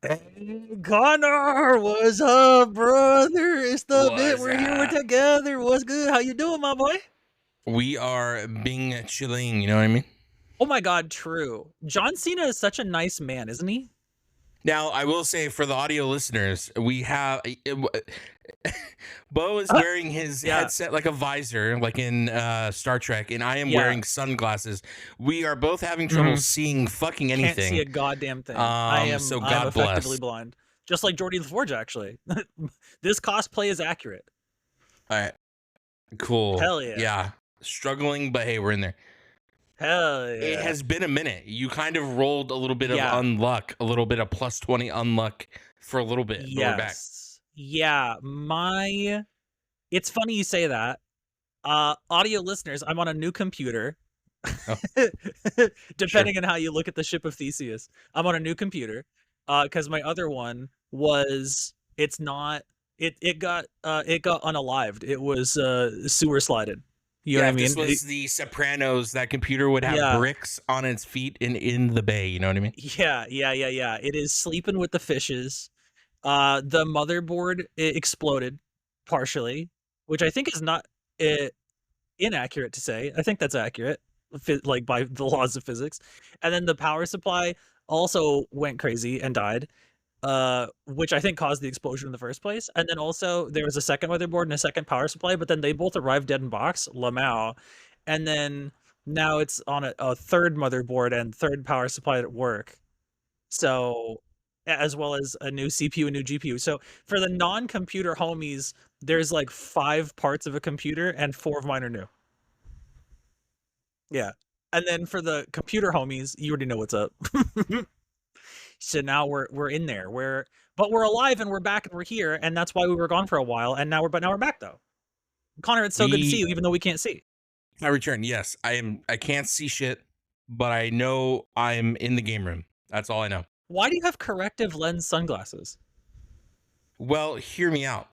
Hey, Connor, what's up, brother? It's the bit. What's We're here. We're up? together. What's good? How you doing, my boy? We are being chilling, you know what I mean? Oh my God, true. John Cena is such a nice man, isn't he? Now, I will say for the audio listeners, we have Beau is wearing his Yeah. headset like a visor, like in Star Trek, and I am Yeah. wearing sunglasses. We are both having trouble seeing fucking anything. Can't see a goddamn thing. I'm God effectively bless. blind, just like Jordy LaForge. Actually, this cosplay is accurate. All right, cool. Hell yeah. Yeah, struggling, but hey, we're in there. Hell yeah. It has been a minute. You kind of rolled a little bit of Yeah. unluck, a little bit of plus 20 unluck for a little bit. But we're back. Yeah. It's funny you say that. Audio listeners, I'm on a new computer. Oh. Depending on how you look at the ship of Theseus, I'm on a new computer because my other one was it got unalived. It was sewer slided. You know what I mean? This was the Sopranos. That computer would have bricks on its feet in the bay. You know what I mean? Yeah. It is sleeping with the fishes. The motherboard exploded partially, which I think is not inaccurate to say. I think that's accurate, like by the laws of physics. And then the power supply also went crazy and died, which I think caused the explosion in the first place. And then also there was a second motherboard and a second power supply, but then they both arrived dead in box, Lamau. And then now it's on a third motherboard and third power supply at work. So, as well as a new CPU, a new GPU. So for the non-computer homies, there's like 5 parts of a computer and 4 of mine are new. Yeah. And then for the computer homies, you already know what's up. So now we're in there. But we're alive and we're back and we're here, and that's why we were gone for a while, and now we're back though. Connor, it's so good to see you, even though we can't see. I return. Yes, I can't see shit, but I know I'm in the game room. That's all I know. Why do you have corrective lens sunglasses? Well, hear me out.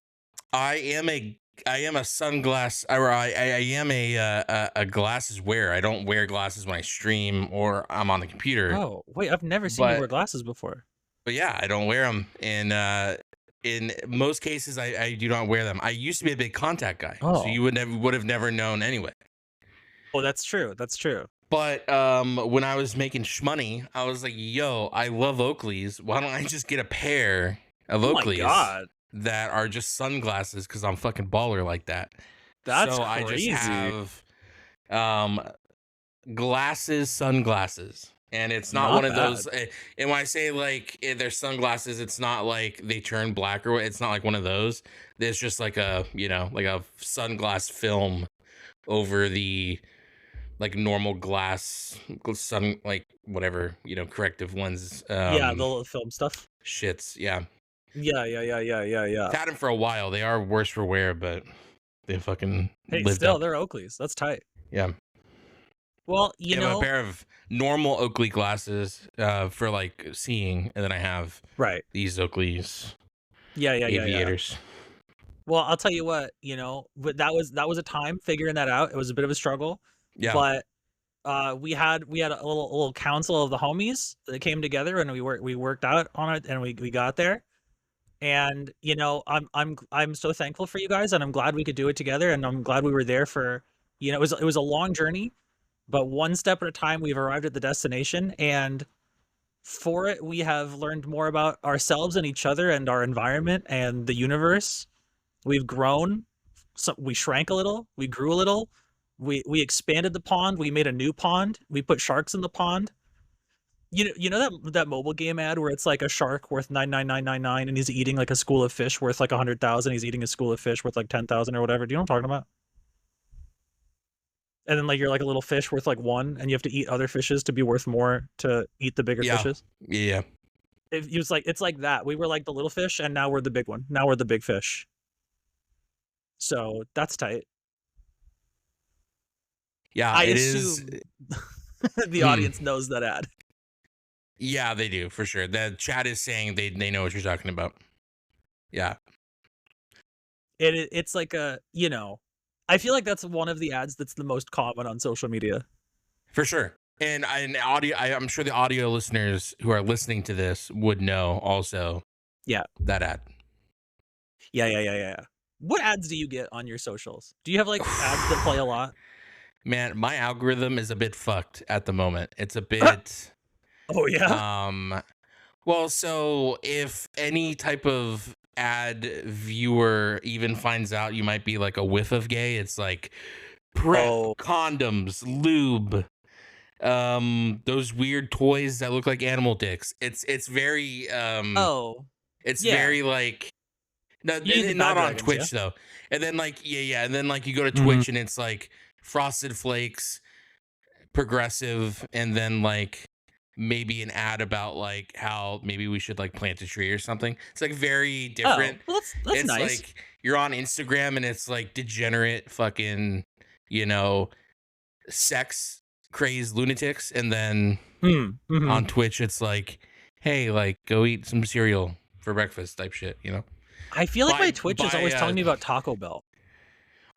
I am a sunglass, or I am a glasses wearer. I don't wear glasses when I stream or I'm on the computer. Oh, wait, I've never seen you wear glasses before. But yeah, I don't wear them, and in most cases, I do not wear them. I used to be a big contact guy, so you would have never known anyway. Oh, that's true. That's true. But when I was making shmoney, I was like, yo, I love Oakleys. Why don't I just get a pair of Oakleys that are just sunglasses, because I'm fucking baller like that. That's so crazy. I just have sunglasses. And it's not one of those. And when I say like they're sunglasses, it's not like they turn black or it's not like one of those. There's just like a, like a sunglass film over the like normal glass sun, like whatever, corrective lenses. Yeah, the little film stuff. Shits. Yeah. Yeah. I've had them for a while. They are worse for wear, but they fucking they're Oakleys. That's tight. Yeah. Well, you know, I have a pair of normal Oakley glasses for like seeing, and then I have these Oakleys. Aviators. Well, I'll tell you what, but that was a time figuring that out. It was a bit of a struggle. Yeah. But we had a little council of the homies that came together, and we worked out on it, and we got there. And I'm so thankful for you guys, and I'm glad we could do it together, and I'm glad we were there for it was a long journey. But one step at a time, we've arrived at the destination, and for it, we have learned more about ourselves and each other and our environment and the universe. We've grown, so we shrank a little, we grew a little, we expanded the pond, we made a new pond, we put sharks in the pond. You know that mobile game ad where it's like a shark worth 99999 and he's eating like a school of fish worth like 100,000, he's eating a school of fish worth like 10,000 or whatever. Do you know what I'm talking about? And then like you're like a little fish worth like 1, and you have to eat other fishes to be worth more to eat the bigger fishes. Yeah. It's like that. We were like the little fish, and now we're the big one. Now we're the big fish. So that's tight. Yeah, I assume the audience knows that ad. Yeah, they do for sure. The chat is saying they know what you're talking about. Yeah. It's like I feel like that's one of the ads that's the most common on social media. For sure. And audio, I'm sure the audio listeners who are listening to this would know also. Yeah. That ad. Yeah. What ads do you get on your socials? Do you have like ads that play a lot? Man, my algorithm is a bit fucked at the moment. It's a bit. Oh yeah. Well, so if any type of ad viewer even finds out you might be like a whiff of gay, it's like prep, condoms, lube, those weird toys that look like animal dicks. It's very it's very like not on Twitch though. And then like and then like you go to Twitch and it's like Frosted Flakes, progressive, and then like maybe an ad about like how maybe we should like plant a tree or something. It's like very different. Oh, well, that's it's nice. Like you're on Instagram and it's like degenerate fucking, sex crazed lunatics, and then on Twitch it's like, hey, like go eat some cereal for breakfast type shit, I feel like my Twitch is always telling me about Taco Bell.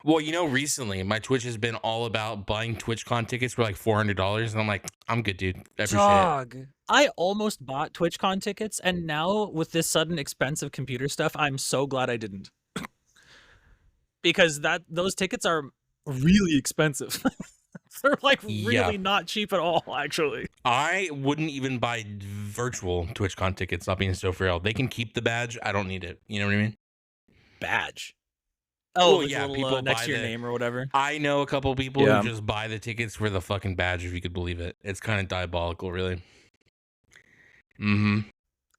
Well, recently my Twitch has been all about buying TwitchCon tickets for like $400, and I'm like, I'm good, dude. I appreciate it. I almost bought TwitchCon tickets, and now with this sudden expensive computer stuff, I'm so glad I didn't. Because those tickets are really expensive. They're like really not cheap at all, actually. I wouldn't even buy virtual TwitchCon tickets, not being so real. They can keep the badge. I don't need it. You know what I mean? Badge. Oh, well, yeah, people next to your name or whatever. I know a couple people who just buy the tickets for the fucking badge, if you could believe it. It's kind of diabolical, really.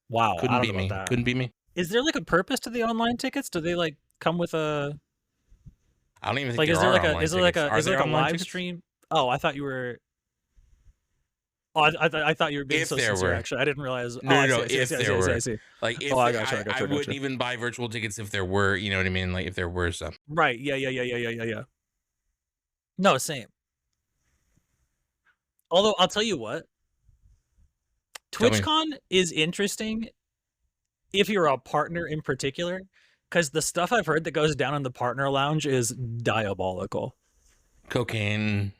Wow. Couldn't be me. Couldn't be me. Is there like a purpose to the online tickets? Do they like come with a? I don't even think like. Is there like a live stream? Oh, I thought you were. Oh, I thought you were being so sincere. Actually, I didn't realize. No. If there were, like, if I wouldn't even buy virtual tickets if there were. You know what I mean? Like, if there were some. Right. Yeah. No, same. Although I'll tell you what, TwitchCon is interesting if you're a partner in particular, because the stuff I've heard that goes down in the partner lounge is diabolical. Cocaine.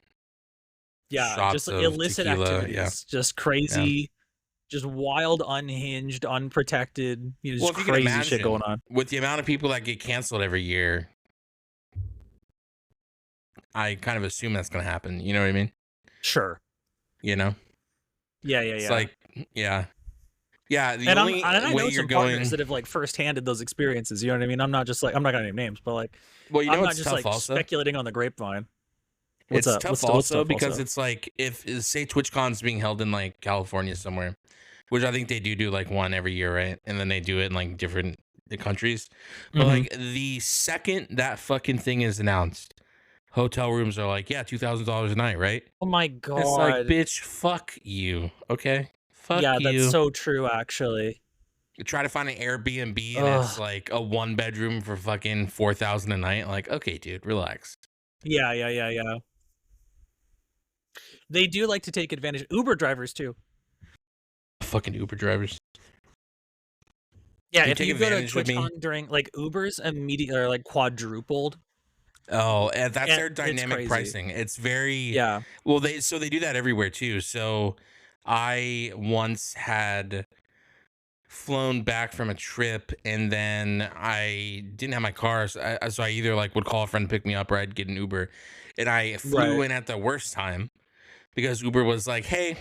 Yeah, just illicit tequila, activities, just crazy, just wild, unhinged, unprotected, just crazy shit going on. With the amount of people that get canceled every year, I kind of assume that's going to happen. You know what I mean? Sure. Yeah. It's like, yeah. The and only I know way some partners that have like first-handed those experiences. You know what I mean? I'm not going to name names, but like, well, I'm not just like also? speculating on the grapevine. It's tough also because it's like, if say TwitchCon's being held in like California somewhere, which I think they do like one every year, right? And then they do it in like different countries. But like the second that fucking thing is announced, hotel rooms are like, yeah, $2,000 a night, right? Oh my god! It's like, bitch, fuck you, okay? Fuck you. Yeah, that's so true, actually. You try to find an Airbnb and it's like a 1-bedroom for fucking $4,000 a night. Like, okay, dude, relax. Yeah. They do like to take advantage. Uber drivers too. Fucking Uber drivers. Yeah, if you go to TwitchCon during like Ubers immediately are like quadrupled. Oh, and that's their dynamic pricing. It's very Well, they do that everywhere too. So I once had flown back from a trip and then I didn't have my car, so I either like would call a friend to pick me up or I'd get an Uber, and I flew in at the worst time because Uber was like, hey,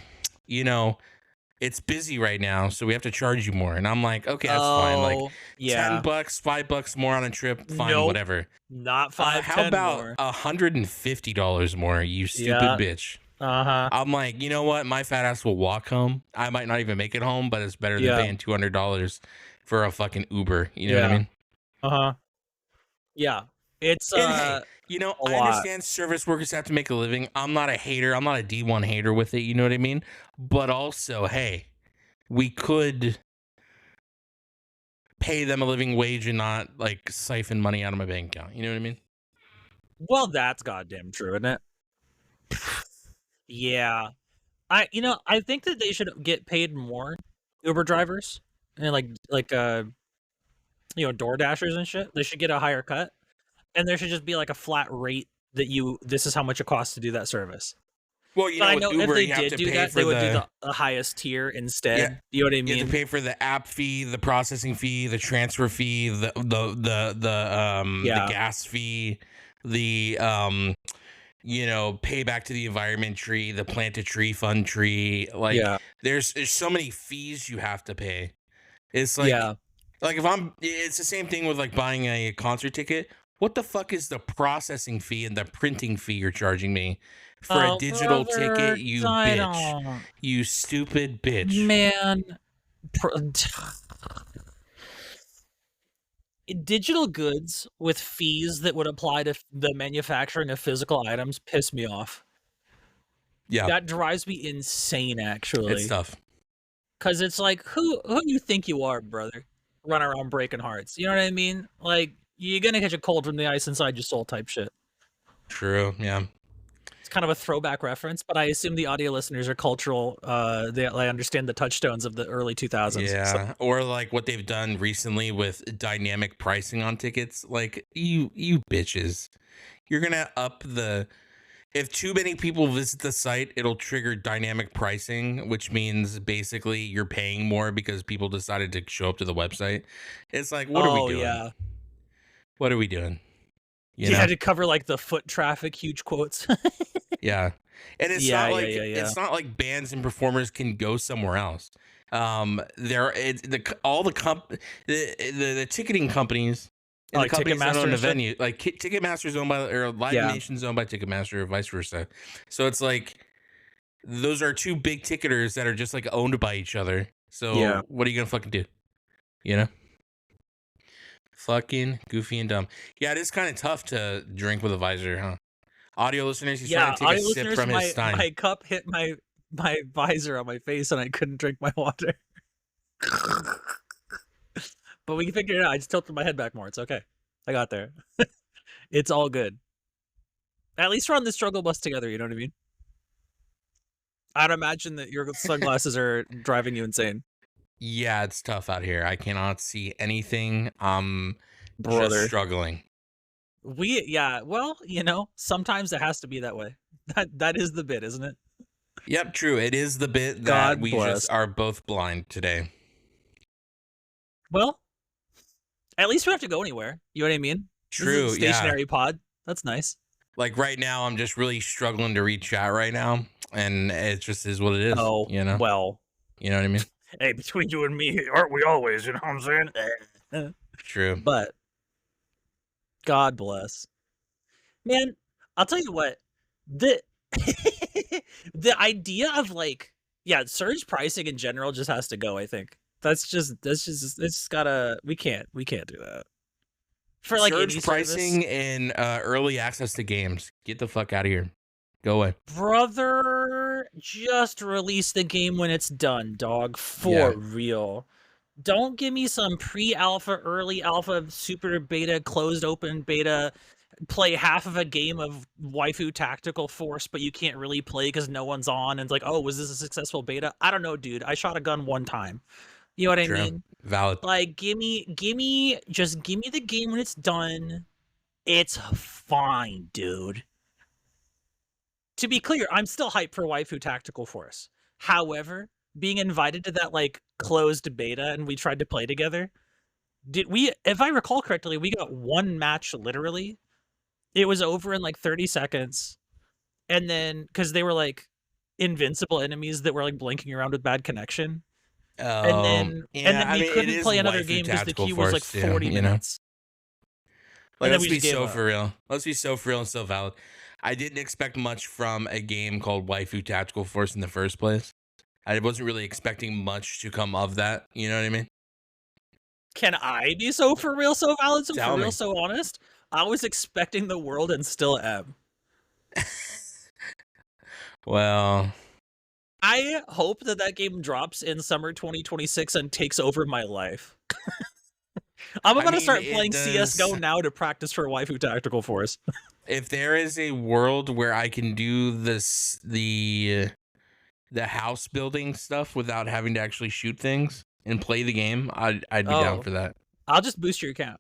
it's busy right now, so we have to charge you more. And I'm like, okay, that's fine. Like $10, $5 more on a trip, fine, whatever. Not $5. How about more? $150 more, you stupid bitch? I'm like, you know what? My fat ass will walk home. I might not even make it home, but it's better than paying $200 for a fucking Uber. You know what I mean? Yeah. It's I understand service workers have to make a living. I'm not a hater. I'm not a D1 hater with it. You know what I mean? But also, hey, we could pay them a living wage and not like siphon money out of my bank account. You know what I mean? Well, that's goddamn true, isn't it? Yeah. I think that they should get paid more, Uber drivers and like Door Dashers and shit. They should get a higher cut. And there should just be like a flat rate that this is how much it costs to do that service. Well, you But know, I with know if Uber, they you have did to do pay that, for they would do the the highest tier yeah, instead. You know what I you have to mean? pay for the app fee, the processing fee, the transfer fee, the Yeah. gas fee, the pay back to the environment tree, the plant a tree fund tree. Like Yeah. there's so many fees you have to pay. It's Yeah. like it's the same thing with like buying a concert ticket. What the fuck is the processing fee and the printing fee you're charging me for a Oh, digital ticket, brother, you I bitch? don't. You stupid bitch. Man, digital goods with fees that would apply to the manufacturing of physical items piss me off. Yeah, That drives me insane, it's actually. tough. Because it's like, who do you think you are, brother? Run around breaking hearts. You know what I mean? Like, you're gonna catch a cold from the ice inside your soul type shit. True. Yeah. It's kind of a throwback reference, but I assume the audio listeners are cultural. They understand the touchstones of the early 2000s. So. Yeah. Or like what they've done recently with dynamic pricing on tickets. Like you bitches. You're gonna up the if too many people visit the site, it'll trigger dynamic pricing, which means basically you're paying more because people decided to show up to the website. It's like, what are we Oh doing? yeah, What are we doing? You yeah, know? to cover like the foot traffic, huge quotes. Yeah. And Yeah, yeah, yeah, yeah. it's not like bands and performers can go somewhere else. There it's all the ticketing companies Oh, and the like companies that Ticketmaster own the and shit. venue, like Ticketmaster is owned by or Live Yeah, Nation's owned by Ticketmaster or vice versa. So it's like those are two big ticketers that are just like owned by each other. yeah, So what are you gonna fucking do? You know? Fucking goofy and dumb. Yeah, it is kind of tough to drink with a visor, huh? Audio listeners, he's trying yeah. to take a Audio sip listeners, from his my stein. cup hit my visor on my face, and I couldn't drink my water. But we can figure it out. I just tilted my head back more. It's okay. I got there. It's all good. At least we're on the struggle bus together. You know what I mean? I'd imagine that your sunglasses are driving you insane, Yeah, it's tough out here. I cannot see anything. Just brother. struggling. Yeah. Well, sometimes it has to be that way. That is the bit, isn't it? Yep, true. It is the bit that God we just bless. are both blind today. Well, at least we don't have to go anywhere. You know what I mean? This is True, a yeah. stationary pod. That's nice. Like right now, I'm just really struggling to read chat right now, and it just is what it is. Oh, well. You know what I mean? Hey, between you and me, aren't we always? You know what I'm saying? True. But God bless. Man, I'll tell you what. The the idea of surge pricing in general just has to go, I think. That's just it's just gotta we can't do that. For like Surge indie pricing service. and early access to games. Get the fuck out of here. Go away. Brother, just release the game when it's done, dog. For real. Don't give me some pre-alpha, early alpha, super beta, closed open beta, play half of a game of Waifu Tactical Force, but you can't really play because no one's on, and it's like, oh, was this a successful beta? I don't know, dude. I shot a gun one time. You know what I mean? Valid. Like, give me the game when it's done. It's fine, dude. To be clear, I'm still hyped for Waifu Tactical Force. However, being invited to that closed beta and we tried to play together, if I recall correctly, we got one match literally. It was over in 30 seconds. And then because they were invincible enemies that were blinking around with bad connection. And then we couldn't play another game because the queue was 40 minutes. Let's be so for real. Let's be so for real and so valid. I didn't expect much from a game called Waifu Tactical Force in the first place. I wasn't really expecting much to come of that. You know what I mean? Can I be so for real, so valid, Tell me. so honest? I was expecting the world and still am. Well, I hope that game drops in summer 2026 and takes over my life. I'm about to start playing CSGO now to practice for Waifu Tactical Force. If there is a world where I can do the house building stuff without having to actually shoot things and play the game, I'd be down for that. I'll just boost your account.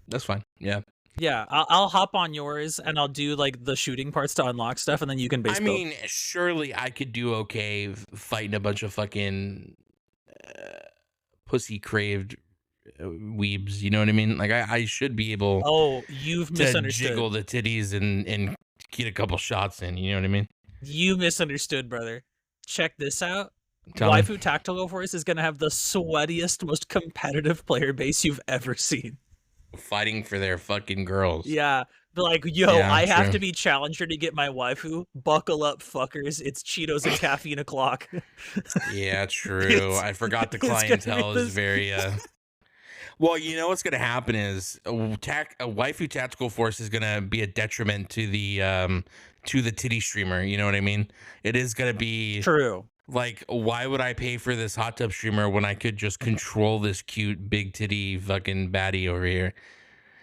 That's fine. Yeah. Yeah, I'll hop on yours and I'll do like the shooting parts to unlock stuff, and then you can base I build. mean, surely I could do okay fighting a bunch of fucking pussy craved weebs. You know what I mean? Like I should be able Oh, you've to misunderstood. jiggle the titties and get a couple shots in. You know what I mean? You misunderstood, brother. Check this out. Tell me. Waifu Tactical Force is gonna have the sweatiest, most competitive player base you've ever seen. Fighting for their fucking girls. Yeah, but like, yo, Yeah, I have true. to be challenger to get my waifu. Buckle up, fuckers! It's Cheetos and caffeine o'clock. Yeah, true. I forgot the clientele is very well, you know what's gonna happen is a waifu tactical force is gonna be a detriment to the titty streamer. You know what I mean? It is gonna be True. like, why would I pay for this hot tub streamer when I could just control this cute big titty fucking baddie over here?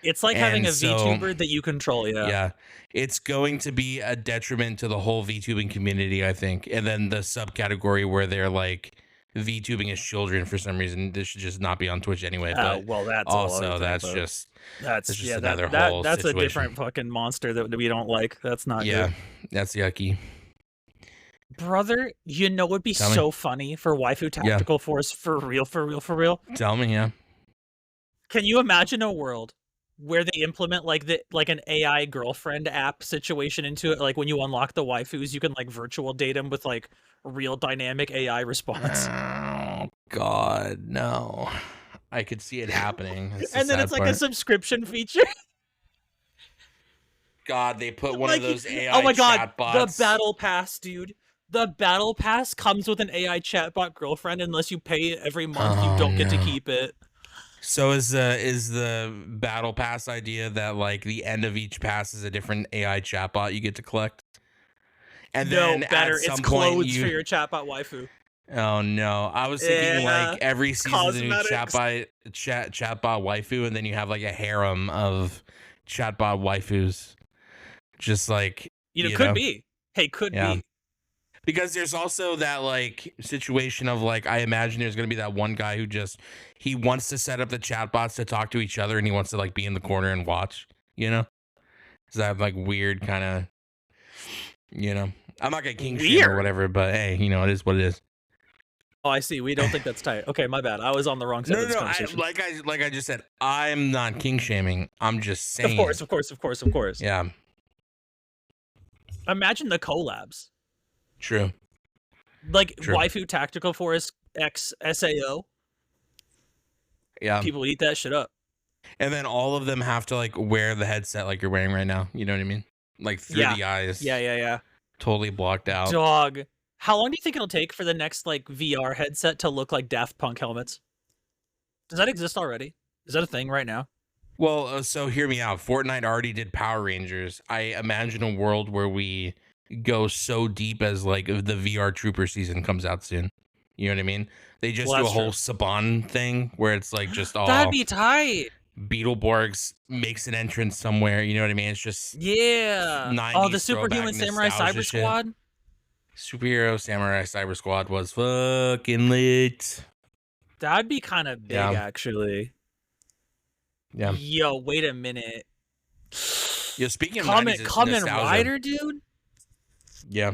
It's like having a VTuber that you control. Yeah, it's going to be a detriment to the whole VTubing community, I think. And then the subcategory where they're like VTubing as children for some reason, this should just not be on Twitch anyway. But well, that's also that's just another whole that's situation. a different fucking monster that we don't like. That's not good. That's yucky. Brother, you know what'd be so funny for Waifu Tactical Force for real? Tell me, yeah. Can you imagine a world where they implement like an AI girlfriend app situation into it? Like when you unlock the waifus, you can like virtual date them with like real dynamic AI response. Oh God, no! I could see it happening. And then it's like a subscription feature. God, they put one of those AI oh my God, chatbots. The battle pass, dude. The battle pass comes with an AI chatbot girlfriend. Unless you pay it every month, you don't get to keep it. So is the battle pass idea that like the end of each pass is a different AI chatbot you get to collect? And then better. At some it's point clothes for your chatbot waifu. Oh no! I was thinking like every season's a new chatbot waifu, and then you have like a harem of chatbot waifus. Just like could be. Hey, could be. Because there's also that like situation of like, I imagine there's gonna be that one guy who he wants to set up the chatbots to talk to each other, and he wants to like be in the corner and watch. You know, is that like weird kind of? You know, I'm not gonna king shame or whatever, but hey, you know, it is what it is. Oh, I see. We don't think that's tight. Okay, my bad. I was on the wrong side of this conversation. Like I just said, I'm not king shaming. I'm just saying. Of course. Yeah. Imagine the collabs. True. Like Waifu Tactical Force X SAO. Yeah. People eat that shit up. And then all of them have to like wear the headset like you're wearing right now. You know what I mean? Like through the eyes. Yeah. Totally blocked out. Dog. How long do you think it'll take for the next like VR headset to look like Daft Punk helmets? Does that exist already? Is that a thing right now? Well, so hear me out. Fortnite already did Power Rangers. I imagine a world where we go so deep as like the VR Trooper season comes out soon. You know what I mean? They just do a whole Saban thing where it's like just all that'd be tight. Beetleborgs makes an entrance somewhere. You know what I mean? It's just the Superhuman Samurai Cyber Squad. Superhero Samurai Cyber Squad was fucking lit. That'd be kind of big, actually. Yeah. Yo, wait a minute. Yo, speaking of Kamen Rider, dude. Yeah.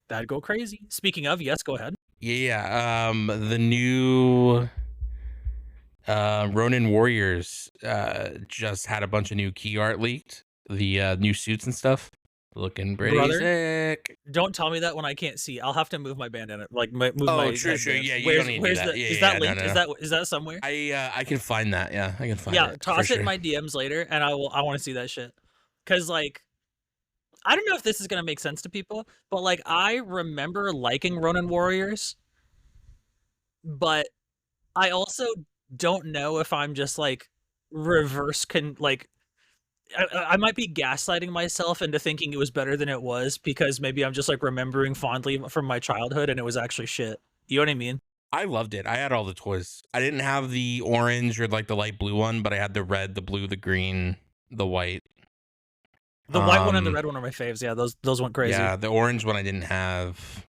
That'd go crazy. Speaking of, yes, go ahead. Yeah. The new Ronin Warriors just had a bunch of new key art leaked. The new suits and stuff. Looking pretty sick. Don't tell me that when I can't see. I'll have to move my bandana. Like move my true. Yeah, you don't need to do that. Is that linked? No. Is that somewhere? I can find that. Yeah, I can find it. Yeah, toss it in my DMs later, and I want to see that shit. Cause like, I don't know if this is gonna make sense to people, but like I remember liking Ronin Warriors, but I also don't know if I'm just like I might be gaslighting myself into thinking it was better than it was because maybe I'm just like remembering fondly from my childhood and it was actually shit. You know what I mean? I loved it. I had all the toys. I didn't have the orange or like the light blue one, but I had the red, the blue, the green, the white. The white one and the red one are my faves. Yeah, those went crazy. Yeah, the orange one I didn't have.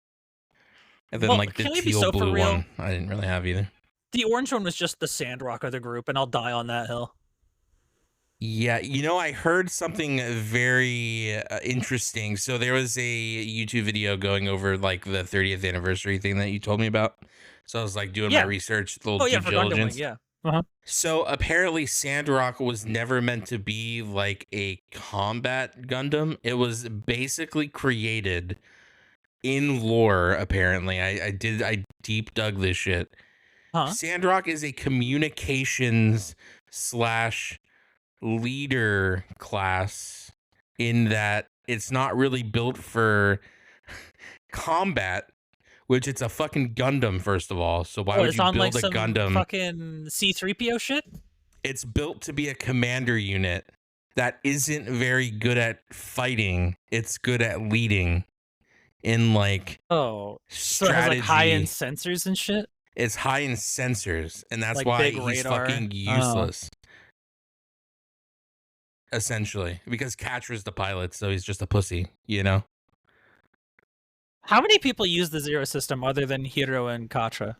And then like the teal blue one I didn't really have either. The orange one was just the Sandrock of the group, and I'll die on that hill. Yeah, you know, I heard something very interesting. So there was a YouTube video going over like the 30th anniversary thing that you told me about. So I was like doing my Yeah. research, a little Oh due yeah, for Gundam Wing. diligence. Yeah. Uh-huh. So apparently Sandrock was never meant to be like a combat Gundam. It was basically created in lore, apparently. I deep dug this shit. Huh. Sandrock is a communications slash leader class in that it's not really built for combat, which it's a fucking Gundam, first of all. So why would It's you on like build a some Gundam? fucking C-3PO shit? It's built to be a commander unit that isn't very good at fighting. It's good at leading in like Oh. So it has like high-end strategy. sensors and shit? It's high in sensors, and that's Like why big he's radar? fucking Oh. useless. Essentially, because Catra's the pilot, so he's just a pussy, you know? How many people use the Zero system other than Hiro and Katra?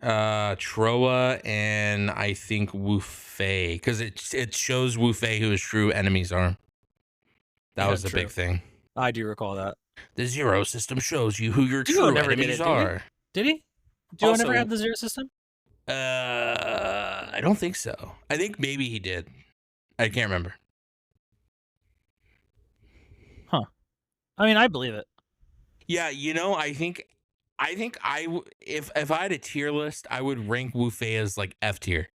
Troa and I think Wu Fei, because it shows Wu Fei who his true enemies are. That Yeah, was the true. big thing. I do recall that. The Zero system shows you who your Duo true never enemies did it, did he? are. Did he? Duo Also, never had the Zero system? I don't think so. I think maybe he did. I can't remember. Huh. I mean, I believe it. Yeah, you know, I think if I had a tier list, I would rank Wu Fei as like F tier.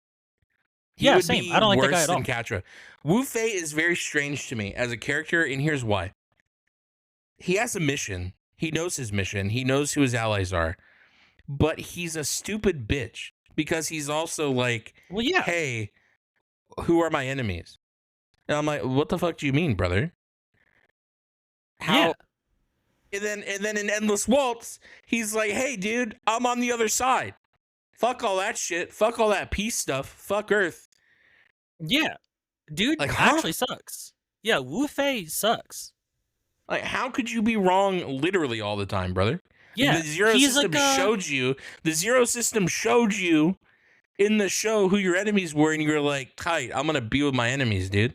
He would same. be I don't like the guy worse at than all. Catra. Wu Fei is very strange to me as a character, and here's why. He has a mission. He knows his mission. He knows who his allies are. But he's a stupid bitch because he's also like, Well, yeah. hey, who are my enemies? And I'm like, what the fuck do you mean, brother? How? Yeah. And then in Endless Waltz, he's like, hey, dude, I'm on the other side. Fuck all that shit. Fuck all that peace stuff. Fuck Earth. Yeah. Dude Like, huh? actually sucks. Yeah, Wu Fei sucks. Like, how could you be wrong literally all the time, brother? Yeah. Like, the Zero system showed you. The Zero system showed you in the show who your enemies were, and you were like, tight, I'm gonna be with my enemies, dude.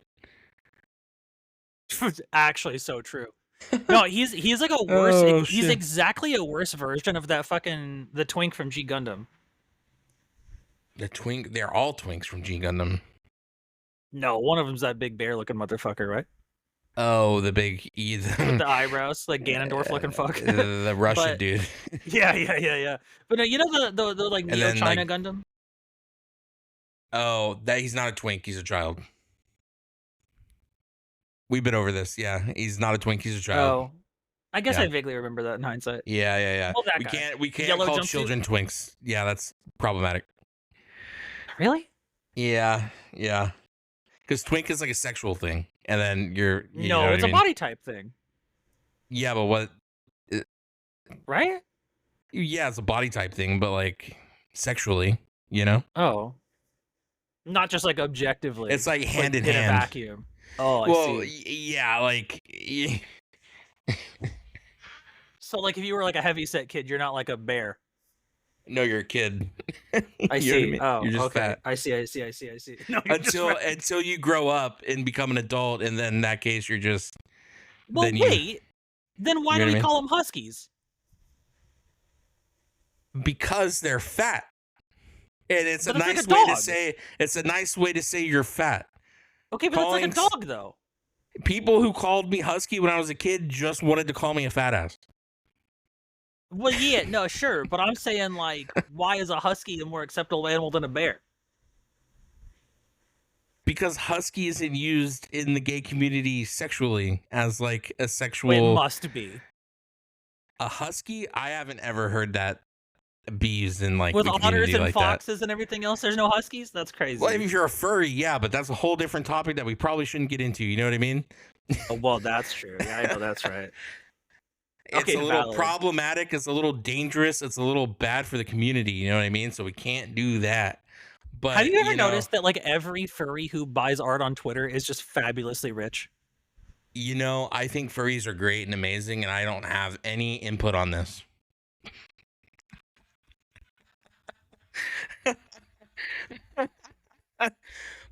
Actually so true. No, he's like a worse. He's shit. exactly a worse version of that fucking the twink from G Gundam. The twink, they're all twinks from G Gundam. No, one of them's that big bear looking motherfucker, right? Oh, the big With the eyebrows, like Ganondorf looking fuck. the Russian dude. Yeah. But you know the like Neo China Gundam. Oh, that he's not a twink. He's a child. We've been over this. Yeah, he's not a twink. He's a child. Oh, I guess I vaguely remember that in hindsight. Yeah. Well, that we can't Yellow call jumpsuit? children twinks. Yeah, that's problematic. Really? Yeah. Because twink is like a sexual thing, and then you No, know it's what I a mean? body type thing. Yeah, but what? Right? Yeah, it's a body type thing, but like sexually, you know? Oh. Not just like objectively. It's like hand in in hand. a vacuum. Oh, I see. Yeah, like. So, like, if you were like a heavyset kid, you're not like a bear. No, you're a kid. I see. I mean? Oh, you're just okay. fat. I see. No, until you grow up and become an adult, and then in that case, you're just. Well, wait. Then why do we call them huskies? Because they're fat, and it's but a nice like way to say. It's a nice way to say you're fat. Okay, but it's like a dog, though. People who called me husky when I was a kid just wanted to call me a fat ass. Well, yeah, no, sure, but I'm saying, like, why is a husky a more acceptable animal than a bear? Because husky isn't used in the gay community sexually as like a sexual. It must be. A husky? I haven't ever heard that be used in like with the otters and like foxes that. And everything else. There's no huskies. That's crazy. Well, if you're a furry, yeah, but that's a whole different topic that we probably shouldn't get into. You know what I mean? Oh, well, that's true. Yeah, I know that's right. It's a little problematic. It's a little dangerous. It's a little bad for the community. You know what I mean? So we can't do that. But have you ever noticed that like every furry who buys art on Twitter is just fabulously rich? You know, I think furries are great and amazing, and I don't have any input on this.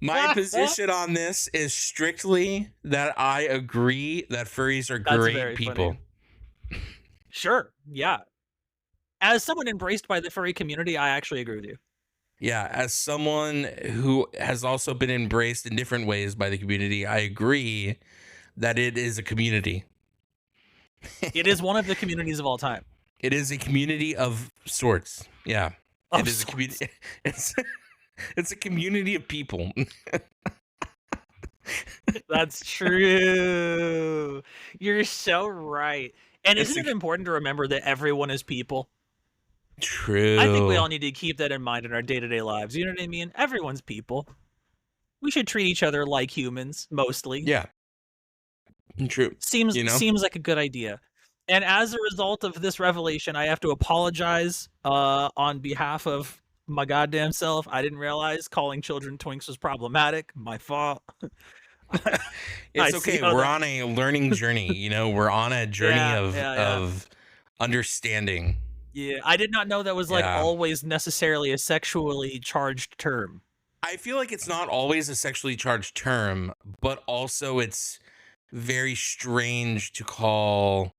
My position on this is strictly that I agree that furries are That's great very people. funny. Sure, yeah. As someone embraced by the furry community, I actually agree with you. Yeah, as someone who has also been embraced in different ways by the community, I agree that it is a community. It is one of the communities of all time. It is a community of sorts. Yeah. Of It is a community. It's a community of people. That's true. You're so right. And It's isn't it important to remember that everyone is people? true. I think we all need to keep that in mind in our day-to-day lives. You know what I mean? Everyone's people. We should treat each other like humans, mostly. Yeah. True. Seems You know? seems like a good idea. And as a result of this revelation, I have to apologize on behalf of my goddamn self. I didn't realize calling children twinks was problematic. My fault. It's okay. We're on a learning journey. You know, we're on a journey of understanding. Yeah, I did not know that was like always necessarily a sexually charged term. I feel like it's not always a sexually charged term, but also it's very strange to call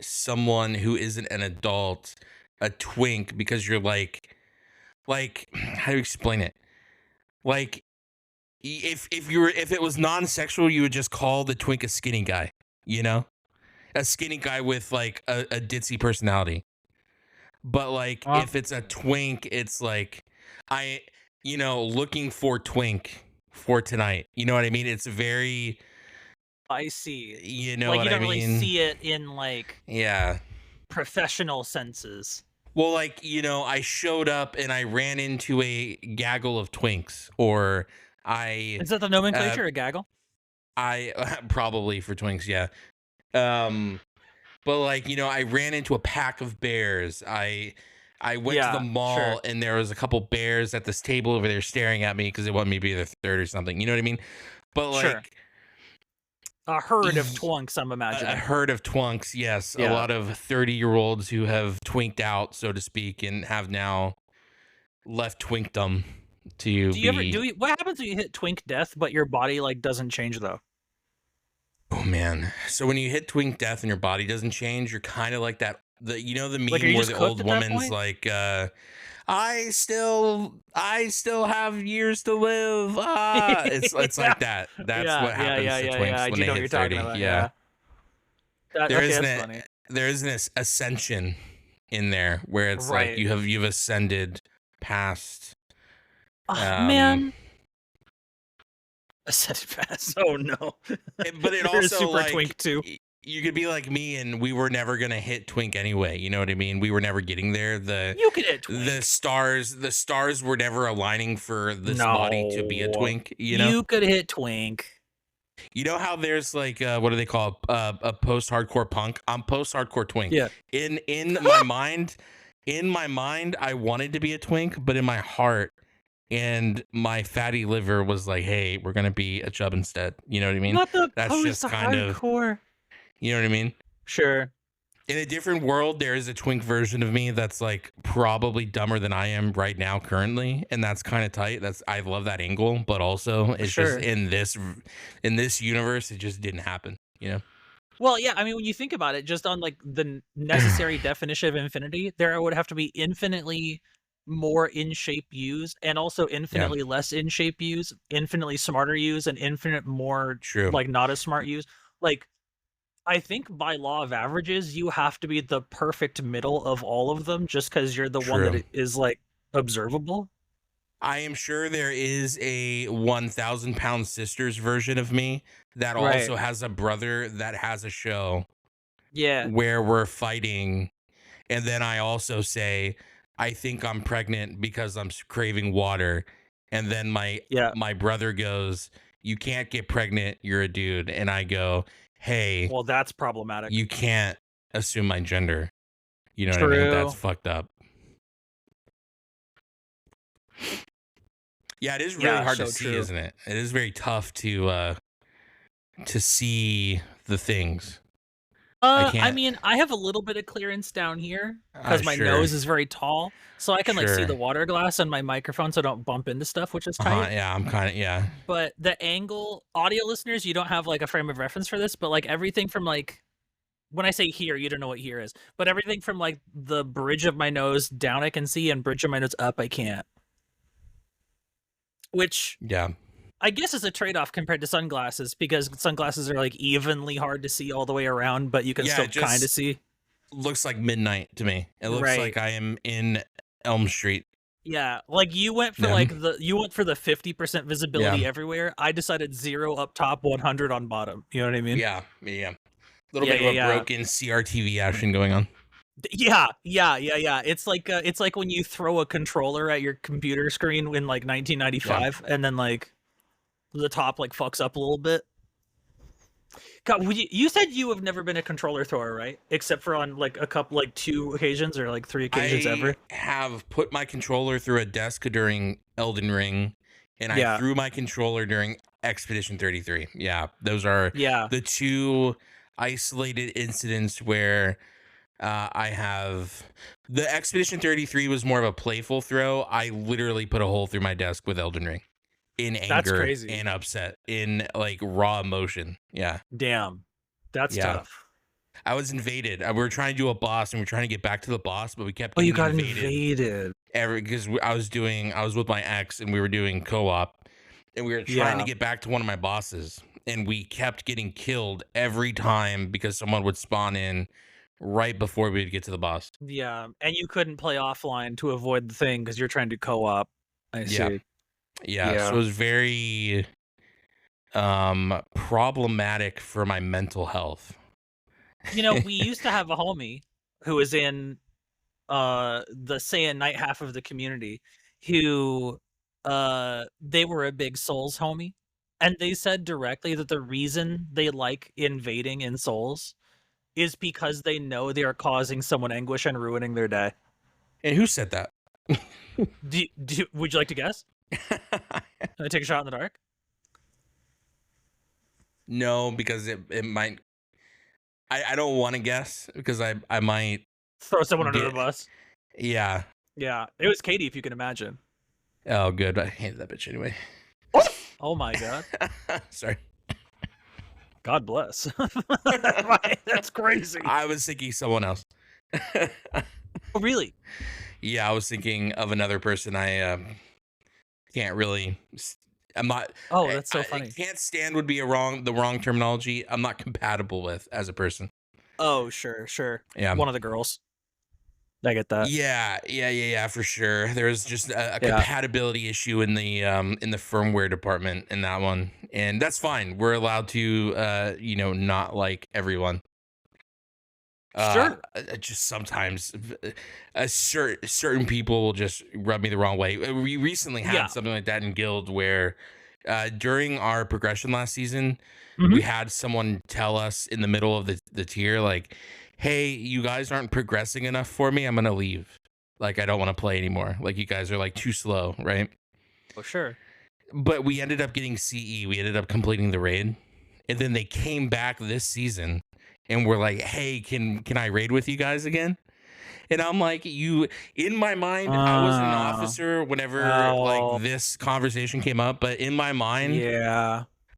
someone who isn't an adult a twink because you're like how do you explain it? Like if it was non-sexual, you would just call the twink a skinny guy, you know? A skinny guy with like a ditzy personality. But like if it's a twink, it's like looking for twink for tonight. You know what I mean? It's very I see. You know like what you don't I mean? really see it in like professional senses. Well, like, I showed up and I ran into a gaggle of twinks, or Is that the nomenclature, a gaggle? I probably for twinks, yeah. But like, I ran into a pack of bears. I went to the mall and there was a couple bears at this table over there staring at me because they want me to be their third or something. You know what I mean? But like a herd of twunks, I'm imagining. A herd of twunks, yes. Yeah. A lot of 30-year-olds who have twinked out, so to speak, and have now left twinkdom to what happens when you hit twink death, but your body like doesn't change though? Oh man. So when you hit twink death and your body doesn't change, you're kind of like that the meme like, where the old woman's like I still have years to live. It's like that. That's what happens to twinks when they hit 30. Yeah. There is an ascension in there where it's like you've ascended past. Man. Ascended past. Oh no. But it also super like twink too. You could be like me, and we were never gonna hit twink anyway. You know what I mean? We were never getting there. You could hit twink. The stars were never aligning for this body to be a twink. You could hit twink. You know how there's like what do they call a post-hardcore punk? I'm post-hardcore twink. Yeah. In my mind, I wanted to be a twink, but in my heart and my fatty liver was like, hey, we're gonna be a chub instead. You know what I mean? That's just kind of hardcore. You know what I mean? Sure. In a different world, there is a twink version of me that's like probably dumber than I am right now currently, and that's kind of tight. I love that angle, but also it's just in this universe, it just didn't happen, you know? Well, yeah, I mean, when you think about it, just on like the necessary definition of infinity, there would have to be infinitely more in shape use, and also infinitely less in shape use, infinitely smarter use, and infinite more like not as smart use. Like, I think by law of averages, you have to be the perfect middle of all of them just because you're the one that is like observable. I am sure there is a 1,000-pound sisters version of me that also has a brother that has a show. Yeah. Where we're fighting. And then I also say, I think I'm pregnant because I'm craving water. And then my brother goes, you can't get pregnant. You're a dude. And I go, hey, well, that's problematic. You can't assume my gender. You know what I mean? That's fucked up. Yeah, it is really hard to see, isn't it? It is very tough to see the things. I mean, I have a little bit of clearance down here because my Sure. nose is very tall, so I can like see Sure. the water glass on my microphone, so I don't bump into stuff, which is tight. Yeah, I'm kind of yeah. But the angle, audio listeners, you don't have like a frame of reference for this, but like everything from like when I say here, you don't know what here is, but everything from like the bridge of my nose down I can see, and bridge of my nose up I can't. Which Yeah. I guess is a trade-off compared to sunglasses, because sunglasses are like evenly hard to see all the way around, but you can still kind of see. Looks like midnight to me. It looks like I am in Elm Street. Yeah, like you went for like the 50% visibility everywhere. I decided 0 up top, 100 on bottom. You know what I mean? Yeah. Little bit of a broken CRTV action going on. Yeah. It's like when you throw a controller at your computer screen in like 1995, and then like the top like fucks up a little bit. God, you said you have never been a controller thrower, right? Except for on like a couple, like 2 occasions or like 3 occasions ever. I have put my controller through a desk during Elden Ring, and I threw my controller during Expedition 33. Yeah, those are the 2 isolated incidents where I have. The Expedition 33 was more of a playful throw. I literally put a hole through my desk with Elden Ring. In anger and upset, in like raw emotion. Yeah. Damn. That's tough. I was invaded. We were trying to do a boss, and we were trying to get back to the boss, but we kept getting invaded. Because I was with my ex, and we were doing co-op, and we were trying to get back to one of my bosses, and we kept getting killed every time because someone would spawn in right before we would get to the boss. Yeah, and you couldn't play offline to avoid the thing because you're trying to co-op. I see. Yeah, so it was very problematic for my mental health. You know, we used to have a homie who was in the Saiyan Night half of the community, who they were a big Souls homie, and they said directly that the reason they like invading in Souls is because they know they are causing someone anguish and ruining their day. And who said that? Would you like to guess? Can I take a shot in the dark? No, because it might. I don't want to guess because I might throw someone under the bus. Yeah. Yeah, it was Katie, if you can imagine. Oh, good. I hated that bitch anyway. Oh my god. Sorry. God bless. That's crazy. I was thinking someone else. Oh, really? Yeah, I was thinking of another person. I can't really. I'm not. Oh, that's so funny. Can't stand would be the wrong terminology. I'm not compatible with as a person. Oh, sure. Yeah, one of the girls. I get that. Yeah, for sure. There's just a compatibility issue in the firmware department in that one, and that's fine. We're allowed to not like everyone. Sure. Just sometimes certain people will just rub me the wrong way. We recently had something like that in Guild where during our progression last season, we had someone tell us in the middle of the tier, like, hey, you guys aren't progressing enough for me. I'm going to leave. Like, I don't want to play anymore. Like, you guys are like too slow, right? Oh, sure. But we ended up getting CE. We ended up completing the raid. And then they came back this season and we're like, hey, can I raid with you guys again? And I'm like, in my mind, I was an officer whenever like this conversation came up, but in my mind,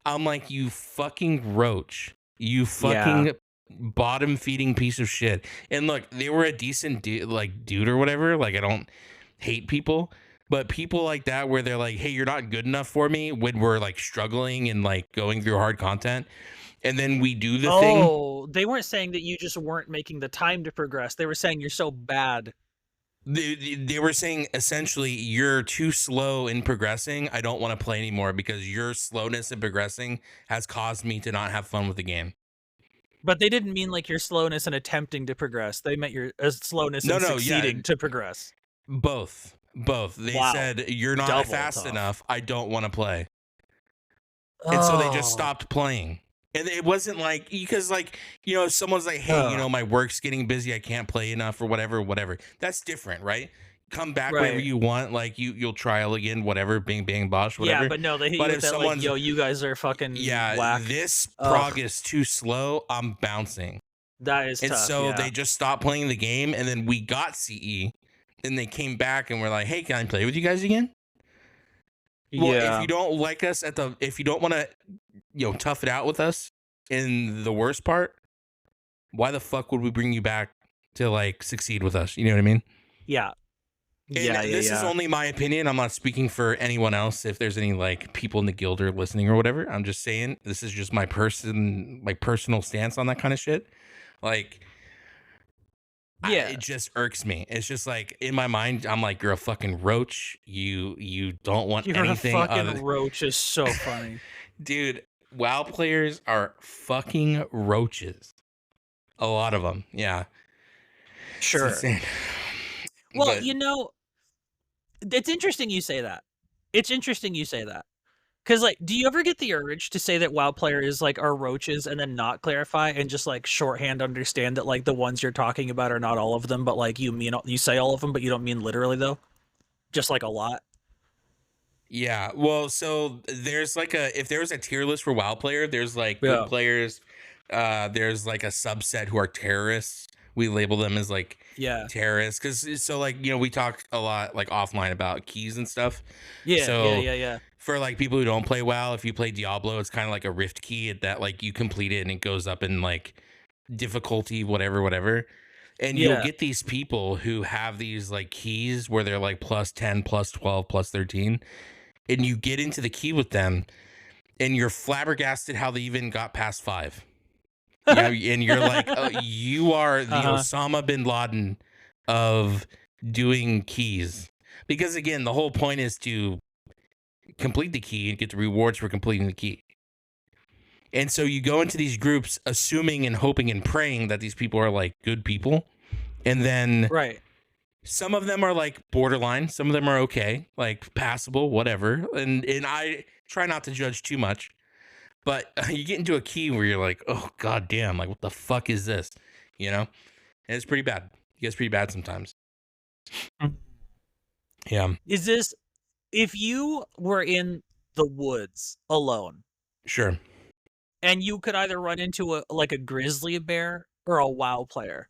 I'm like, you fucking roach, you fucking bottom feeding piece of shit. And look, they were a decent dude or whatever. Like, I don't hate people, but people like that where they're like, hey, you're not good enough for me when we're like struggling and like going through hard content. And then we do the thing. Oh, they weren't saying that you just weren't making the time to progress. They were saying you're so bad. They were saying essentially you're too slow in progressing. I don't want to play anymore because your slowness in progressing has caused me to not have fun with the game. But they didn't mean like your slowness in attempting to progress. They meant your slowness in succeeding to progress. Both. They said you're not fast enough. I don't want to play. And so they just stopped playing. And it wasn't like, because like, someone's like, hey, my work's getting busy. I can't play enough or whatever. That's different, right? Come back whenever you want. Like you'll trial again, whatever, bing, bang, bosh, whatever. Yeah, but no, they hit you with that like, yo, you guys are fucking whack. This prog is too slow. I'm bouncing. That is And tough, so yeah. they just stopped playing the game, and then we got CE, and they came back and were like, "Hey, can I play with you guys again?" Well, if Yeah. you don't like us if you don't want to, tough it out with us in the worst part, why the fuck would we bring you back to like succeed with us? You know what I mean? Yeah. And Yeah, yeah, this is yeah. only my opinion. I'm not speaking for anyone else. If there's any like people in the guild or listening or whatever, I'm just saying this is just my personal stance on that kind of shit. Like, Yeah. it just irks me. It's just like in my mind, I'm like, you're a fucking roach. You don't want You're a anything fucking other. roach is so funny. Dude, WoW players are fucking roaches. A lot of them, yeah. It's Sure. insane. Well, But it's interesting you say that. It's interesting you say that. Because, like, do you ever get the urge to say that WoW players, like, are roaches and then not clarify and just, like, shorthand understand that, like, the ones you're talking about are not all of them, but, like, you say all of them, but you don't mean literally, though? Just, like, a lot? yeah, well, so there's like if there was a tier list for WoW player, there's like good Yeah. players. There's like a subset who are terrorists. We label them as like Yeah. terrorists because so like we talk a lot like offline about keys and stuff. Yeah, yeah, So yeah, yeah. for like people who don't play WoW, if you play Diablo, it's kind of like a rift key that like you complete it and it goes up in like difficulty, whatever. And you'll Yeah. get these people who have these like keys where they're like plus 10, plus 12, plus 13. And you get into the key with them and you're flabbergasted how they even got past 5. And you're like, oh, you are the Uh-huh. Osama bin Laden of doing keys. Because again, the whole point is to complete the key and get the rewards for completing the key. And so you go into these groups assuming and hoping and praying that these people are like good people. And then Right. some of them are like borderline, some of them are okay, like passable, whatever. And I try not to judge too much. But you get into a key where you're like, oh god damn, like what the fuck is this? And it's pretty bad. It gets pretty bad sometimes. Yeah. Is this if you were in the woods alone Sure. and you could either run into a grizzly bear or a WoW player,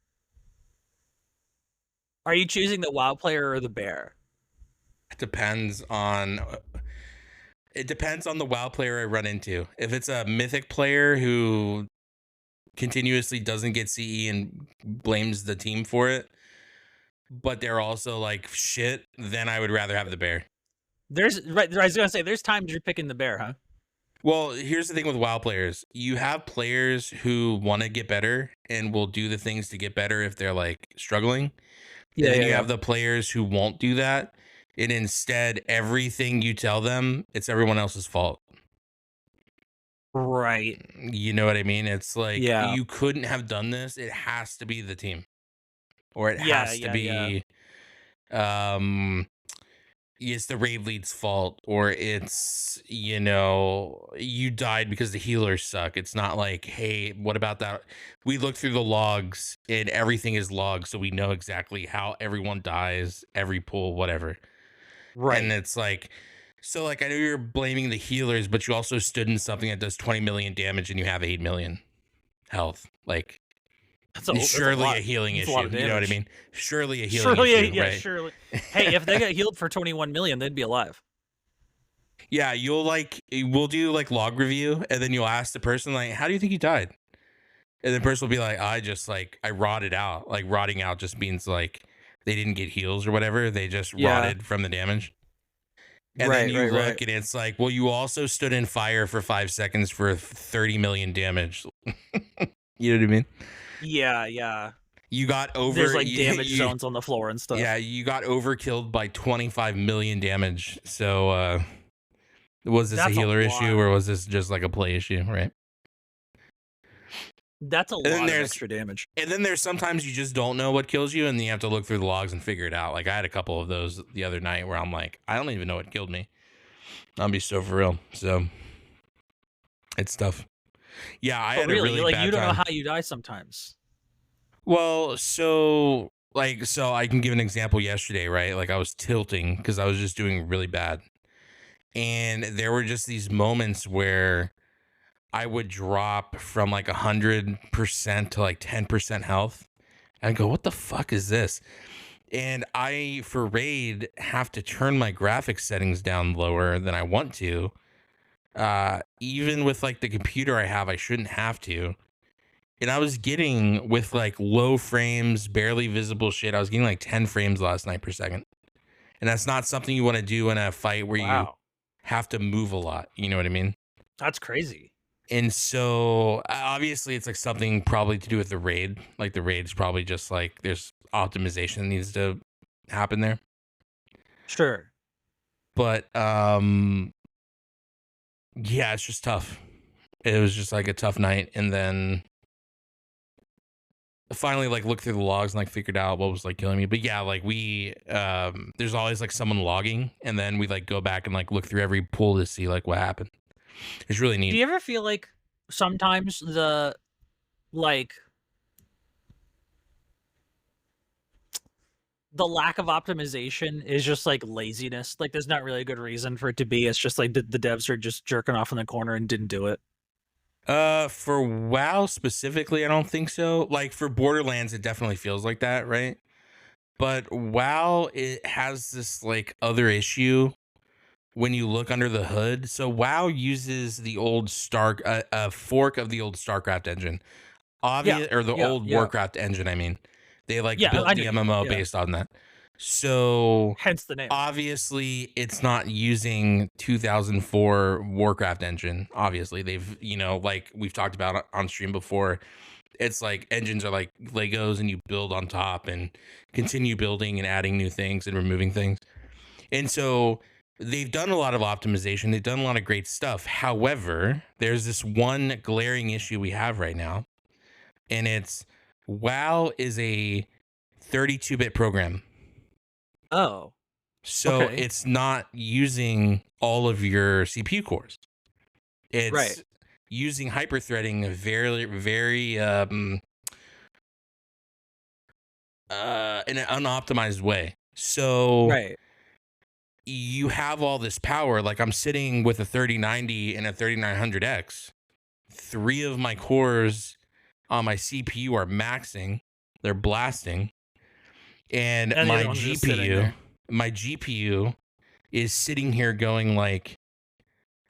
are you choosing the WoW player or the bear? It depends on the WoW player I run into. If it's a mythic player who continuously doesn't get CE and blames the team for it, but they're also like shit, then I would rather have the bear. I was gonna say there's times you're picking the bear, huh? Well, here's the thing with WoW players. You have players who want to get better and will do the things to get better if they're like struggling. Yeah, And then yeah, you yeah. have the players who won't do that. And instead, everything you tell them, it's everyone else's fault. Right. You know what I mean? It's like Yeah. you couldn't have done this. It has to be the team. Or it Yeah, has to yeah, yeah. be it's the raid lead's fault, or it's you died because the healers suck. It's not like, hey, what about that? We look through the logs and everything is logged, so we know exactly how everyone dies, every pull, whatever. Right. And it's like, so like I know you're blaming the healers, but you also stood in something that does 20 million damage and you have 8 million health. Like, surely a healing issue. You know what I mean? Surely a healing issue, right? Surely. Hey, if they got healed for 21 million, they'd be alive. Yeah, we'll do like log review, and then you'll ask the person like, how do you think you died? And the person will be like, I rotted out. Like, rotting out just means like they didn't get heals or whatever. They just rotted from the damage. And then you look and it's like, well, you also stood in fire for 5 seconds for 30 million damage. You know what I mean? Yeah, yeah. You got over. There's like damage zones on the floor and stuff. Yeah, you got overkilled by 25 million damage. So, was this a healer issue or was this just like a play issue, right? That's a lot of extra damage. And then there's sometimes you just don't know what kills you and you have to look through the logs and figure it out. Like I had a couple of those the other night where I'm like, I don't even know what killed me. I'll be so for real. So it's tough. Yeah, I had a really like bad you don't time. know how you die sometimes. Well, so I can give an example yesterday, right? Like I was tilting because I was just doing really bad. And there were just these moments where I would drop from like 100% to like 10% health. And I go, what the fuck is this? And I, for Raid, have to turn my graphics settings down lower than I want to. Even with like the computer I have, I shouldn't have to. And I was getting, with like low frames, barely visible shit, I was getting like 10 frames last night per second. And that's not something you want to do in a fight where you have to move a lot. You know what I mean? That's crazy. And so obviously it's like something probably to do with the raid. Like the raid's probably just like there's optimization that needs to happen there. Sure. But yeah, it's just tough. It was just like a tough night, and then finally like looked through the logs and like figured out what was like killing me. But yeah, like we there's always like someone logging, and then we like go back and like look through every pool to see like what happened. It's really neat. Do you ever feel like sometimes the lack of optimization is just like laziness? Like there's not really a good reason for it to be. It's just like the devs are just jerking off in the corner and didn't do it. For WoW specifically, I don't think so. Like for Borderlands, it definitely feels like that, right? But WoW, it has this like other issue when you look under the hood. So WoW uses the old a fork of the old StarCraft engine, or the old Warcraft engine. I mean, they like built the MMO based on that. So hence the name. Obviously, it's not using 2004 Warcraft engine. Obviously, they've, you know, like we've talked about on stream before, it's like engines are like Legos and you build on top and continue building and adding new things and removing things. And so they've done a lot of optimization. They've done a lot of great stuff. However, there's this one glaring issue we have right now, and it's WoW is a 32-bit program. Oh. So it's not using all of your CPU cores. It's using hyperthreading very, very in an unoptimized way. So you have all this power. Like I'm sitting with a 3090 and a 3900X. 3 of my cores on my CPU are maxing. They're blasting. And my GPU is sitting here going like,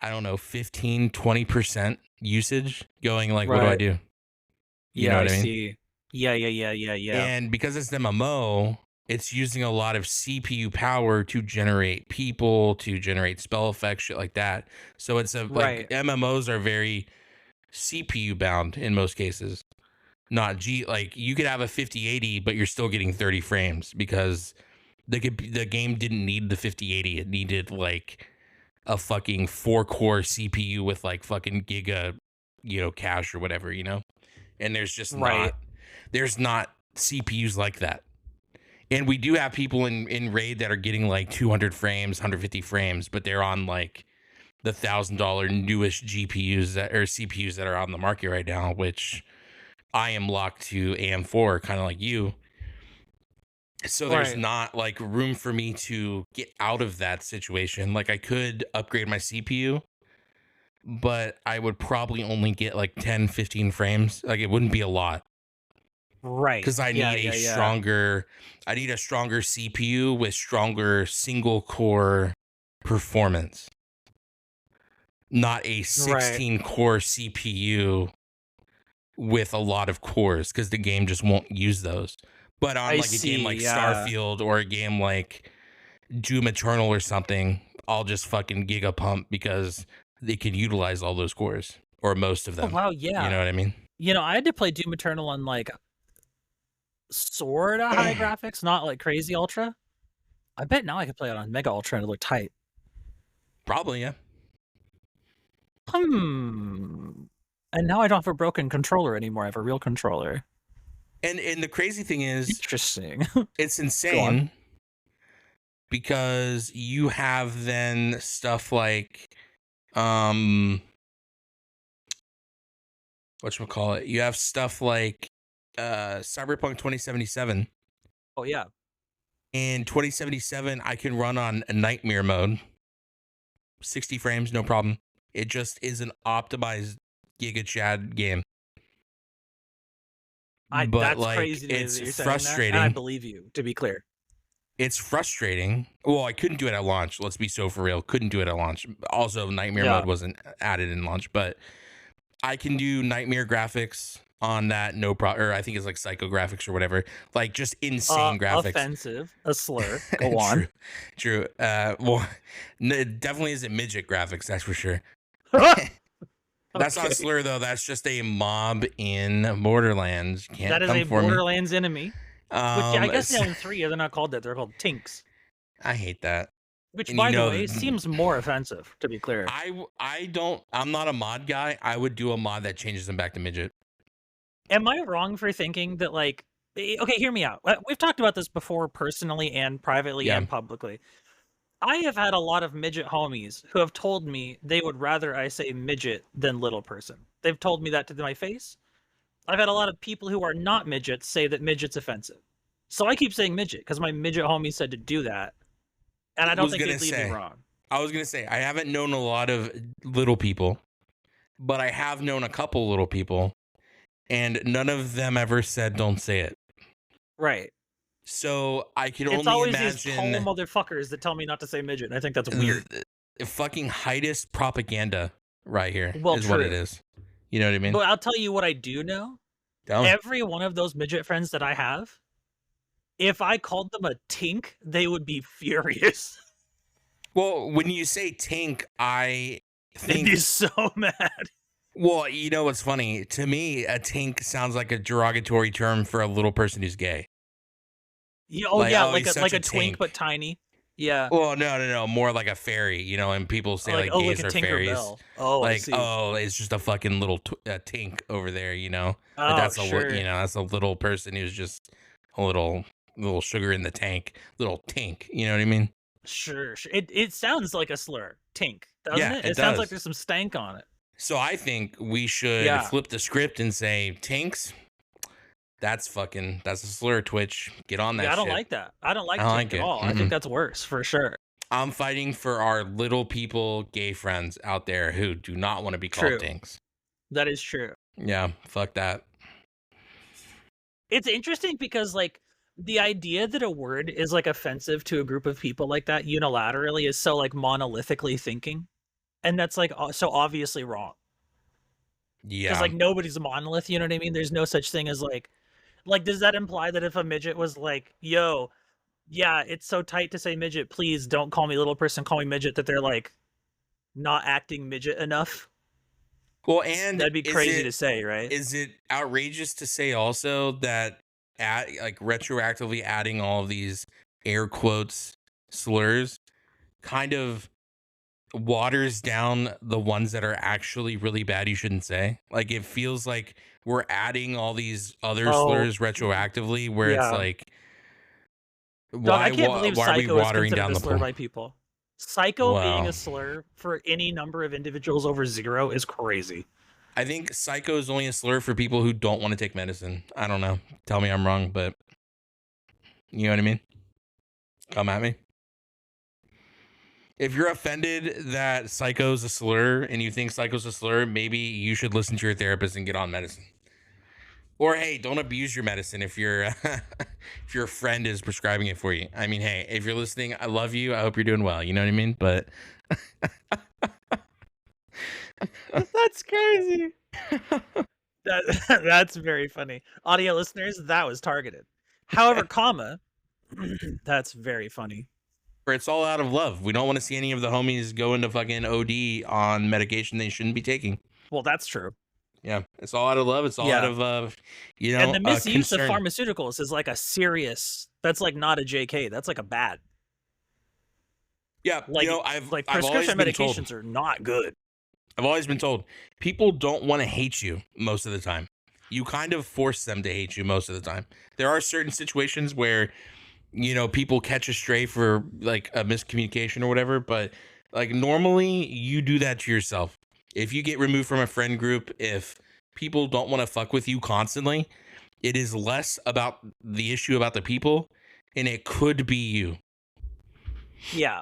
I don't know, 15, 20% usage, going like, what do I do? You know what I mean? See. Yeah. And because it's MMO, it's using a lot of CPU power to generate people, to generate spell effects, shit like that. So it's like MMOs are very CPU bound in most cases. Not like you could have a 5080, but you're still getting 30 frames because the game didn't need the 5080. It needed like a fucking 4-core CPU with like fucking giga, you know, cache or whatever, you know. And there's just not CPUs like that. And we do have people in Raid that are getting like 200 frames, 150 frames, but they're on like the $1,000 newest GPUs or CPUs that are on the market right now, which I am locked to AM4, kind of like you. So there's not like room for me to get out of that situation. Like I could upgrade my CPU, but I would probably only get like 10, 15 frames. Like it wouldn't be a lot. Right. Because I need I need a stronger CPU with stronger single core performance. Not a 16 core CPU with a lot of cores, because the game just won't use those. But on like a game like Starfield or a game like Doom Eternal or something, I'll just fucking giga pump because they can utilize all those cores or most of them. Oh, wow, yeah. You know what I mean? You know, I had to play Doom Eternal on like sort of high graphics, not like crazy ultra. I bet now I could play it on mega ultra and it'll look tight. Probably, yeah. And now I don't have a broken controller anymore. I have a real controller. And the crazy thing is, interesting. It's insane because you have then stuff like, whatchamacallit? You have stuff like Cyberpunk 2077. Oh yeah. In 2077, I can run on a nightmare mode, 60 frames, no problem. It just isn't optimized Giga Chad game. But that's like, crazy to me it's that you're frustrating. saying that, and I believe you, to be clear. It's frustrating. Well, I couldn't do it at launch. Let's be so for real. Couldn't do it at launch. Also, Nightmare mode wasn't added in launch, but I can do Nightmare graphics on that, no problem. Or I think it's like Psycho graphics or whatever. Like just insane graphics. Offensive, a slur. Go on. True. Well, it definitely isn't midget graphics. That's for sure. That's not a slur though. That's just a mob in Borderlands. Can't that is come a for Borderlands me. enemy. Which I guess they own 3. They're not called that. They're called tinks. I hate that. Which, and by the way, seems more offensive, to be clear. I'm not a mod guy. I would do a mod that changes them back to midget. Am I wrong for thinking that, like, okay, hear me out. We've talked about this before personally and privately and publicly. I have had a lot of midget homies who have told me they would rather I say midget than little person. They've told me that to my face. I've had a lot of people who are not midgets say that midget's offensive. So I keep saying midget because my midget homie said to do that. And I don't think they'd leave me wrong. I was going to say, I haven't known a lot of little people, but I have known a couple little people, and none of them ever said don't say it. Right. So I can only imagine... It's always these tall motherfuckers that tell me not to say midget, and I think that's weird. Fucking heightest propaganda right here is what it is. You know what I mean? But I'll tell you what I do know. Every one of those midget friends that I have, if I called them a tink, they would be furious. Well, when you say tink, I think... They'd be so mad. Well, you know what's funny? To me, a tink sounds like a derogatory term for a little person who's gay. Yeah, like a twink, but tiny. Yeah. Well, no. More like a fairy, you know, and people say like gays are fairies. Oh, like, it's just a fucking little tink over there, you know? Oh, like that's sure. That's a little person who's just a little sugar in the tank, little tink, you know what I mean? Sure. It sounds like a slur, tink, doesn't it? It sounds like there's some stank on it. So I think we should flip the script and say tinks. That's a slur, Twitch. Get on that shit. I don't like that. I don't like tink at all. I think that's worse, for sure. I'm fighting for our little people, gay friends out there who do not want to be called tinks. That is true. Yeah, fuck that. It's interesting because, like, the idea that a word is, like, offensive to a group of people like that unilaterally is so, like, monolithically thinking. And that's, like, so obviously wrong. Yeah. Because, like, nobody's a monolith, you know what I mean? There's no such thing as, like, does that imply that if a midget was like, yo, yeah, it's so tight to say midget, please don't call me little person, call me midget, that they're, like, not acting midget enough? Well, and that'd be crazy to say, right? Is it outrageous to say also that retroactively adding all of these air quotes slurs kind of waters down the ones that are actually really bad you shouldn't say? Like, it feels like we're adding all these other slurs retroactively where it's like, why are we watering down the slur by people? Psycho being a slur for any number of individuals over 0 is crazy. I think psycho is only a slur for people who don't want to take medicine. I don't know. Tell me I'm wrong, but you know what I mean? Come at me. If you're offended that psycho's a slur and you think psycho's a slur, maybe you should listen to your therapist and get on medicine. Or hey, don't abuse your medicine if your if your friend is prescribing it for you. I mean, hey, if you're listening, I love you. I hope you're doing well. You know what I mean? But that's crazy. That's very funny. Audio listeners, that was targeted. However, that's very funny. It's all out of love. We don't want to see any of the homies go into fucking OD on medication they shouldn't be taking. Well, that's true. Yeah, it's all out of love. It's all out of, you know, and the misuse of pharmaceuticals is like a serious. That's like not a JK. That's like a bad. Yeah, like, you know, prescription medications are not good. I've always been told people don't want to hate you most of the time. You kind of force them to hate you most of the time. There are certain situations where, you know, people catch a stray for like a miscommunication or whatever, but like normally you do that to yourself. If you get removed from a friend group, if people don't want to fuck with you constantly, it is less about the issue about the people, and it could be you. Yeah.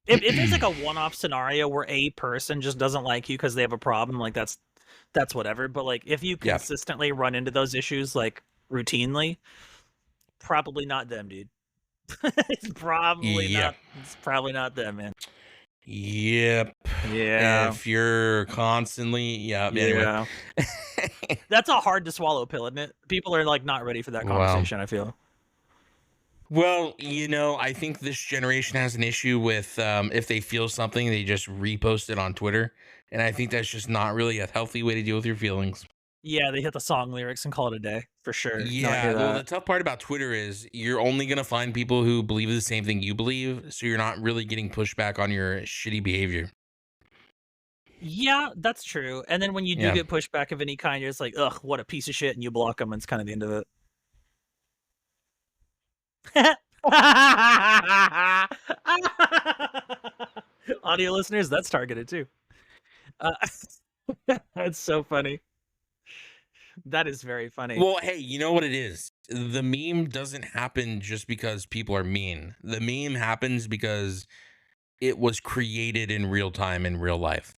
If there's like a one-off scenario where a person just doesn't like you because they have a problem, like that's that's whatever. But like, if you Yeah. consistently run into those issues like routinely, probably not them, dude. It's probably Yeah. not. It's probably not them, man. Yep. Yeah. If you're constantly, yeah. Anyway. Yeah. That's a hard to swallow pill, isn't it? People are like not ready for that Wow. conversation, I feel. Well, you know, I think this generation has an issue with if they feel something, they just repost it on Twitter. And I think that's just not really a healthy way to deal with your feelings. Yeah, they hit the song lyrics and call it a day, for sure. No, I Yeah, hear well, the that. tough part about Twitter is you're only going to find people who believe the same thing you believe. So you're not really getting pushback on your shitty behavior. Yeah, that's true. And then when you do Yeah. get pushback of any kind, you're just like, ugh, what a piece of shit, and you block them, and it's kind of the end of it. Audio listeners, that's targeted too. That's so funny. That is very funny. Well, hey, you know what it is? The meme doesn't happen just because people are mean. The meme happens because it was created in real time in real life.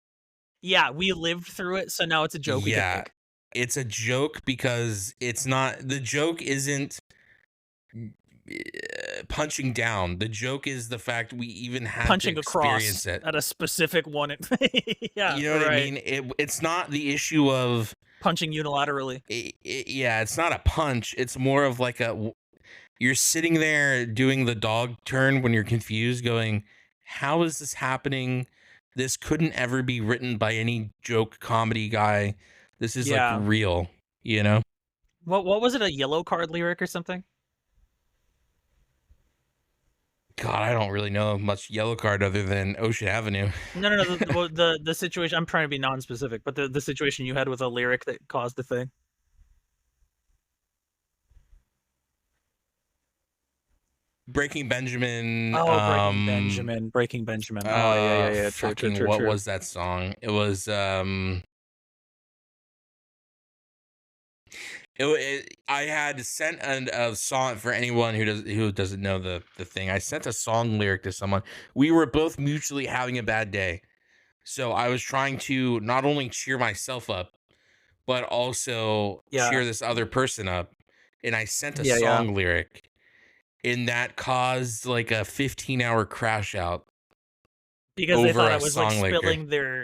Yeah, we lived through it, so now it's a joke we can Yeah, make. it's a joke because it's not, the joke isn't punching down. The joke is the fact we even had Punching to across experience it. at a specific one. Yeah, You know what I right. mean? It's not the issue of Punching unilaterally. yeah, it's not a punch. It's more of like you're sitting there doing the dog turn when you're confused, going, how is this happening? This couldn't ever be written by any joke comedy guy. This is Yeah. like real, you know? What was it, a yellow card lyric or something? God, I don't really know much yellow card other than Ocean Avenue. No, the situation, I'm trying to be non-specific, but the situation you had with a lyric that caused the thing. Breaking Benjamin. Oh, Breaking Benjamin. Oh, yeah. True. What was that song? It was I had sent a song for anyone who doesn't know the thing. I sent a song lyric to someone. We were both mutually having a bad day, so I was trying to not only cheer myself up, but also cheer this other person up. And I sent a song lyric, and that caused like a 15-hour crash out. Because they thought I was like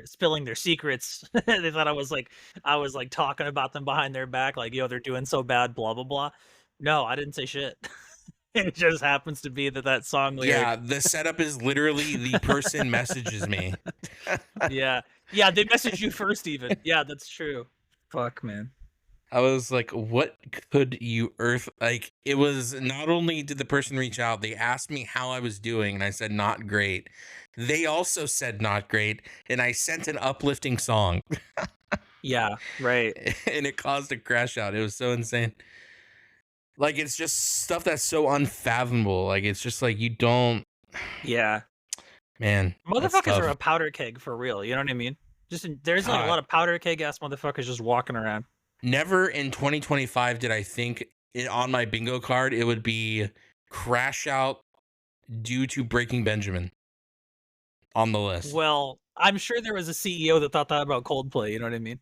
spilling their secrets. They thought I was like talking about them behind their back, like, yo, they're doing so bad, blah blah blah. No, I didn't say shit. It just happens to be that song lyric. Yeah, the setup is literally the person messages me. Yeah, they message you first, even. Yeah, that's true. Fuck, man. I was like, what could you like, it was not only did the person reach out, they asked me how I was doing, and I said, not great. They also said not great, and I sent an uplifting song. Yeah, right. And it caused a crash out. It was so insane. Like, it's just stuff that's so unfathomable. Like, it's just like, you don't. Yeah. Man. Motherfuckers are a powder keg for real. You know what I mean? There's like a lot of powder keg ass motherfuckers just walking around. Never in 2025 did I think on my bingo card it would be crash out due to Breaking Benjamin on the list. Well, I'm sure there was a CEO that thought that about Coldplay. You know what I mean?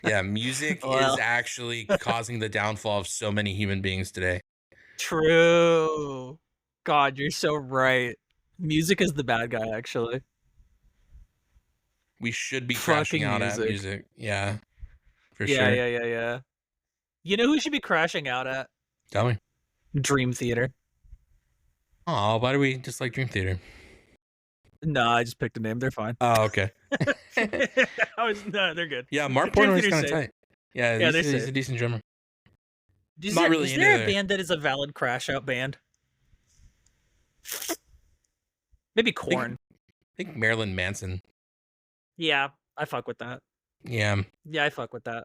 Yeah, music is actually causing the downfall of so many human beings today. True. God, you're so right. Music is the bad guy, actually. We should be crashing out at music. Yeah, for sure. Yeah. You know who should be crashing out at? Tell me. Dream Theater. Oh, why do we dislike Dream Theater? No, I just picked a name. They're fine. Oh, okay. No, they're good. Yeah, Mark Porter is kind of tight. Yeah, he's a decent drummer. Is there a band that is a valid crash out band? Maybe Korn. I think Marilyn Manson. Yeah, I fuck with that. Yeah, I fuck with that.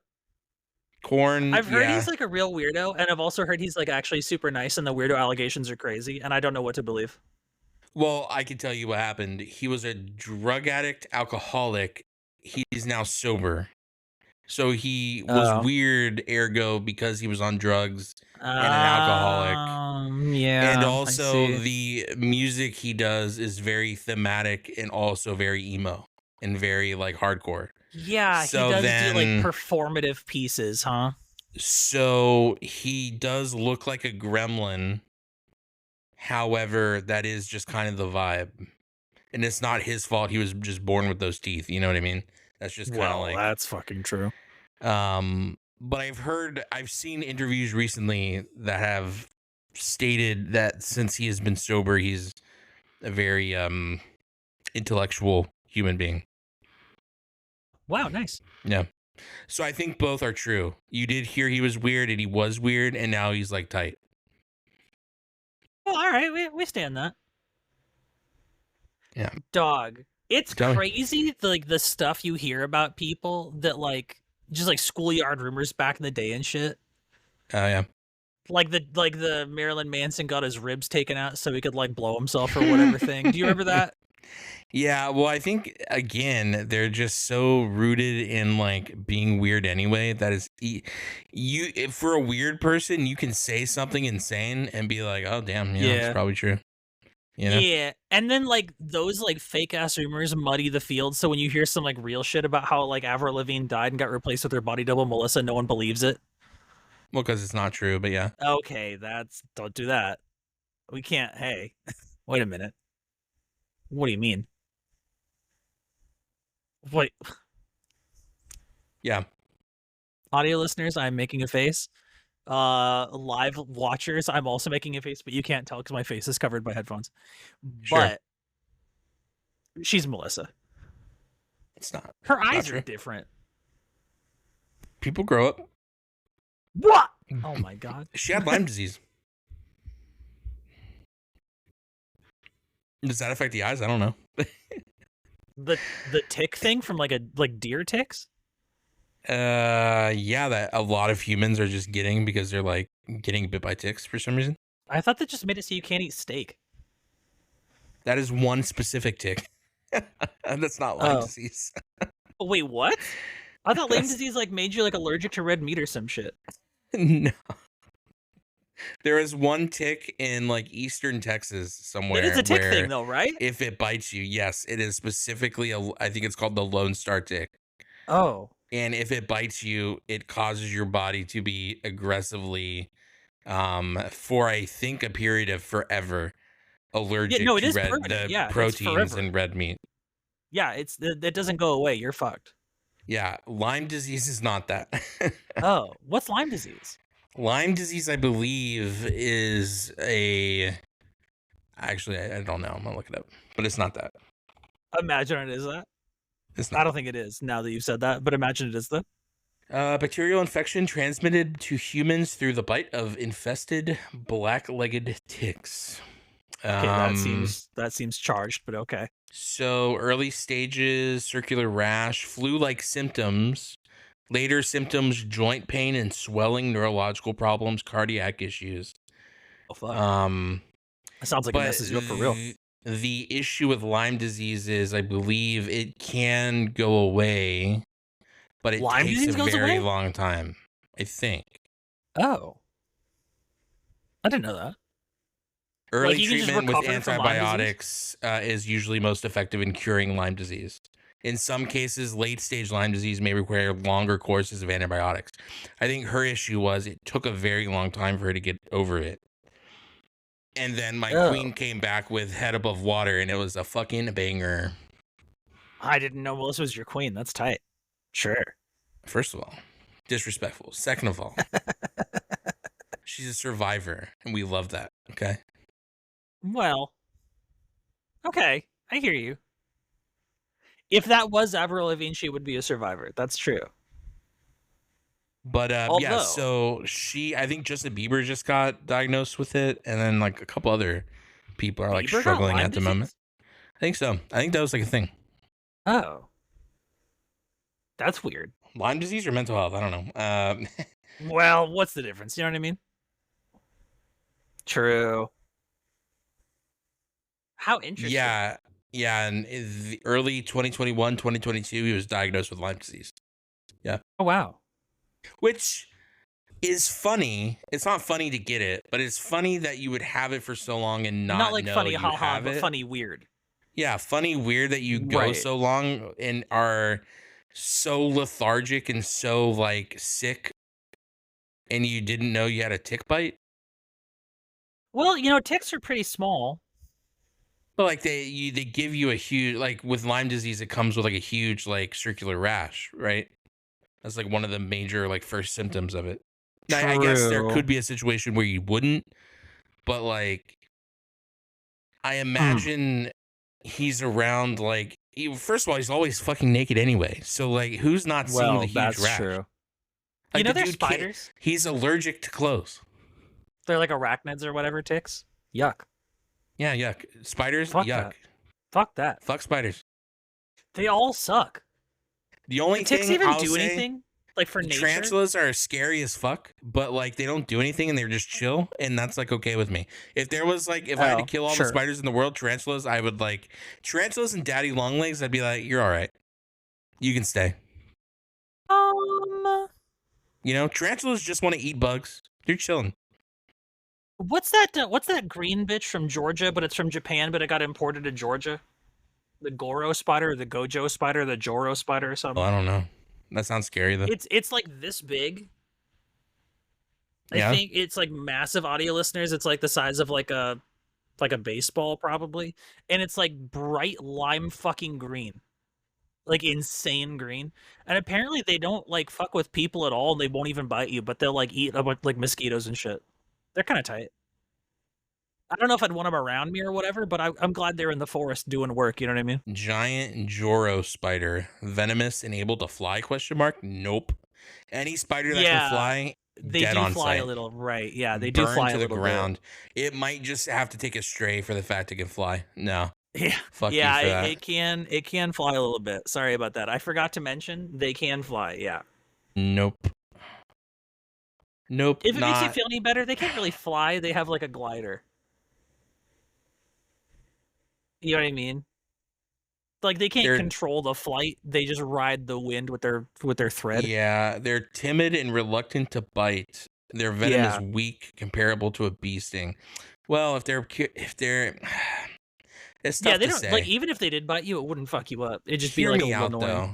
Korn. I've heard he's like a real weirdo, and I've also heard he's like actually super nice, and the weirdo allegations are crazy, and I don't know what to believe. Well, I can tell you what happened. He was a drug addict, alcoholic. He's now sober. So he was weird, ergo, because he was on drugs and an alcoholic. Yeah. And also the music he does is very thematic and also very emo and very like hardcore. Yeah, he So does do like then, performative pieces, huh? so he does look like a gremlin. However, that is just kind of the vibe. And it's not his fault. He was just born with those teeth. You know what I mean? That's just kind of Well, like, that's fucking true. but I've seen interviews recently that have stated that since he has been sober, he's a very intellectual human being. Wow, nice. Yeah. So I think both are true. You did hear he was weird and he was weird, and now he's like tight. Well, all right, we stand that. Yeah. Dog. It's Tell me. crazy, like the stuff you hear about people that like just like schoolyard rumors back in the day and shit. Oh yeah. Like the Marilyn Manson got his ribs taken out so he could like blow himself or whatever thing. Do you remember that? Yeah, well, I think again they're just so rooted in like being weird anyway. That is, if for a weird person, you can say something insane and be like, "Oh, damn, yeah, it's probably true." You know? Yeah, and then like those like fake ass rumors muddy the field. So when you hear some like real shit about how like Avril Lavigne died and got replaced with her body double Melissa, no one believes it. Well, because it's not true, but yeah. Okay, don't do that. We can't. Hey, wait a minute. What do you mean? Wait, Yeah. audio listeners, I'm making a face. Live watchers, I'm also making a face, but you can't tell because my face is covered by headphones. Sure. But she's Melissa. It's not. Her eyes true. are different. People grow up. What? Oh my god. She had Lyme disease. Does that affect the eyes? I don't know. The tick thing from like deer ticks? Yeah, that a lot of humans are just getting because they're like getting bit by ticks for some reason. I thought that just made it so you can't eat steak. That is one specific tick. That's not Lyme disease. Wait, what? I thought Lyme disease like made you like allergic to red meat or some shit. No. There is one tick in like eastern Texas somewhere. It's a tick thing though, right? If it bites you, yes, it is specifically I think it's called the Lone Star tick. Oh. And if it bites you, it causes your body to be aggressively, for I think a period of forever, allergic to the proteins in red meat. Yeah, it doesn't go away. You're fucked. Yeah, Lyme disease is not that. Oh, what's Lyme disease? Lyme disease, I believe, is actually, I don't know. I'm gonna look it up, but it's not that. Imagine it is that. It's not. I don't think it is now that you've said that, but imagine it is that. Bacterial infection transmitted to humans through the bite of infested black-legged ticks. Okay, that seems charged, but okay. So early stages, circular rash, flu-like symptoms. Later symptoms, joint pain and swelling, neurological problems, cardiac issues. Oh fuck. That sounds like it messes you up for real. The issue with Lyme disease is, I believe, it can go away, but it takes a very long time, I think. Oh. I didn't know that. Early treatment with antibiotics is usually most effective in curing Lyme disease. In some cases, late-stage Lyme disease may require longer courses of antibiotics. I think her issue was it took a very long time for her to get over it. And then my queen came back with Head Above Water, and it was a fucking banger. I didn't know Melissa was your queen. That's tight. Sure. First of all, disrespectful. Second of all, she's a survivor, and we love that, okay? Well, okay. I hear you. If that was Avril Lavigne, she would be a survivor. That's true. But yeah, so I think Justin Bieber just got diagnosed with it, and then like a couple other people are like struggling at the moment. I think so. I think that was like a thing. Oh. That's weird. Lyme disease or mental health? I don't know. Well, what's the difference? You know what I mean? True. How interesting. Yeah. Yeah, and in the early 2021, 2022, he was diagnosed with Lyme disease. Yeah. Oh, wow. Which is funny. It's not funny to get it, but it's funny that you would have it for so long and not like know funny, but funny weird. Yeah, funny weird that you go so long and are so lethargic and so like sick, and you didn't know you had a tick bite? Well, ticks are pretty small. But like they give you a huge, like with Lyme disease, it comes with like a huge like circular rash, right? That's like one of the major like first symptoms of it. Now, I guess there True. could be a situation where you wouldn't, but like I Hmm. imagine he's around like first of all, he's always fucking naked anyway. So like who's not seeing the Well, huge that's rash? true. Like the They're dude can't, spiders. he's allergic to clothes. They're like arachnids or whatever, ticks. Yuck. Yeah, yuck. Spiders, Fuck yuck. that. Fuck that. Fuck spiders. They all suck. The Do only ticks thing even I'll do say, anything? Like for nature? tarantulas are scary as fuck, but like they don't do anything and they're just chill, and that's like okay with me. If there was like, if I had to Oh, kill all the sure. spiders in the world, tarantulas, I would like tarantulas and daddy long legs. I'd be like, you're all right, you can stay. You know, tarantulas just want to eat bugs. They're chilling. What's that green bitch from Georgia, but it's from Japan, but it got imported to Georgia? The Goro spider, or the Gojo spider, the Joro spider or Oh, something? I don't know. That sounds scary though. It's like this big. I Yeah. think it's like massive audio listeners. It's like the size of like a baseball probably, and it's like bright lime fucking green, like insane green. And apparently they don't like fuck with people at all, and they won't even bite you, but they'll like eat a bunch like mosquitoes and shit. They're kind of tight. I don't know if I'd want them around me or whatever, but I'm glad they're in the forest doing work. You know what I mean? Giant Joro spider, venomous and able to fly? Question mark. Nope. Any spider that can Yeah, fly, they dead do on fly sight. a little, right? Yeah, they do Burned fly to a the little ground. It might just have to take a stray for the fact it can fly. No. bit. Yeah, Fuck you yeah, for that. it can fly a little bit. Sorry about that. I forgot to mention they can fly. Yeah. Nope. Nope. If it makes you Not. feel any better, they can't really fly. They have like a glider. You know what I mean? Like they can't They're control the flight. They just ride the wind with their thread. yeah. They're timid and reluctant to bite. Their venom is Yeah. weak, comparable to a bee sting. Well, if they're it's tough Yeah, they to don't say. like even if they did bite you, it wouldn't fuck you up. It'd just be Hear like me a little out annoying.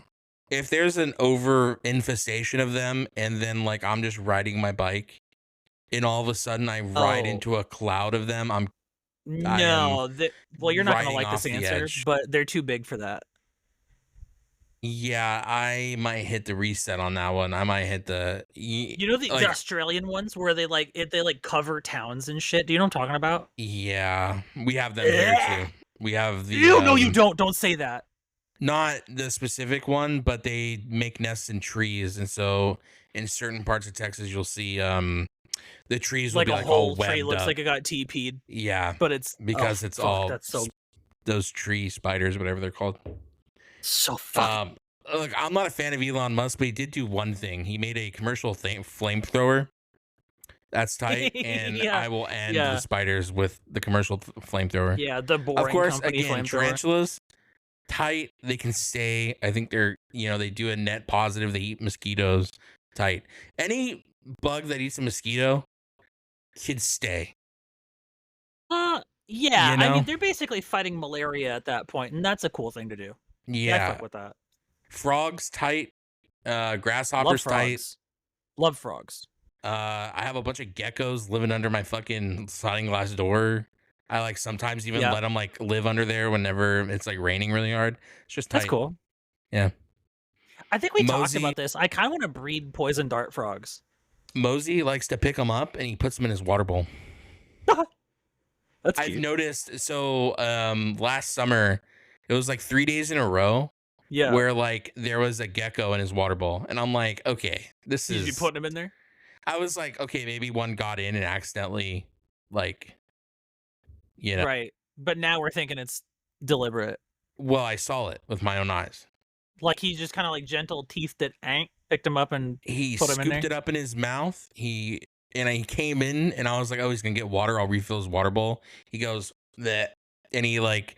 though. If there's an over infestation of them, and then like I'm just riding my bike, and all of a sudden I ride Oh. into a cloud of them, I am No, well, you're not gonna riding like off this the answer, edge. but they're too big for that. Yeah, I might hit the reset on that one. I might hit the You know the like Australian ones where they like cover towns and shit. Do you know what I'm talking about? yeah, we have them here too. We have the Ew, no, you don't. Don't say that. not the specific one, but they make nests in trees, and so in certain parts of Texas, you'll see the trees will Like be a like all whole tree webbed looks up. like it got TP'd, Yeah, but it's because it's fuck, all that's so those tree spiders, whatever they're called. fucking. Look, I'm not a fan of Elon Musk, but he did do one thing. He made a commercial flamethrower. That's tight, and Yeah. I will end Yeah. the spiders with the commercial flamethrower. Yeah, the boring Of course, company again, flamethrower. tarantulas, tight. They can stay. I think they're, they do a net positive. They eat mosquitoes. Tight. Any bug that eats a mosquito can stay. Yeah, You know? I mean they're basically fighting malaria at that point, and that's a cool thing to do. Yeah, I Yeah. fuck with that. Frogs tight. Love Grasshoppers tight. frogs. Love frogs. I have a bunch of geckos living under my fucking sliding glass door. I like sometimes even Yeah. let them like live under there whenever it's like raining really hard. It's just tight. That's cool. Yeah. I think we talked Mosey- about this. I kind of want to breed poison dart frogs. Mosey likes to pick them up and he puts them in his water bowl. That's I've cute. noticed. So last summer, it was like 3 days in a row Yeah. where like there was a gecko in his water bowl, and I'm like, okay, this Did is. you put them in there? I was like, okay, maybe one got in and accidentally, like, you know. Right. But now we're thinking it's deliberate. Well, I saw it with my own eyes. Like he just kind of like gentle teethed it, picked him up and He put him in scooped there. it up in his mouth. He came in and I was like, oh, he's gonna get water. I'll refill his water bowl. He goes that, and he like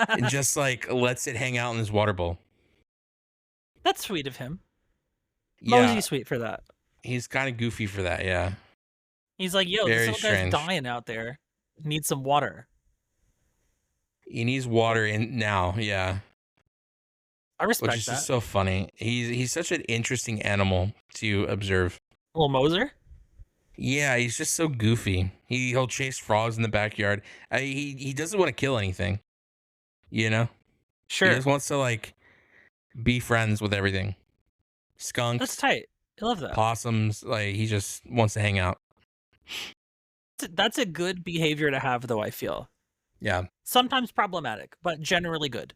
and just like lets it hang out in his water bowl. That's sweet of him. Yeah, Mosey's sweet for that. he's kind of goofy for that. Yeah, He's like, yo, Very this little guy's strange. dying out there. Needs some water. he needs water in now. Yeah, I which respect is just that. so funny. He's such an interesting animal to observe. Little Moser. Yeah, he's just so goofy. He'll chase frogs in the backyard. He doesn't want to kill anything. You know, he Sure. just wants to like be friends with everything. That's Skunks, tight. I love that. possums, like he just wants to hang out. That's a good behavior to have, though, I feel. Yeah. Sometimes problematic, but generally good.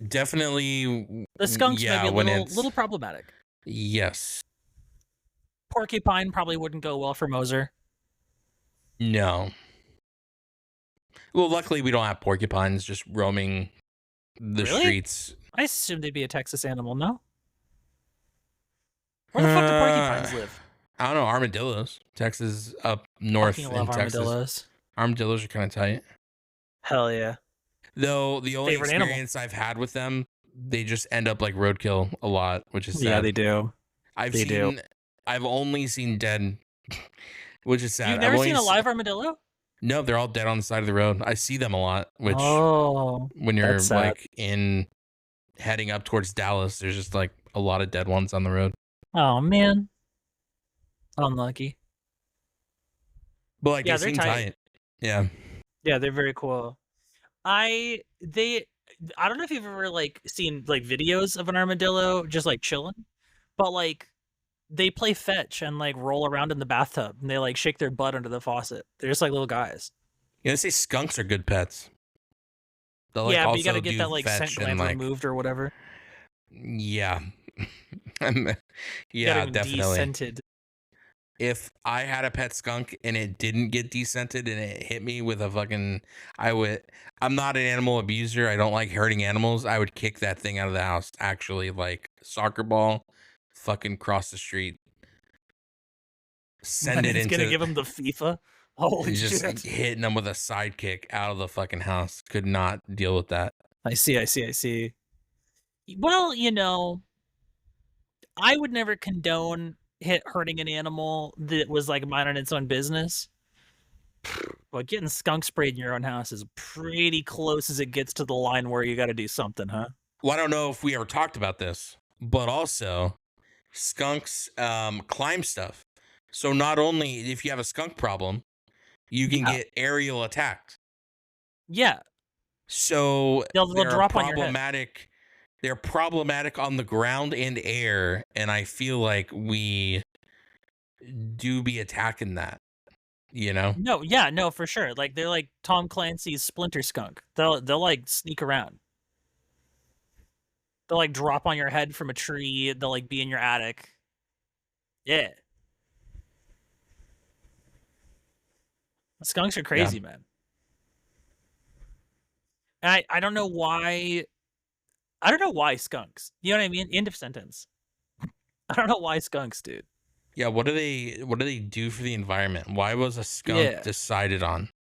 Definitely. The skunks Yeah, maybe a when little it's problematic. yes. Porcupine probably wouldn't go well for Moser. No. Well, luckily we don't have porcupines just roaming the Really? streets. I assumed they'd be a Texas animal, no? Where the fuck do Uh, porcupines live? I don't know, armadillos. Texas up north Fucking in love Texas. armadillos. Armadillos are kind of tight. Hell yeah. Though the only Favorite animal? experience I've had with them, they just end up like roadkill a lot, which is sad. Yeah, they do. I've only seen dead, which is sad. You've never seen a live armadillo? No, they're all dead on the side of the road. I see them a lot, which when you're that's sad. like heading up towards Dallas, there's just like a lot of dead ones on the road. Oh man. Unlucky. But like Yeah, they they're seem tight. Yeah. Yeah, they're very cool. I don't know if you've ever like seen like videos of an armadillo just like chilling, but like they play fetch and like roll around in the bathtub and they like shake their butt under the faucet. They're just like little guys. You know, they say skunks are good pets. They'll, like, Yeah, but you also gotta get do that like scent fetch gland and like removed or whatever. yeah. Yeah, Getting definitely. de-scented. If I had a pet skunk and it didn't get descented and it hit me with a fucking, I'm not an animal abuser. I don't like hurting animals. I would kick that thing out of the house. Actually, like soccer ball, fucking cross the street. Send it It's into. gonna give him the FIFA. Holy just shit! Hitting them with a sidekick out of the fucking house. Could not deal with that. I see. Well, you know, I would never condone hurting an animal that was like minding its own business. But getting skunk sprayed in your own house is pretty close as it gets to the line where you got to do something, huh? Well, I don't know if we ever talked about this, but also skunks climb stuff. So not only if you have a skunk problem, you can get aerial attacked. Yeah. So they'll drop on your head. Problematic. They're problematic on the ground and air, and I feel like we do be attacking that. You know? No, for sure. Like they're like Tom Clancy's Splinter Skunk. They'll like sneak around. They'll like drop on your head from a tree. They'll like be in your attic. Yeah. Skunks are crazy, man. And I don't know why. I don't know why skunks. You know what I mean? End of sentence. I don't know why skunks, dude. Yeah, what do they do for the environment? Why was a skunk decided on?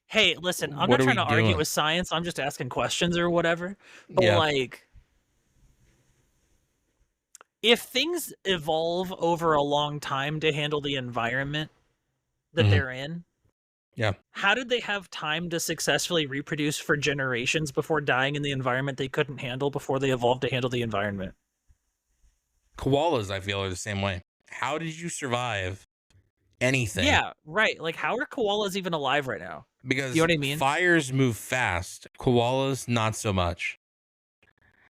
Hey, listen, I'm not trying to argue with science. I'm just asking questions or whatever. But like, if things evolve over a long time to handle the environment that they're in, how did they have time to successfully reproduce for generations before dying in the environment they couldn't handle before they evolved to handle the environment? Koalas, I feel, are the same way. How did you survive anything? Yeah, right. Like, how are koalas even alive right now? Because you know what I mean? Fires move fast. Koalas, not so much.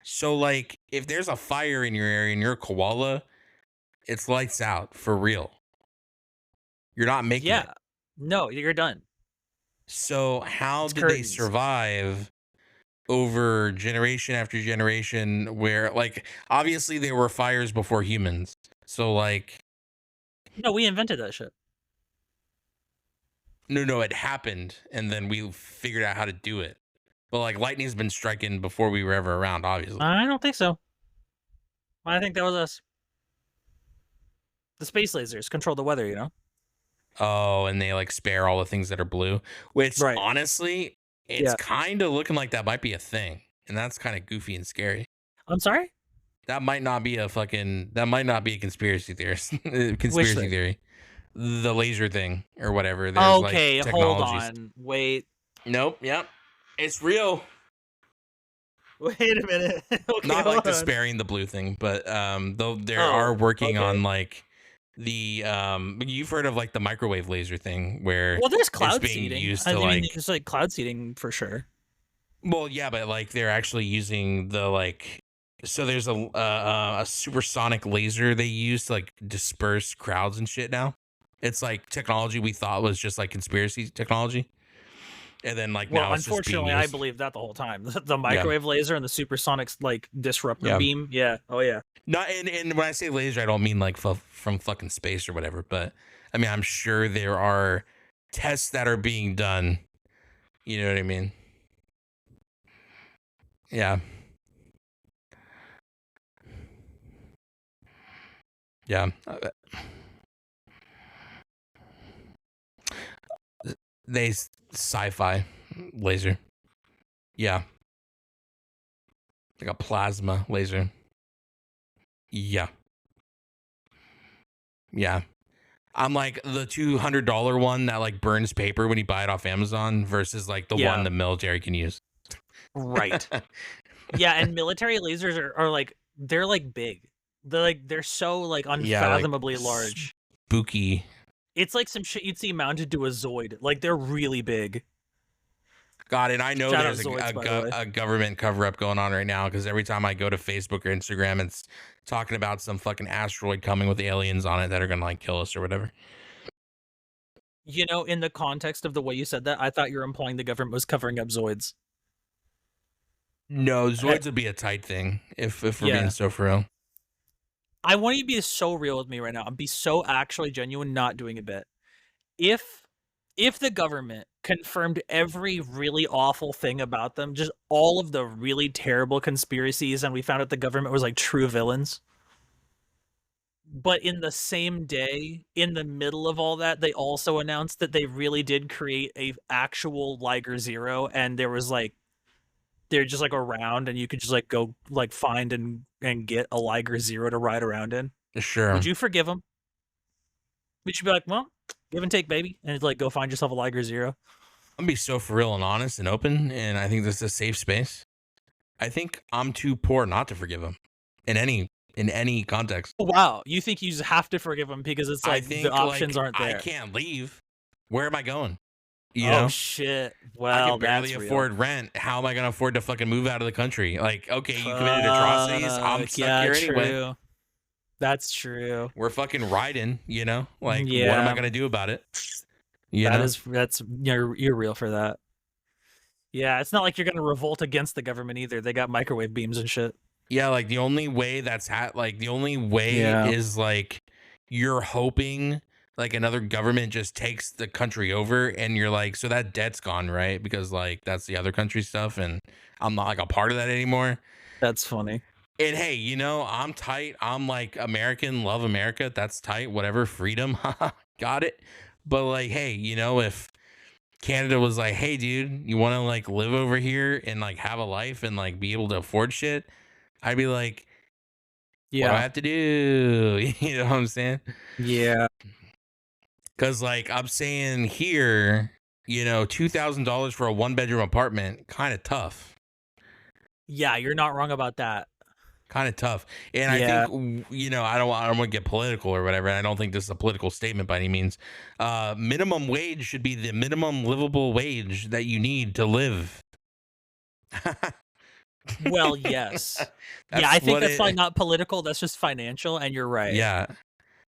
So, like, if there's a fire in your area and you're a koala, it's lights out for real. You're not making it. No, you're done. So how did they survive over generation after generation where, like, obviously there were fires before humans. So, like... No, we invented that shit. No, it happened, and then we figured out how to do it. But, like, lightning's been striking before we were ever around, obviously. I don't think so. I think that was us. The space lasers control the weather, you know? Oh, and they like spare all the things that are blue, which honestly, it's kind of looking like that might be a thing, and that's kind of goofy and scary. I'm sorry? That might not be a conspiracy theorist conspiracy theory. The laser thing or whatever. There's okay, like technologies. Hold on. Wait. Nope. Yep. It's real. Wait a minute. Okay, Not like hold on. despairing the blue thing, but though they Oh, are working okay. on like the you've heard of like the microwave laser thing where Well, there's it's cloud being seeding. used I to mean, like there's like cloud seeding for sure. well yeah, but like they're actually using the like so there's a supersonic laser they use to like disperse crowds and shit now. It's like technology we thought was just like conspiracy technology. And then like Well, now it's just being unfortunately, I used. believed that the whole time. The Yeah. microwave laser and the supersonic like disruptor Yeah. beam. Yeah. Oh yeah. Not and when I say laser, I don't mean like from fucking space or whatever, but I mean I'm sure there are tests that are being done. You know what I mean? Yeah. Yeah. They sci-fi laser. Yeah. Like a plasma laser. Yeah. Yeah. I'm like the $200 one that like burns paper when you buy it off Amazon versus like the one the military can use. Right. Yeah, and military lasers are like they're like big. They're so like unfathomably large. Spooky. It's like some shit you'd see mounted to a Zoid. Like they're really big. God, and I know Shout there's out Zoids, by the way. a government cover up going on right now because every time I go to Facebook or Instagram, it's talking about some fucking asteroid coming with aliens on it that are gonna like kill us or whatever. You know, in the context of the way you said that, I thought you were implying the government was covering up Zoids. No, Zoids would be a tight thing if we're being so for real. I want you to be so real with me right now and be so actually genuine, not doing a bit. If the government confirmed every really awful thing about them, just all of the really terrible conspiracies, and we found out the government was like true villains, but in the same day, in the middle of all that, they also announced that they really did create a actual Liger Zero, and there was like they're just like around, and you could just like go like find and get a Liger Zero to ride around in. Sure. Would you forgive them? Would you be like, well, give and take, baby, and like go find yourself a Liger Zero? I'm gonna be so for real and honest and open, and I think this is a safe space. I think I'm too poor not to forgive him in any context. Oh, wow, you think you just have to forgive him because it's like the options aren't there. I can't leave. Where am I going? You oh know? Shit! Well, I can barely that's afford rent. How am I gonna afford to fucking move out of the country? Like, okay, you committed atrocities. I'm stuck here anyway. That's true. We're fucking riding, you know? Like, what am I gonna do about it? That's you're real for that. Yeah, it's not like you're gonna revolt against the government either. They got microwave beams and shit. Yeah, like the only way is like you're hoping like another government just takes the country over and you're like, so that debt's gone, right? Because like that's the other country stuff and I'm not like a part of that anymore. That's funny. And hey, you know, I'm tight. I'm like American, love America. That's tight. Whatever, freedom. Got it. But like, hey, you know, if Canada was like, hey, dude, you want to like live over here and like have a life and like be able to afford shit, I'd be like, what do I have to do? You know what I'm saying? Yeah. Because like I'm saying here, you know, $2,000 for a 1-bedroom apartment, kind of tough. Yeah, you're not wrong about that. Kind of tough. And I think, you know, I don't want to get political or whatever. And I don't think this is a political statement by any means. Minimum wage should be the minimum livable wage that you need to live. Well, yes. Yeah, I think that's like not political. That's just financial. And you're right. Yeah.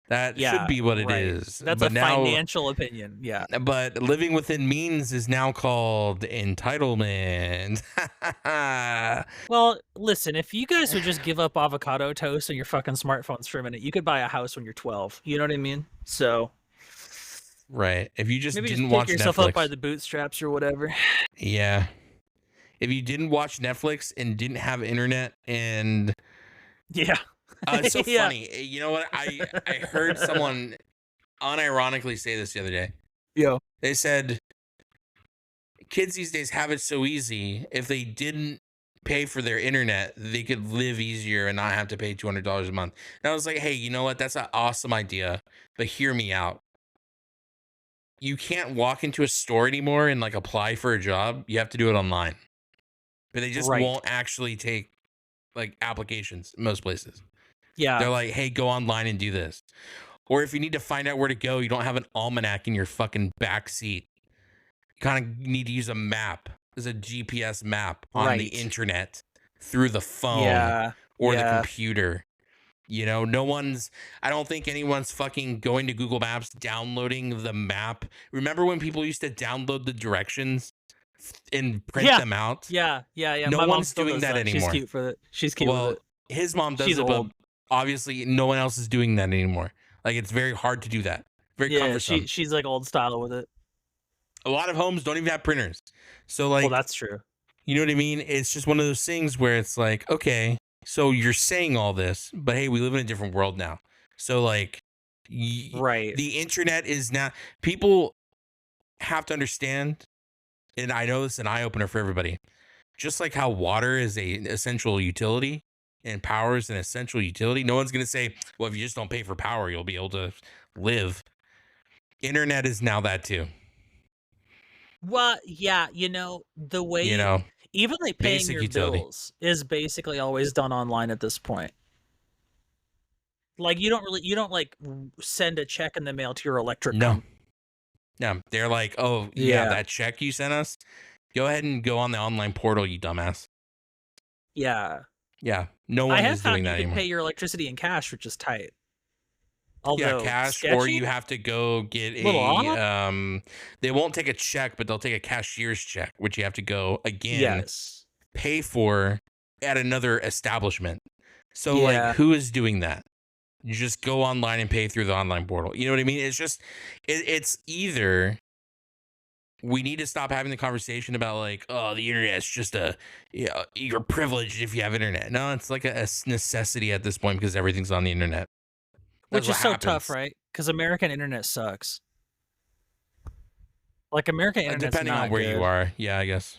That should be what it is. That's a financial opinion. Yeah. But living within means is now called entitlement. Well, listen, if you guys would just give up avocado toast and your fucking smartphones for a minute, you could buy a house when you're 12. You know what I mean? So. Right. If you just maybe didn't just watch pick yourself Netflix. up by the bootstraps or whatever. Yeah. If you didn't watch Netflix and didn't have internet and. Yeah. It's so funny. You know what? I heard someone unironically say this the other day. Yeah. They said kids these days have it so easy. If they didn't pay for their internet, they could live easier and not have to pay $200 a month. And I was like, hey, you know what? That's an awesome idea. But hear me out. You can't walk into a store anymore and like apply for a job. You have to do it online. but they just won't actually take like applications in most places. Yeah. They're like, hey, go online and do this. Or if you need to find out where to go, you don't have an almanac in your fucking back seat. You kind of need to use a map. There's a GPS map on the internet through the phone or the computer. You know, I don't think anyone's fucking going to Google Maps, downloading the map. Remember when people used to download the directions and print them out? Yeah. No My one's doing that anymore. She's cute for it. She's cute with it. His mom does it, but obviously no one else is doing that anymore. Like, it's very hard to do that. Very cumbersome. She's like old style with it. A lot of homes don't even have printers. So like, well, that's true. You know what I mean? It's just one of those things where it's like, okay, so you're saying all this, but hey, we live in a different world now. So like, the internet is now, people have to understand, and I know this is an eye opener for everybody. Just like how water is an essential utility and power is an essential utility, no one's going to say, well, if you just don't pay for power, you'll be able to live. Internet is now that too. Well, yeah, you know, the way, even like paying your bills is basically always done online at this point. Like, you don't like send a check in the mail to your electric company. No, they're like, oh, yeah, that check you sent us, go ahead and go on the online portal, you dumbass. Yeah. Yeah, no one is doing that anymore. You can pay your electricity in cash, which is tight. Although cash, sketchy? Or you have to go get a they won't take a check, but they'll take a cashier's check, which you have to go again pay for at another establishment. So like, who is doing that? You just go online and pay through the online portal. You know what I mean? It's just it's either we need to stop having the conversation about like, oh, the internet's just you're privileged if you have internet. No, it's like a necessity at this point because everything's on the internet. Which is so tough, right? Because American internet sucks. Like, American internet, depending on where you are, yeah, I guess.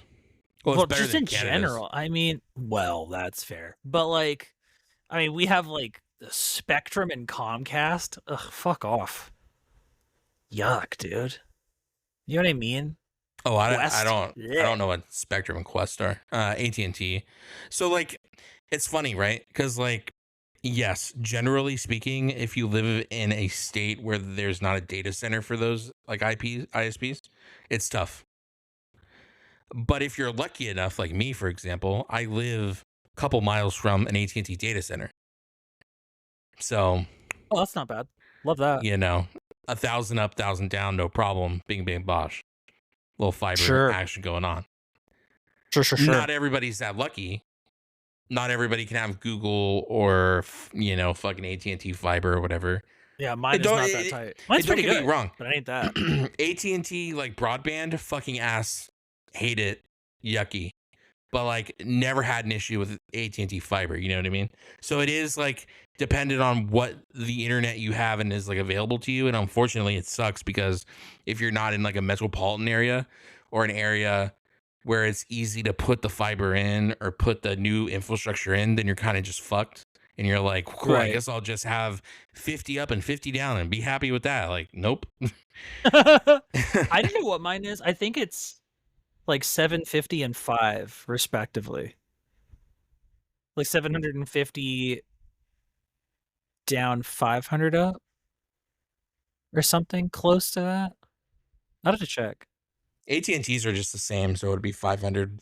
Well, it's better just in general. I mean, well, that's fair. But like, I mean, we have like the Spectrum and Comcast. Ugh, fuck off. Yuck, dude. You know what I mean? Oh, I don't know what Spectrum and Quest are. AT&T. So like, it's funny, right? Because like, yes, generally speaking, if you live in a state where there's not a data center for those like ISPs, it's tough. But if you're lucky enough, like me, for example, I live a couple miles from an AT&T data center. So, oh, that's not bad. Love that. You know, 1,000 up, 1,000 down, no problem. Bing, bang, bosh. Little fiber action going on. Sure. Not everybody's that lucky. Not everybody can have Google or, you know, fucking AT&T fiber or whatever. Yeah, mine is not that tight. Mine's pretty good. Don't get me wrong, but I ain't that. AT&T like broadband, fucking ass, hate it, yucky. But like, never had an issue with AT&T fiber. You know what I mean? So it is like dependent on what the internet you have and is like available to you. And unfortunately, it sucks because if you're not in like a metropolitan area or an area where it's easy to put the fiber in or put the new infrastructure in, then you're kind of just fucked. And you're like, cool, I guess I'll just have 50 up and 50 down and be happy with that. Like, nope. I don't know what mine is. I think it's like 750 and 5 respectively. Like 750 down, 500 up or something close to that. I'll have to check. AT&Ts are just the same, so it would be 500.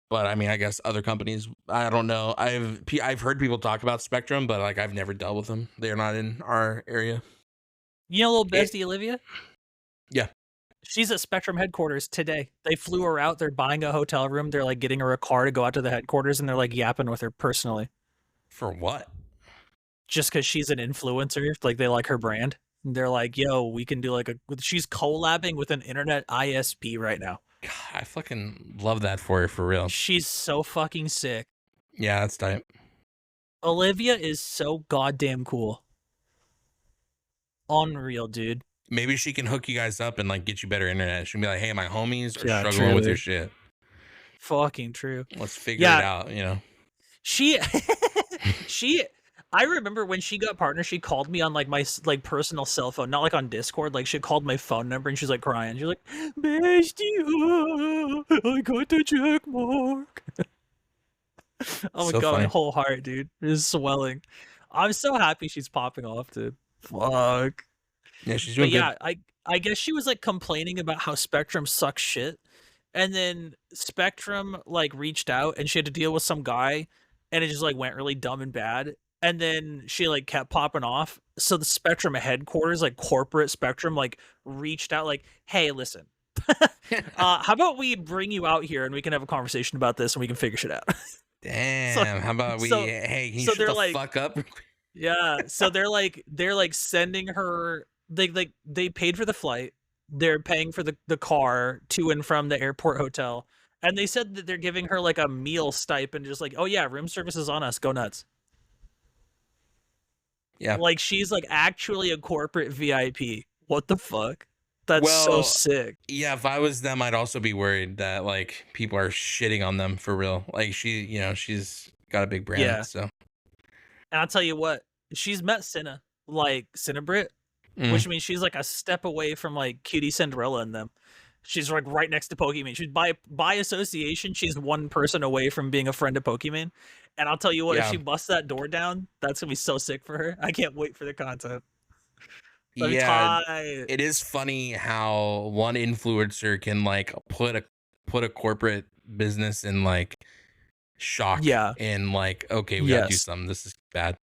But I mean, I guess other companies, I don't know. I've heard people talk about Spectrum, but like I've never dealt with them. They're not in our area. You know, little bestie Olivia? Yeah. She's at Spectrum headquarters today. They flew her out. They're buying a hotel room. They're like getting her a car to go out to the headquarters, and they're like yapping with her personally. For what? Just because she's an influencer. Like, they like her brand. They're like, yo, we can do like she's collabing with an internet ISP right now. God, I fucking love that for her, for real. She's so fucking sick. Yeah, that's tight. Olivia is so goddamn cool. Unreal, dude. Maybe she can hook you guys up and like get you better internet. She'll be like, hey, my homies are struggling with your shit. Fucking true. Let's figure it out, you know. She I remember when she got partner, she called me on like my like personal cell phone, not like on Discord. Like she called my phone number and she's like crying. She's like, "Bestie, I got the check mark." Oh my So god, my funny. whole heart, dude, is swelling. I'm so happy she's popping off, dude. Fuck. Yeah, she's But doing good. yeah, I guess she was like complaining about how Spectrum sucks shit, and then Spectrum like reached out and she had to deal with some guy, and it just like went really dumb and bad. And then she like kept popping off. So the Spectrum headquarters, like corporate Spectrum, like reached out, like, "Hey, listen, how about we bring you out here and we can have a conversation about this and we can figure shit out." so, Damn. How about we? so, Hey, can you so shut they're the like, fuck up? yeah. So they're like sending her. They paid for the flight. They're paying for the car to and from the airport hotel, and they said that they're giving her like a meal stipend, just like, "Oh yeah, room service is on us. Go nuts." Yeah. Like she's like actually a corporate VIP. What the fuck? That's so Well, sick. yeah. If I was them, I'd also be worried that like people are shitting on them for real. Like she's got a big brand, Yeah. so. And I'll tell you what, she's met Cinna, like Cinnabrit, Mm. which means she's like a step away from like Cutie Cinderella and them. She's like right next to Pokemon. She's by association, she's one person away from being a friend of Pokemon. And I'll tell you what, if Yeah. she busts that door down, that's gonna be so sick for her. I can't wait for the content. That'd be Yeah. tight. It is funny how one influencer can like put a corporate business in like shock Yeah. and like, okay, we gotta do Yes. something. This is bad.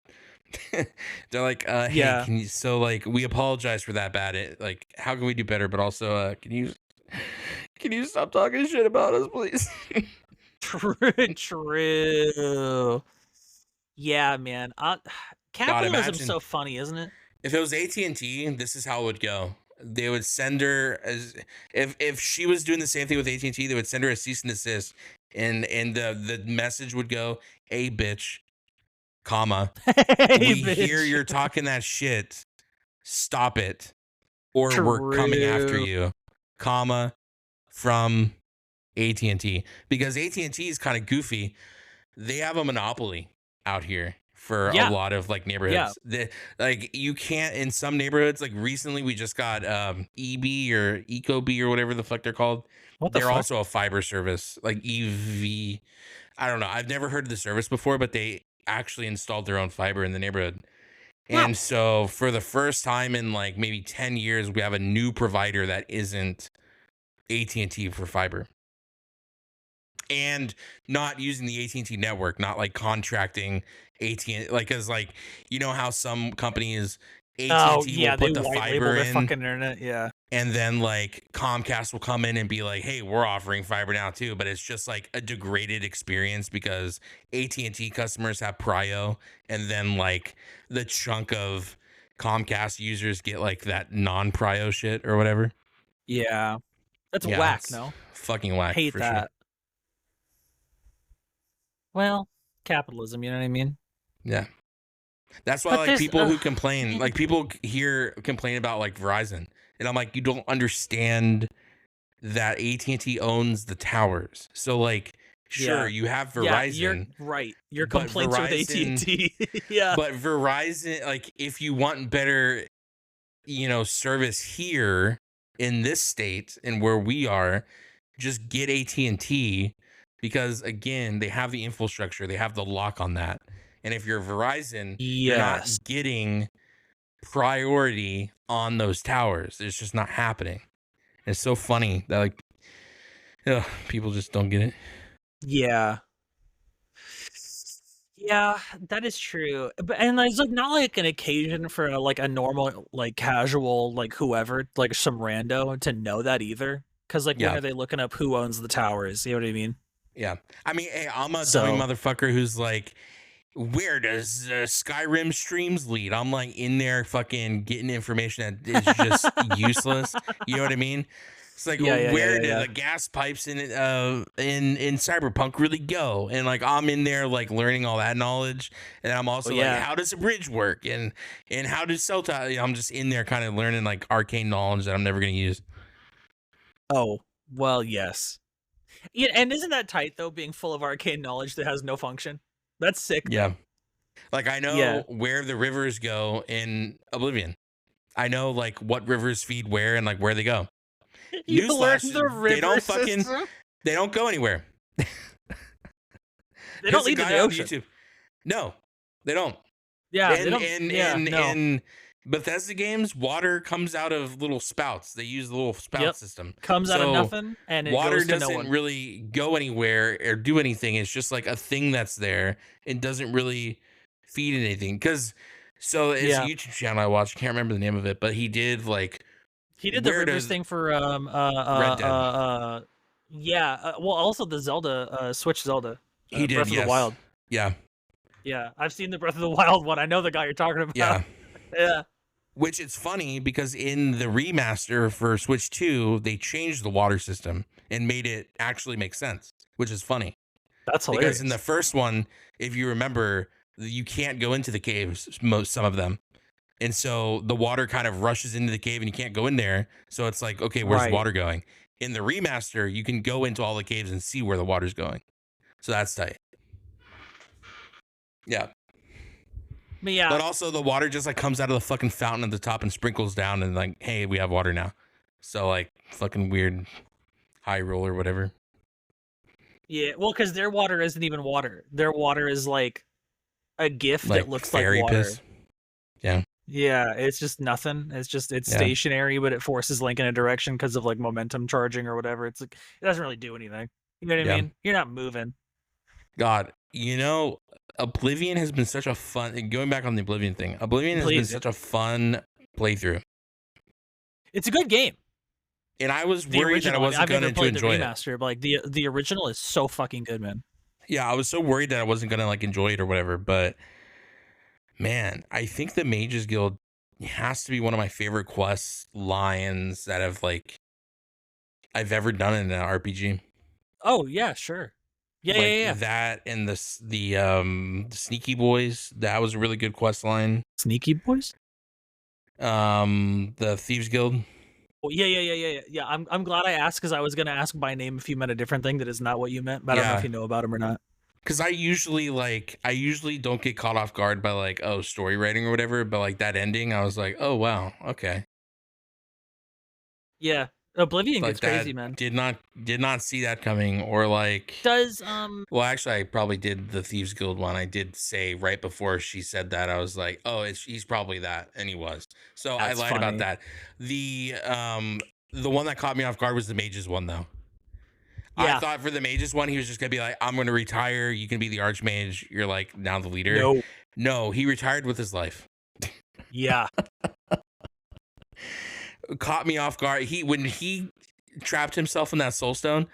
They're like, hey, Yeah. can you, so like we apologize for that bad. Like, how can we do better? But also, can you stop talking shit about us, please? True. Yeah, man. God, Capitalism's imagine so funny, isn't it? if it was AT&T, this is how it would go. They would send her as if she was doing the same thing with AT&T, they would send her a cease and desist, and the message would go, "Hey, bitch, comma, Hey, we hear bitch. you're talking that shit. Stop it, or we're coming after True. you, comma, from AT&T, because AT&T is kind of goofy. They have a monopoly out here for a Yeah. lot of like Yeah. neighborhoods. Like you can't in some neighborhoods. Like recently, we just got EB or Ecobee or whatever the fuck they're called. What the They're fuck? also a fiber service, like EV. I don't know. I've never heard of the service before, but they actually installed their own fiber in the neighborhood. Wow. And so for the first time in like maybe 10 years, we have a new provider that isn't AT&T for fiber. And not using the AT&T network, not like contracting AT&T, like, cause like, you know how some companies Oh AT&T will yeah, they put the white label fiber their in, fucking internet. Yeah. and then like Comcast will come in and be like, hey, we're offering fiber now too, but it's just like a degraded experience because AT&T customers have prio, and then like the chunk of Comcast users get like that non-prio shit or whatever. Yeah. That's Yeah, whack, it's no? fucking whack Hate for sure. that. Well, capitalism, you know what I mean? Yeah. That's why But like this people who complain, like people here complain about like Verizon, and I'm like, you don't understand that AT&T owns the towers. So like, sure, yeah. you have Yeah, you're Verizon, right. Your but complaints with Verizon, AT&T. Yeah. but Verizon, like if you want better, service here in this state and where we are, just get AT&T, because again, they have the infrastructure, they have the lock on that. And if you're Verizon, you're not Yes. getting priority on those towers. It's just not happening. It's so funny that like, people just don't get it. Yeah. Yeah, that is true. But and there's like not like an occasion for like a normal like casual like whoever like some rando to know that either. Because like when Yeah, are they looking up who owns the towers? You know what I mean? yeah. I mean, hey, I'm a dummy So motherfucker who's like, where does Skyrim streams lead? I'm like in there fucking getting information that is just useless. You know what I mean? It's like, yeah, well, yeah, yeah, where yeah, do yeah. the gas pipes in Cyberpunk really go? And like I'm in there like learning all that knowledge, and I'm Oh also like, yeah. how does a bridge work? And how does cell tower? I'm just in there kind of learning like arcane knowledge that I'm never gonna use. Oh, well, yes. Yeah, and isn't that tight though, being full of arcane knowledge that has no function? That's sick Yeah. though. Like I know where the rivers go in Oblivion. I know like what rivers feed where and like where they go. You learn Newsflash, the river system. they don't go anywhere. They don't lead to the ocean. YouTube. No, they don't. Yeah, in Bethesda games, water comes out of little spouts. They use the little spout system. Comes out of nothing, and it water goes to doesn't really go anywhere or do anything. It's just like a thing that's there. It doesn't really feed anything. It's a YouTube channel I watched. I can't remember the name of it, but he did the rivers thing for Red Dead. Well, also the Zelda Switch Zelda. He did Breath of the Wild. Yeah. Yeah, I've seen the Breath of the Wild one. I know the guy you're talking about. Yeah. Yeah. Which it's funny because in the remaster for Switch 2, they changed the water system and made it actually make sense, which is funny. That's hilarious. Because in the first one, if you remember, you can't go into the caves, some of them. And so the water kind of rushes into the cave and you can't go in there. So it's like, okay, where's the water going? In the remaster, you can go into all the caves and see where the water's going. So that's tight. Yeah. But also the water just like comes out of the fucking fountain at the top and sprinkles down and like, hey, we have water now. So like fucking weird Hyrule or whatever. Yeah, well, because their water isn't even water. Their water is like a gift that looks like water. Piss. Yeah. Yeah, it's just nothing. It's stationary, but it forces Link in a direction because of like momentum charging or whatever. It's like it doesn't really do anything. You know what I mean? You're not moving. God, Oblivion has been such a fun. Going back on the Oblivion thing, Oblivion has been such a fun playthrough. It's a good game. And I was worried that I wasn't going to enjoy remaster, but like the original is so fucking good, man. Yeah, I was so worried that I wasn't going to like enjoy it or whatever, but man, I think the Mages Guild has to be one of my favorite quest lines that I've ever done in an RPG. Oh yeah, sure. Yeah. That and the Sneaky Boys, that was a really good quest line. Sneaky Boys? The Thieves Guild. Oh, yeah. I'm glad I asked because I was gonna ask by name if you meant a different thing that is not what you meant, but I don't know if you know about him or not. Because I usually don't get caught off guard by like, oh, story writing or whatever, but like that ending, I was like, oh wow, okay. Yeah. Oblivion gets crazy, man. Did not see that coming, or like well, actually I probably did the Thieves Guild one. I did say right before she said that, I was like, oh, he's probably that, and he was. So I lied about that. The one that caught me off guard was the Mages one though. Yeah. I thought for the Mages one he was just gonna be like, I'm gonna retire, you can be the Archmage, you're like now the leader. No, he retired with his life. Yeah. Caught me off guard. When he trapped himself in that soul stone,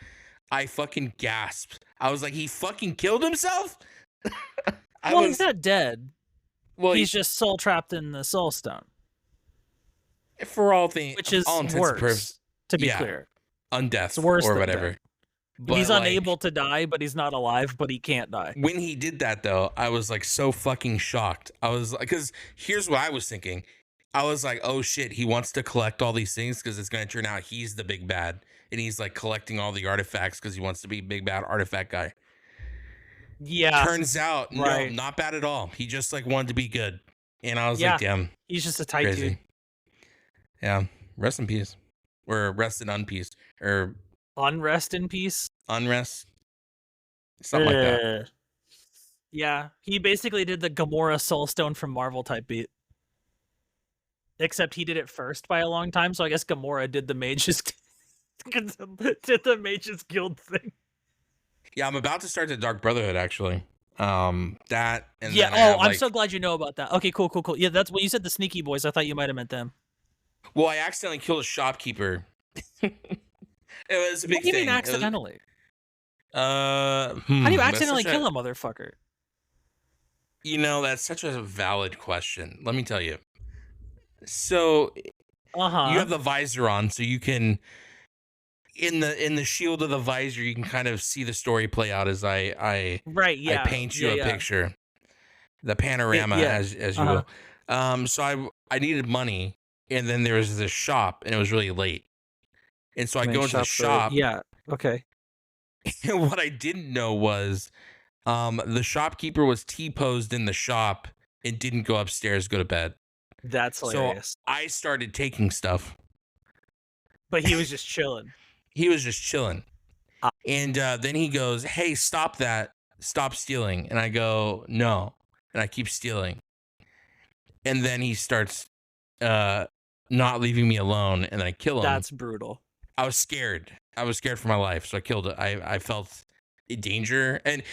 I fucking gasped. I was like, he fucking killed himself? He's not dead. Well, he's just soul trapped in the soul stone. For all things, which is worse, to be clear. Undeath, it's worse or whatever. But he's unable to die, but he's not alive, but he can't die. When he did that though, I was like so fucking shocked. I was like, because here's what I was thinking. I was like, oh shit, he wants to collect all these things because it's going to turn out he's the big bad. And he's like collecting all the artifacts because he wants to be big bad artifact guy. Yeah. Turns out, no, not bad at all. He just like wanted to be good. And I was like, damn. He's just a tight dude. Yeah. Rest in peace. Or rest in unpeace. Or unrest in peace? Unrest. Something like that. Yeah. He basically did the Gamora Soulstone from Marvel type beat. Except he did it first by a long time, so I guess Gamora did the Mages Guild thing. Yeah, I'm about to start the Dark Brotherhood actually. That and I'm so glad you know about that. Okay, cool. Yeah, that's what you said. The Sneaky Boys. I thought you might have meant them. Well, I accidentally killed a shopkeeper. It was a big thing. What do you mean accidentally? How do you accidentally kill a motherfucker? That's such a valid question. Let me tell you. So you have the visor on, so you can in the shield of the visor you can kind of see the story play out as I paint you a picture, the panorama as you will. So I needed money, and then there was this shop, and it was really late, and so I go into the shop. Okay. And what I didn't know was The shopkeeper was T-posed in the shop and didn't go upstairs, go to bed. That's hilarious. So I started taking stuff. But he was just chilling. He was just chilling. And then he goes, "Hey, stop that. Stop stealing." And I go, "No." And I keep stealing. And then he starts not leaving me alone, and then I kill him. That's brutal. I was scared. I was scared for my life, so I killed it. I felt danger. And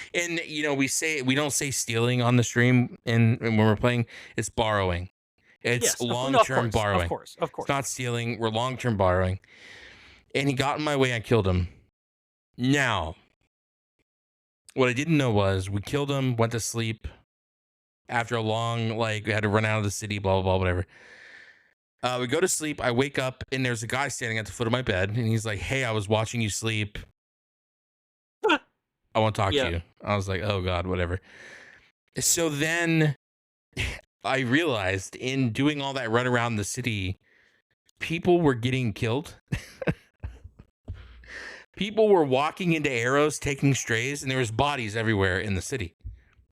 you know, we don't say stealing on the stream and when we're playing, it's borrowing. It's long-term borrowing. Of course. It's not stealing. We're long-term borrowing. And he got in my way. I killed him. Now, what I didn't know was we killed him, went to sleep. After a long, like, we had to run out of the city, blah, blah, blah, whatever. We go to sleep. I wake up, and there's a guy standing at the foot of my bed, and he's like, "Hey, I was watching you sleep. I want to talk to you." I was like, "Oh, God, whatever." So then I realized in doing all that run around the city, people were getting killed. People were walking into arrows, taking strays, and there was bodies everywhere in the city.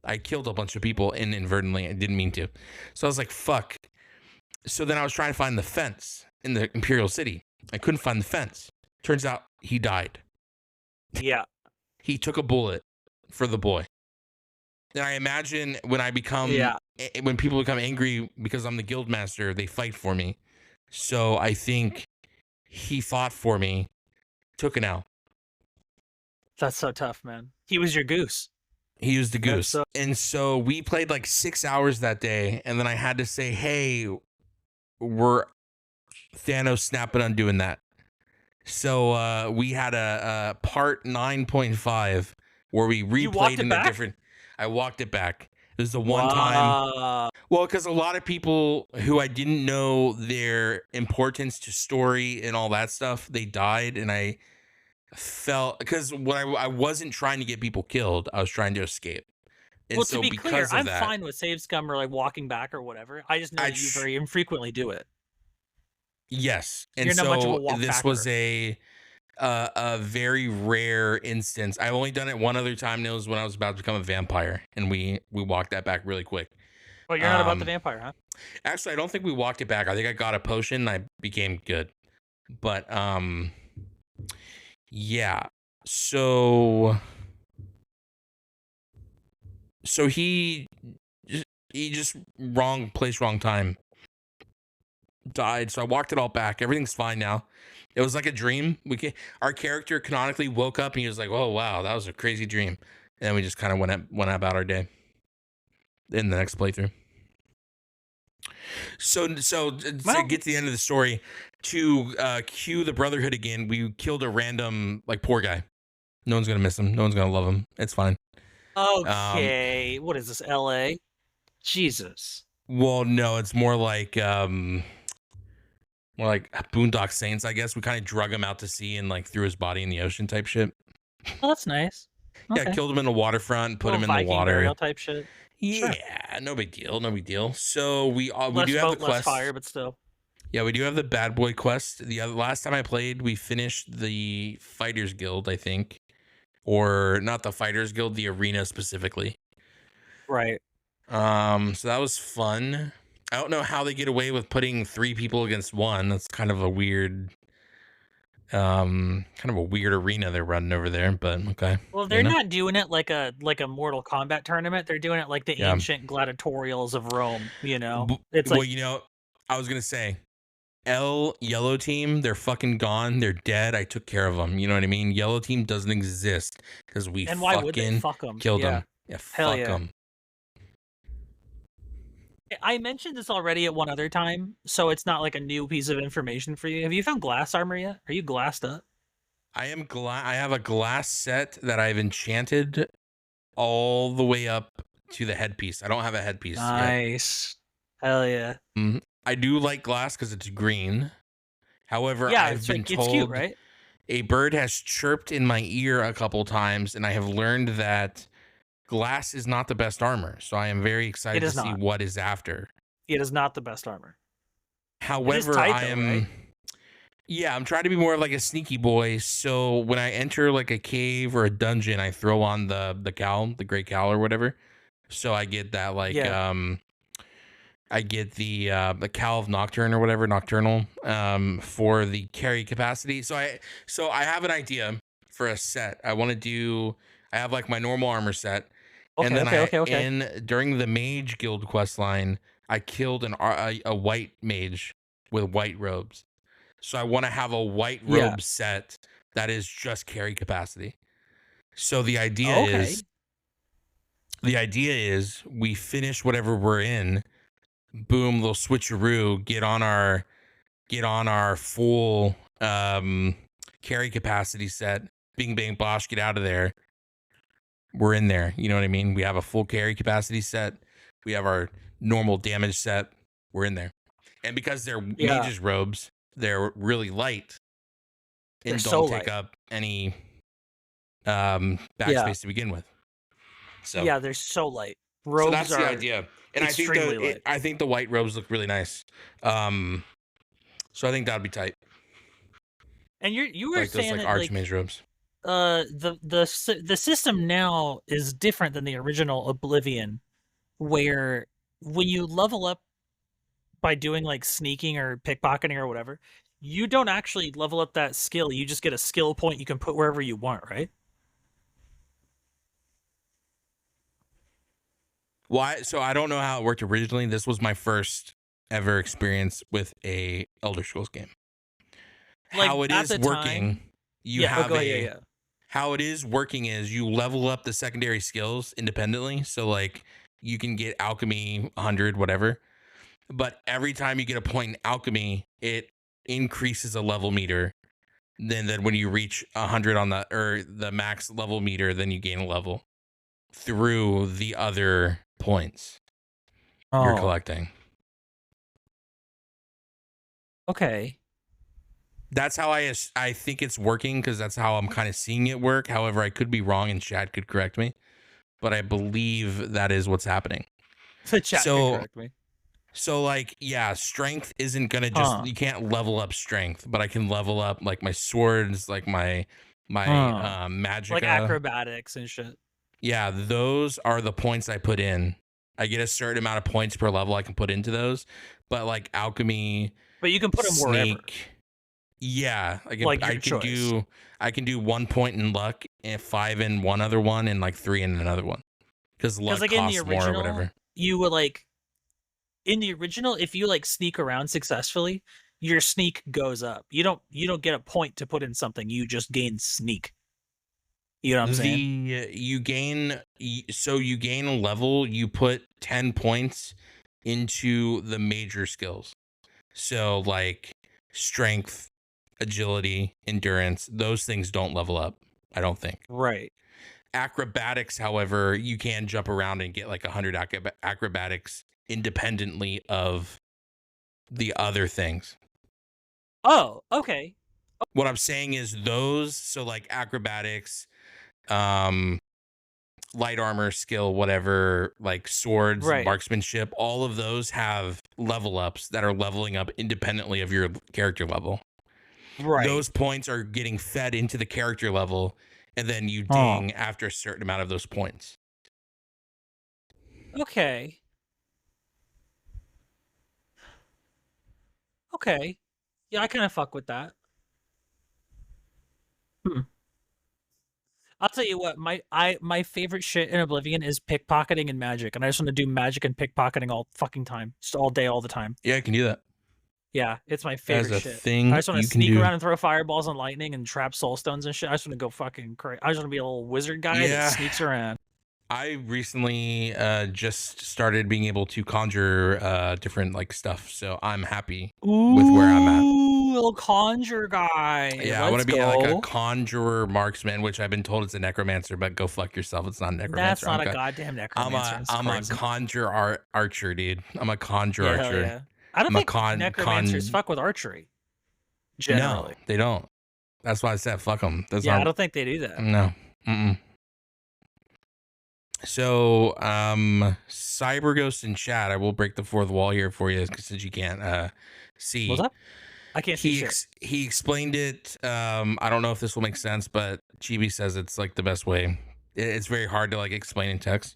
I killed a bunch of people inadvertently. I didn't mean to. So I was like, fuck. So then I was trying to find the fence in the Imperial City. I couldn't find the fence. Turns out he died. Yeah. He took a bullet for the boy. And I imagine when I become, when people become angry because I'm the guild master, they fight for me. So I think he fought for me, took an L. That's so tough, man. He was your goose. He was the goose. And so we played like 6 hours that day. And then I had to say, "Hey, we're Thanos snapping on doing that." So we had a part 9.5 where we replayed in a different. I walked it back. It was the one time. Well, because a lot of people who I didn't know their importance to story and all that stuff, they died. And I felt, because what I wasn't trying to get people killed, I was trying to escape. And well, so to be clear, I'm that, fine with save scum or like walking back or whatever. I just know that you very infrequently do it. Yes, and you're not so much of a this was a very rare instance. I've only done it one other time, and it was when I was about to become a vampire, and we walked that back really quick. Well, you're not about the vampire, huh? Actually, I don't think we walked it back. I think I got a potion, and I became good. But yeah. So he just wrong place, wrong time. Died. So I walked it all back. Everything's fine now. It was like a dream. Our character canonically woke up and he was like, "Oh wow, that was a crazy dream." And then we just kind of went about our day in the next playthrough. So to get to the end of the story, to cue the Brotherhood again, we killed a random, like, poor guy. No one's gonna miss him. No one's gonna love him. It's fine. Okay. What is this, LA? Jesus. Well, no, it's more like Boondock Saints, I guess. We kind of drug him out to sea and like threw his body in the ocean type shit. Oh, that's nice. Okay. Yeah, killed him in the waterfront, put him in the water. Type shit. Yeah, sure. No big deal. No big deal. So we do have the quest. Less fire, but still. Yeah, we do have the bad boy quest. The last time I played, we finished the Fighters Guild, I think, or not the Fighters Guild, the arena specifically. Right. So that was fun. I don't know how they get away with putting 3 people against 1. That's kind of a weird arena they're running over there, but okay. Well, they're not doing it like a Mortal Kombat tournament. They're doing it like the ancient gladiatorials of Rome, you know. It's well, you know, I was going to say yellow team, they're fucking gone. They're dead. I took care of them. You know what I mean? Yellow team doesn't exist because we fucking killed them. Yeah, fuck them. I mentioned this already at one other time, so it's not like a new piece of information for you. Have you found glass armor yet? Are you glassed up? I am I have a glass set that I've enchanted all the way up to the headpiece. I don't have a headpiece Nice. Yet. Hell yeah. I do like glass because it's green. However, I've been told, it's cute, right? A bird has chirped in my ear a couple times, and I have learned that glass is not the best armor, so I am very excited to see what is after. It is not the best armor. However, I am Yeah, I'm trying to be more of like a sneaky boy. So when I enter like a cave or a dungeon, I throw on the cowl, the great cowl or whatever. So I get that like Yeah. I get the cowl of nocturne or whatever, nocturnal for the carry capacity. So I have an idea for a set. I have like my normal armor set, and Okay, then okay, okay, okay. during the mage guild quest line, I killed a white mage with white robes. So I want to have a white Yeah. robe set that is just carry capacity. So Okay. the idea is we finish whatever we're in, boom, little switcheroo, get on our full carry capacity set, bing bang bosh, get out of there. We're in there. You know what I mean? We have a full carry capacity set. We have our normal damage set. We're in there. And because they're Yeah. mages robes, they're really light They're and so don't take light. up any Yeah. backspace to begin with. So Yeah, they're so light. so Robes that's the are idea. And extremely light. I think the white robes look really nice. So I think that'd be tight. And you were Like those saying like that like archmage robes. the system now is different than the original Oblivion, where when you level up by doing like sneaking or pickpocketing or whatever, you don't actually level up that skill. You just get a skill point you can put wherever you want, right? Why? So I don't know how it worked originally. This was my first ever experience with a Elder Scrolls game. Like How it at is the working, time, you yeah. Oh, have go ahead. a Yeah. how it is working is you level up the secondary skills independently. So like you can get alchemy 100, whatever. But every time you get a point in alchemy, it increases a level meter. Then when you reach 100 on the max level meter, then you gain a level through the other points you're Oh, collecting. okay. That's how I think it's working because that's how I'm kind of seeing it work. However, I could be wrong and Chad could correct me, but I believe that is what's happening. The chat could So correct me. so like yeah, strength isn't gonna just you can't level up strength, but I can level up like my swords, like my magicka, like acrobatics and shit. Yeah, those are the points I put in. I get a certain amount of points per level I can put into those, but like alchemy, But you can put them wherever, sneak, yeah, like your choice. I can do 1 point in luck and 5 in one other one and like 3 in another one because luck Like in the costs more or original, whatever. you would like in the original, if you like sneak around successfully, your sneak goes up. You don't get a point to put in something. You just gain sneak. You know what I'm saying? You gain you gain a level. You put 10 points into the major skills. So like strength, agility, endurance, those things don't level up, I don't think. Right. Acrobatics, however, you can jump around and get like 100 acrobatics independently of the other things. Oh, okay. What I'm saying is those, so like acrobatics, light armor skill, whatever, like swords, Right. marksmanship, all of those have level ups that are leveling up independently of your character level. Right. Those points are getting fed into the character level, and then you ding after a certain amount of those points. Okay. Okay. Yeah, I kind of fuck with that. I'll tell you what, my favorite shit in Oblivion is pickpocketing and magic, and I just want to do magic and pickpocketing all fucking time, just all day, all the time. Yeah, I can do that. Yeah, it's my That favorite is a shit. thing I just want you to can sneak do. around and throw fireballs and lightning and trap soul stones and shit. I just want to go fucking crazy. I just want to be a little wizard guy that sneaks around. I recently just started being able to conjure different like stuff, so I'm happy with where I'm at. Ooh, little conjure guy. Yeah, I want to be like a conjurer marksman, which I've been told it's a necromancer, but go fuck yourself. It's not a necromancer. That's not a goddamn necromancer. I'm a conjure archer, dude. I'm a conjure Yeah, archer. yeah. I don't think necromancers fuck with archery. Generally. No, they don't. That's why I said fuck them. That's I don't think they do that. No. So, Cyber Ghost in chat, I will break the fourth wall here for you since you can't see. What's up? I can't see shit. He explained it. I don't know if this will make sense, but Chibi says it's like the best way. It's very hard to like explain in text.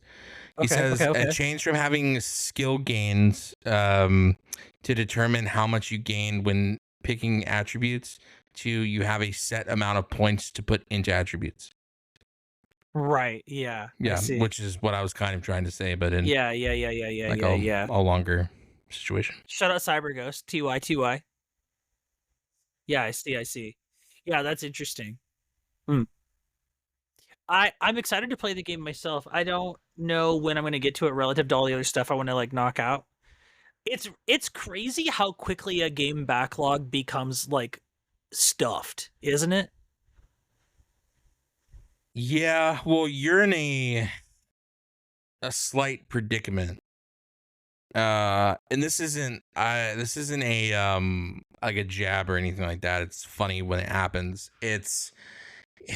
He says a change from having skill gains to determine how much you gain when picking attributes to you have a set amount of points to put into attributes. Right. Yeah. Yeah, which is what I was kind of trying to say, but in yeah. a longer situation. Shout out CyberGhost. TY. Yeah, I see. Yeah, that's interesting. I'm excited to play the game myself. I don't know when I'm going to get to it relative to all the other stuff I want to like knock out. It's crazy how quickly a game backlog becomes like stuffed, isn't it? Yeah, well, you're in a slight predicament. And this isn't a like a jab or anything like that. It's funny when it happens. It's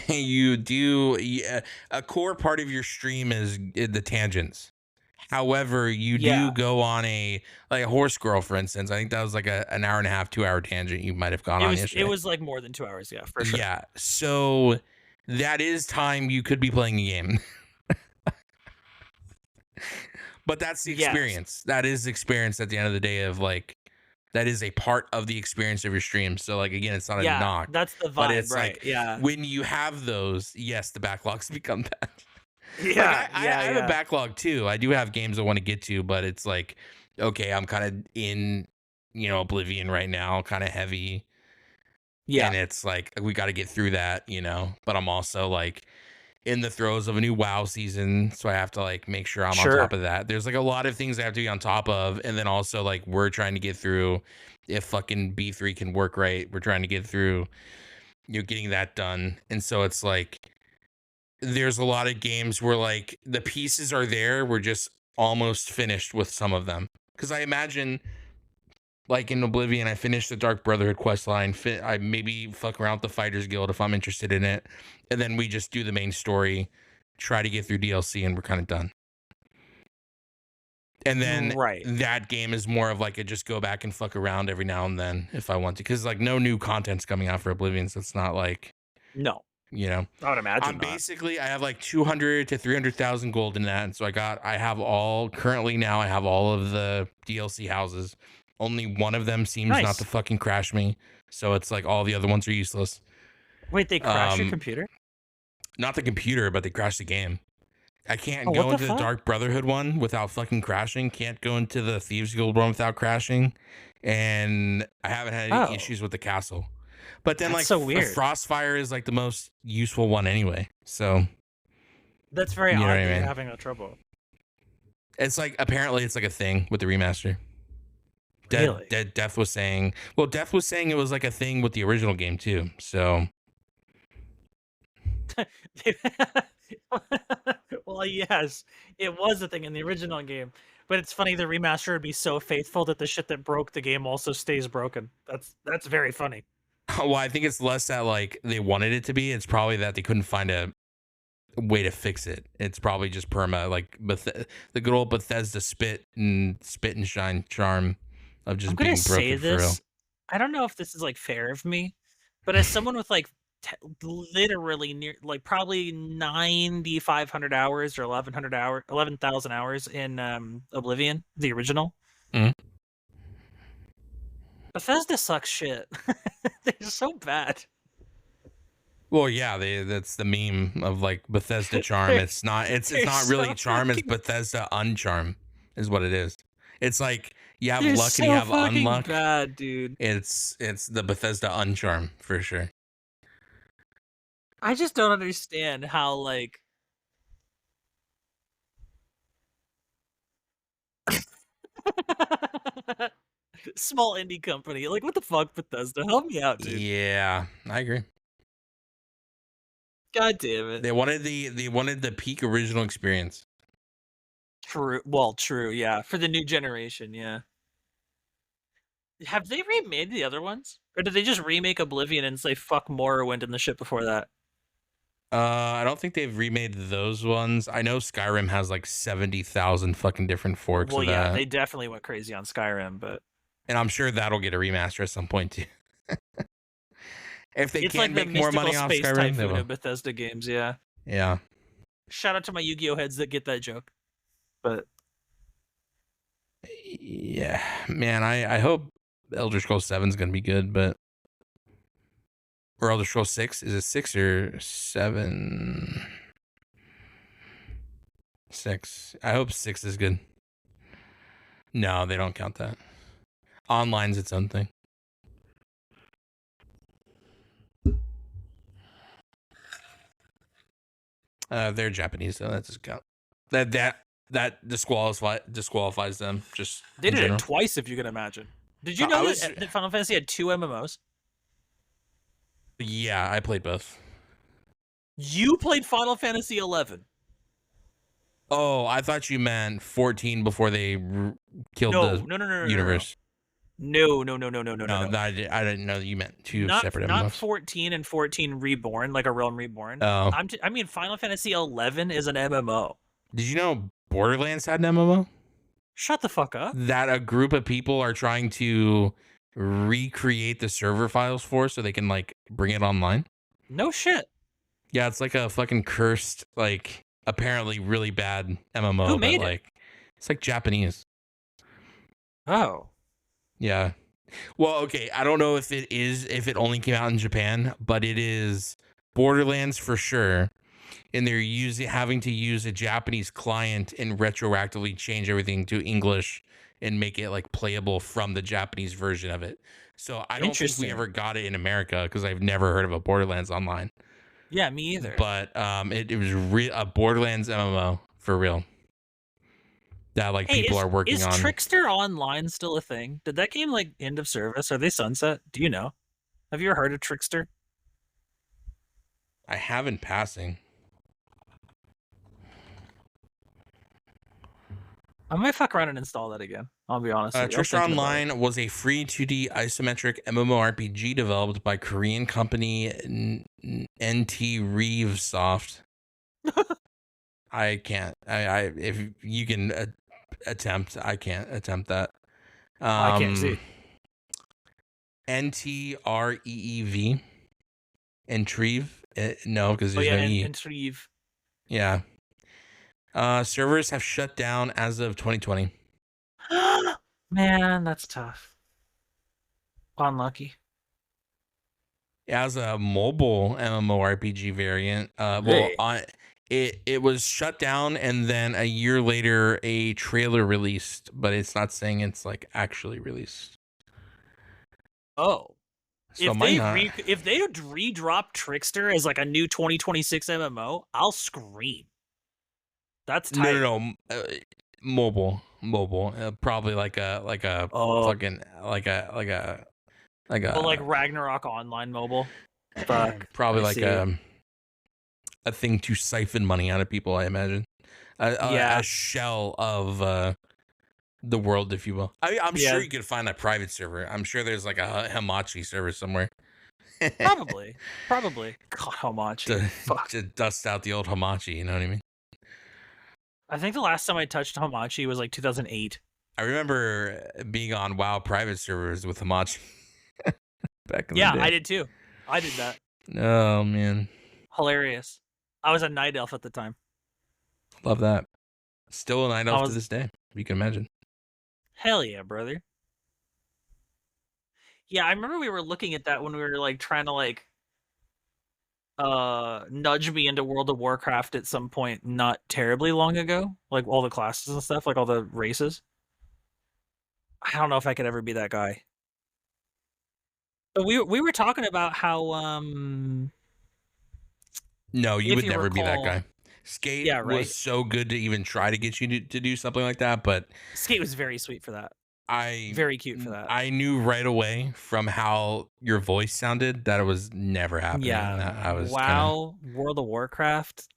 a core part of your stream is the tangents. However, you do go on a horse girl, for instance. I think that was like an hour and a half, 2 hour tangent you might have gone on yesterday. It was like more than 2 hours, yeah, for sure. Yeah, so that is time you could be playing a game. But that's the experience. That is experience at the end of the day of like, that is a part of the experience of your stream. So like, again, it's not a knock. That's the vibe, but it's right? Like, when you have those, yes, the backlogs become that. Yeah, I have a backlog too. I do have games I want to get to, but it's like, okay, I'm kind of in, Oblivion right now, kind of heavy. Yeah. And it's like, we got to get through that, but I'm also like in the throes of a new WoW season. So I have to like make sure I'm on top of that. There's like a lot of things I have to be on top of. And then also like, we're trying to get through, if fucking B3 can work right, we're trying to get through, getting that done. And so it's like, there's a lot of games where like the pieces are there. We're just almost finished with some of them. Because I imagine like in Oblivion, I finished the Dark Brotherhood quest line. I maybe fuck around with the Fighters Guild if I'm interested in it. And then we just do the main story, try to get through DLC, and we're kind of done. And then that game is more of like a just go back and fuck around every now and then if I want to. Because like no new content's coming out for Oblivion, so it's not like... No. I would imagine. Basically, I have like 200 to 300,000 gold in that, and so I have all of the DLC houses. Only one of them seems not to fucking crash me, so it's like all the other ones are useless. Wait, they crash your computer? Not the computer, but they crash the game. I can't go into the Dark Brotherhood one without fucking crashing. Can't go into the Thieves Guild one without crashing, and I haven't had any issues with the castle. But then, that's like, so weird. Frostfire is like the most useful one anyway. So that's very odd that you're having trouble. It's like apparently it's like a thing with the remaster. Really? Death was saying. Well, Death was saying it was like a thing with the original game too. So. Well, yes, it was a thing in the original game. But it's funny the remaster would be so faithful that the shit that broke the game also stays broken. That's very funny. Well, I think it's less that like they wanted it to be. It's probably that they couldn't find a way to fix it. It's probably just perma, like the good old Bethesda spit and shine charm of just being broken for real. I don't know if this is like fair of me, but as someone with like literally near like probably 9,500 hours or 11,000 hours in Oblivion, the original. Bethesda sucks shit. They're so bad. Well, yeah, that's the meme of like Bethesda charm. It's not really charm. It's Bethesda uncharm, is what it is. It's like you have luck and you have unluck. Bad, dude. It's the Bethesda uncharm for sure. I just don't understand how like. Small indie company. Like, what the fuck, Bethesda? Help me out, dude. Yeah, I agree. God damn it. They wanted the peak original experience. True. Well, true, yeah. For the new generation, yeah. Have they remade the other ones? Or did they just remake Oblivion and say fuck Morrowind and the shit before that? I don't think they've remade those ones. I know Skyrim has like 70,000 fucking different forks. Well, yeah, they definitely went crazy on Skyrim, but. And I'm sure that'll get a remaster at some point too. If they It's can like the make more money mystical off space Skyrim, they typhoon will. of Bethesda games, yeah. Yeah. Shout out to my Yu-Gi-Oh heads that get that joke. But Yeah, man, I hope Elder Scrolls 7 is gonna be good, but or Elder Scrolls 6, is it 6 or 7? 6. I hope 6 is good. No, they don't count that. Online's its own thing. They're Japanese, so that doesn't count. That disqualifies them. Just they did it twice, if you can imagine. Did you know that Final Fantasy had 2 MMOs? Yeah, I played both. You played Final Fantasy 11. Oh, I thought you meant 14 before they killed the universe. No. I didn't know that you meant 2 separate MMOs. Not 14 and 14 Reborn, like a Realm Reborn. Oh. I mean, Final Fantasy 11 is an MMO. Did you know Borderlands had an MMO? Shut the fuck up. That a group of people are trying to recreate the server files for so they can like bring it online. No shit. Yeah, it's like a fucking cursed, like apparently really bad MMO. Who made it? It's like Japanese. Oh. Yeah. Well, okay. I don't know if it only came out in Japan, but it is Borderlands for sure. And they're having to use a Japanese client and retroactively change everything to English and make it like playable from the Japanese version of it. So I don't think we ever got it in America because I've never heard of a Borderlands online. Yeah, me either. But it was a Borderlands MMO for real. That like people are working on. Is Trickster Online still a thing? Did that game like end of service? Are they sunset? Do you know? Have you ever heard of Trickster? I have in passing. I might fuck around and install that again. I'll be honest. Trickster Online was a free 2D isometric MMORPG developed by Korean company NT Reevesoft. I can't. I if you can attempt, I can't attempt that. I can't see. NTREEV. Entreve? No, because there's no E. Entreve. Yeah. Servers have shut down as of 2020. Man, that's tough. Unlucky. As a mobile MMORPG variant, it was shut down, and then a year later, a trailer released, but it's not saying it's like actually released. Oh. So if they redrop Trickster as like a new 2026 MMO, I'll scream. That's tight. No. Mobile. Probably like a fucking like a Ragnarok Online mobile. Fuck. Probably like a thing to siphon money out of people, I imagine. A shell of the world, if you will. I'm sure you could find a private server. I'm sure there's like a Hamachi server somewhere. Probably. God, Hamachi. To dust out the old Hamachi, you know what I mean? I think the last time I touched Hamachi was like 2008. I remember being on WoW private servers with Hamachi back in the day. I did too. I did that. Oh, man. Hilarious. I was a night elf at the time. Love that. Still a night elf to this day, if you can imagine. Hell yeah, brother. Yeah, I remember we were looking at that when we were like trying to like nudge me into World of Warcraft at some point not terribly long ago, like all the classes and stuff, like all the races. I don't know if I could ever be that guy. But we were talking about how no, you would never be that guy. Skate was so good to even try to get you to do something like that, but Skate was very sweet for that. Very cute for that. I knew right away from how your voice sounded that it was never happening. Yeah, I was World of Warcraft.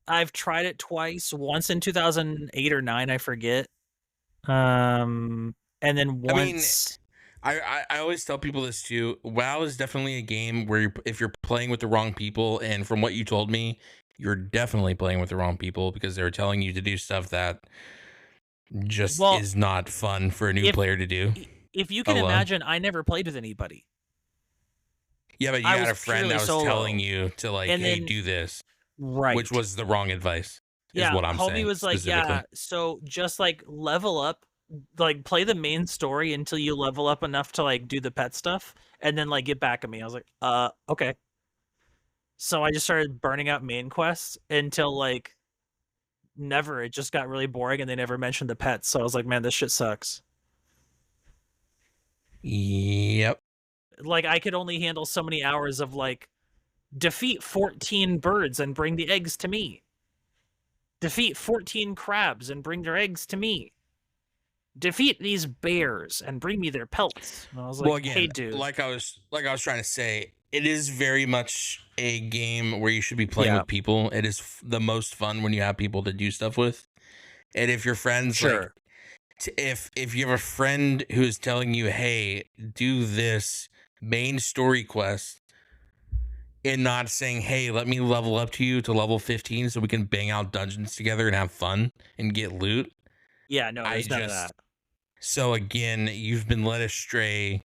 I've tried it twice. Once in 2008 or 9, I forget. And then once. I always tell people this too. WoW is definitely a game where if you're playing with the wrong people, and from what you told me, you're definitely playing with the wrong people because they're telling you to do stuff that just is not fun for a new player to do. if you can imagine, I never played with anybody. Yeah, but you had a friend that was telling you to like, and hey, then, do this, right? which was the wrong advice. Is Yeah, what I'm homie saying. was like, yeah, so just like level up, like play the main story until you level up enough to like do the pet stuff, and then like get back at me. I was like, okay. So I just started burning out main quests until like never. It just got really boring, and they never mentioned the pets. So I was like, man, this shit sucks. Yep. Like I could only handle so many hours of like defeat 14 birds and bring the eggs to me. Defeat 14 crabs and bring their eggs to me. Defeat these bears and bring me their pelts. And I was like, well, again, hey, dude. Like I was trying to say, it is very much a game where you should be playing with people. It is the most fun when you have people to do stuff with. And if your friends, like, if you have a friend who's telling you, hey, do this main story quest, and not saying, hey, let me level up to you to level 15 so we can bang out dungeons together and have fun and get loot. Yeah, no, there's none of that. So again, you've been led astray.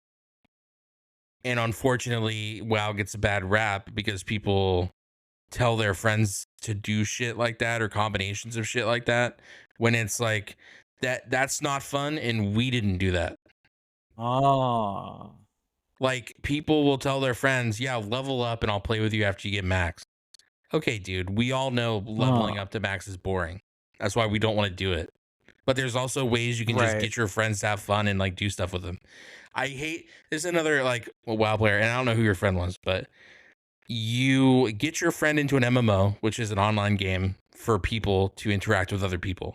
And unfortunately, WoW gets a bad rap because people tell their friends to do shit like that or combinations of shit like that, when it's like, that's not fun, and we didn't do that. Oh. Like, people will tell their friends, yeah, level up and I'll play with you after you get max. Okay, dude, we all know leveling up to max is boring. That's why we don't want to do it. But there's also ways you can just get your friends to have fun and like do stuff with them. I hate, there's another like WoW player, and I don't know who your friend was, but you get your friend into an MMO, which is an online game for people to interact with other people.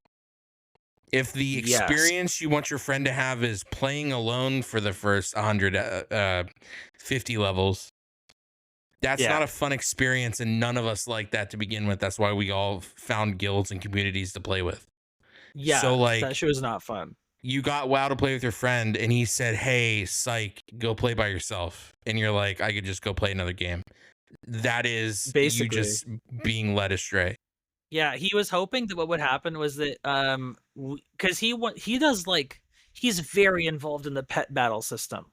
If the experience you want your friend to have is playing alone for the first 150 levels, that's not a fun experience, and none of us like that to begin with. That's why we all found guilds and communities to play with. Yeah, so like, that shit was not fun. You got WoW to play with your friend, and he said, hey, psych, go play by yourself. And you're like, I could just go play another game. That is basically you just being led astray. Yeah, he was hoping that what would happen was that because he does like, he's very involved in the pet battle system,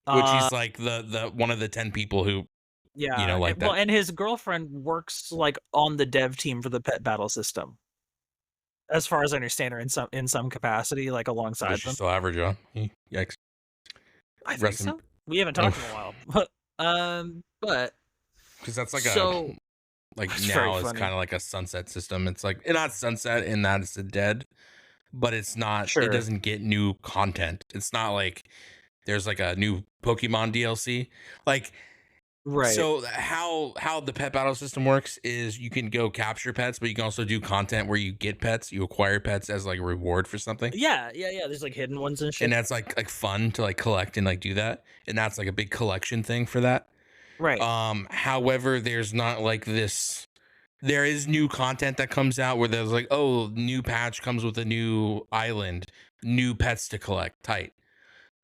which he's like the one of the 10 people who you know, like that. Well, and his girlfriend works like on the dev team for the pet battle system, as far as I understand her, in some capacity, like alongside them. Still have her job. Yikes. I think so. We haven't talked in a while, but because that's like like now is kind of like a sunset system. It's like, not sunset in that it's dead, but it's not. It doesn't get new content. It's not like there's like a new Pokemon DLC. Like, so how the pet battle system works is you can go capture pets, but you can also do content where you get pets, you acquire pets as like a reward for something. Yeah. There's like hidden ones and shit. And that's like fun to like collect and like do that. And that's like a big collection thing for that. Right. However, there's not like this. There is new content that comes out where there's like, oh, new patch comes with a new island, new pets to collect, tight.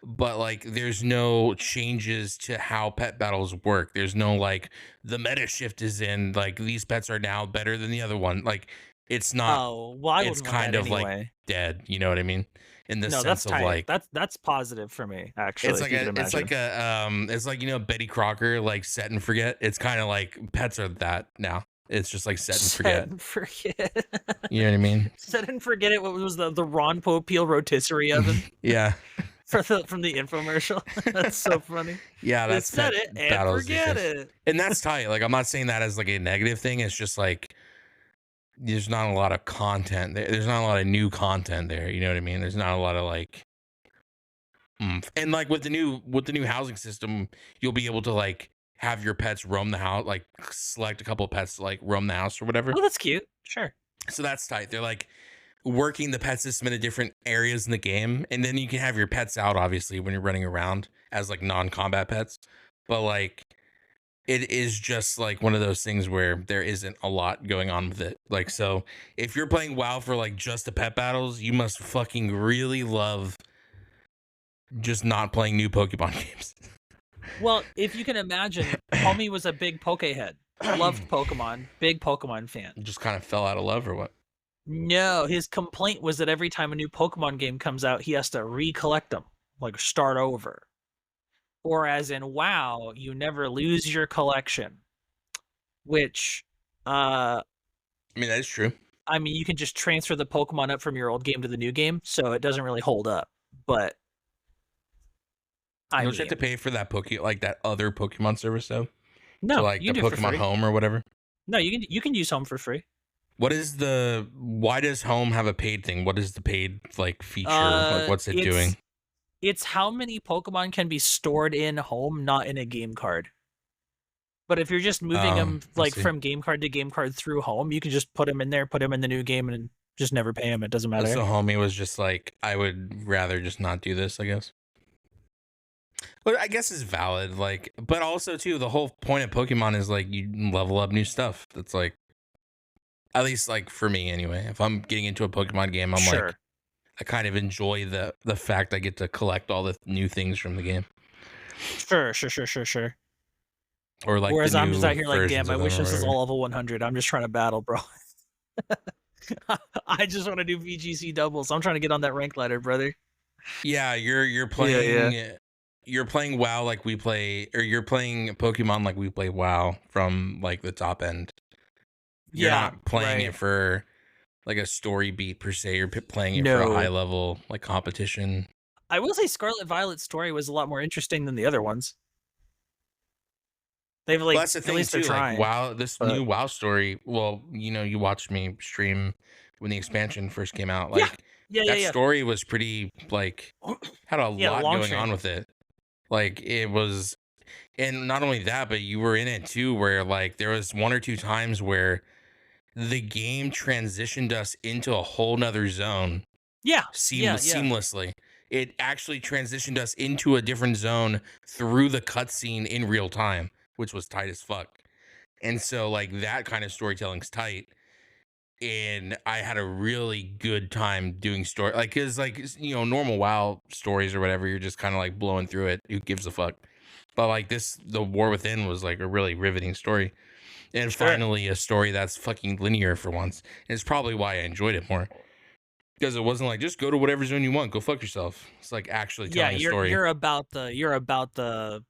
But like, there's no changes to how pet battles work. There's no like, the meta shift is in, like, these pets are now better than the other one. Like, it's not. Oh, well, it's kind of like dead. You know what I mean? In the sense of like, that's positive for me, actually. It's like it's like, you know, Betty Crocker, like Set and Forget. It's kind of like pets are that now. It's just like set and forget. You know what I mean? Set and forget it. What was the Ron Popeil rotisserie oven? Yeah. From the infomercial. That's so funny. Yeah, that's set it and forget it. And that's tight. Like, I'm not saying that as like a negative thing. It's just like, there's not a lot of content there. There's not a lot of new content there. You know what I mean? There's not a lot of like, and like with the new housing system, you'll be able to like have your pets roam the house, like select a couple of pets to like roam the house or whatever. Oh, that's cute. Sure. So that's tight. They're like working the pet system into different areas in the game, and then you can have your pets out obviously when you're running around as like non-combat pets. But like, it is just like one of those things where there isn't a lot going on with it. Like, so if you're playing WoW for like just the pet battles, you must fucking really love just not playing new Pokemon games. Well, if you can imagine, homie was a big Pokehead, loved Pokemon, big Pokemon fan. Just kind of fell out of love or what? No, his complaint was that every time a new Pokemon game comes out, he has to recollect them, like start over. Whereas in WoW, you never lose your collection, which, I mean, that is true. I mean, you can just transfer the Pokemon up from your old game to the new game, so it doesn't really hold up. But You I don't you have mean, to pay for that like that other Pokemon service though? So no, like you the can do it for Pokemon free. Home or whatever. No, you can use Home for free. Why does Home have a paid thing? What is the paid like feature? Like what's it doing? It's how many Pokemon can be stored in Home, not in a game card. But if you're just moving them I like see. from game card to game card through Home, you can just put them in there, put them in the new game, and just never pay them. It doesn't matter. So Homie was just like, I would rather just not do this, I guess. But I guess it's valid, like, but also too, the whole point of Pokemon is like you level up new stuff. That's like, at least like for me anyway. If I'm getting into a Pokemon game, I'm Sure. like, I kind of enjoy the fact I get to collect all the new things from the game. Sure. Or like, whereas the I'm new just out here like, versions damn, I of them wish or this was whatever. all level 100. I'm just trying to battle, bro. I just want to do VGC doubles. I'm trying to get on that rank ladder, brother. Yeah, you're playing you're playing WoW like we play, or you're playing Pokemon like we play WoW from like the top end. You're Yeah, not playing right. it for like a story beat per se. You're playing it for a No. high level like competition. I will say Scarlet Violet's story was a lot more interesting than the other ones. They've like, Well, that's the at thing least they're too. Like trying. WoW, this But new WoW story. Well, you watched me stream when the expansion first came out. Like that yeah. story was pretty like had a Yeah, lot going on with it. Like it was, and not only that, but you were in it too, where like there was one or two times where the game transitioned us into a whole nother zone Yeah. seamlessly. It actually transitioned us into a different zone through the cutscene in real time, which was tight as fuck. And so like that kind of storytelling's tight. And I had a really good time doing story, like, cause like, normal WoW stories or whatever, you're just kind of like blowing through it. Who gives a fuck? But like this, the War Within was like a really riveting story. And Sure. finally, a story that's fucking linear for once. And it's probably why I enjoyed it more. Because it wasn't like, just go to whatever zone you want, go fuck yourself. It's like actually telling a story. You're about the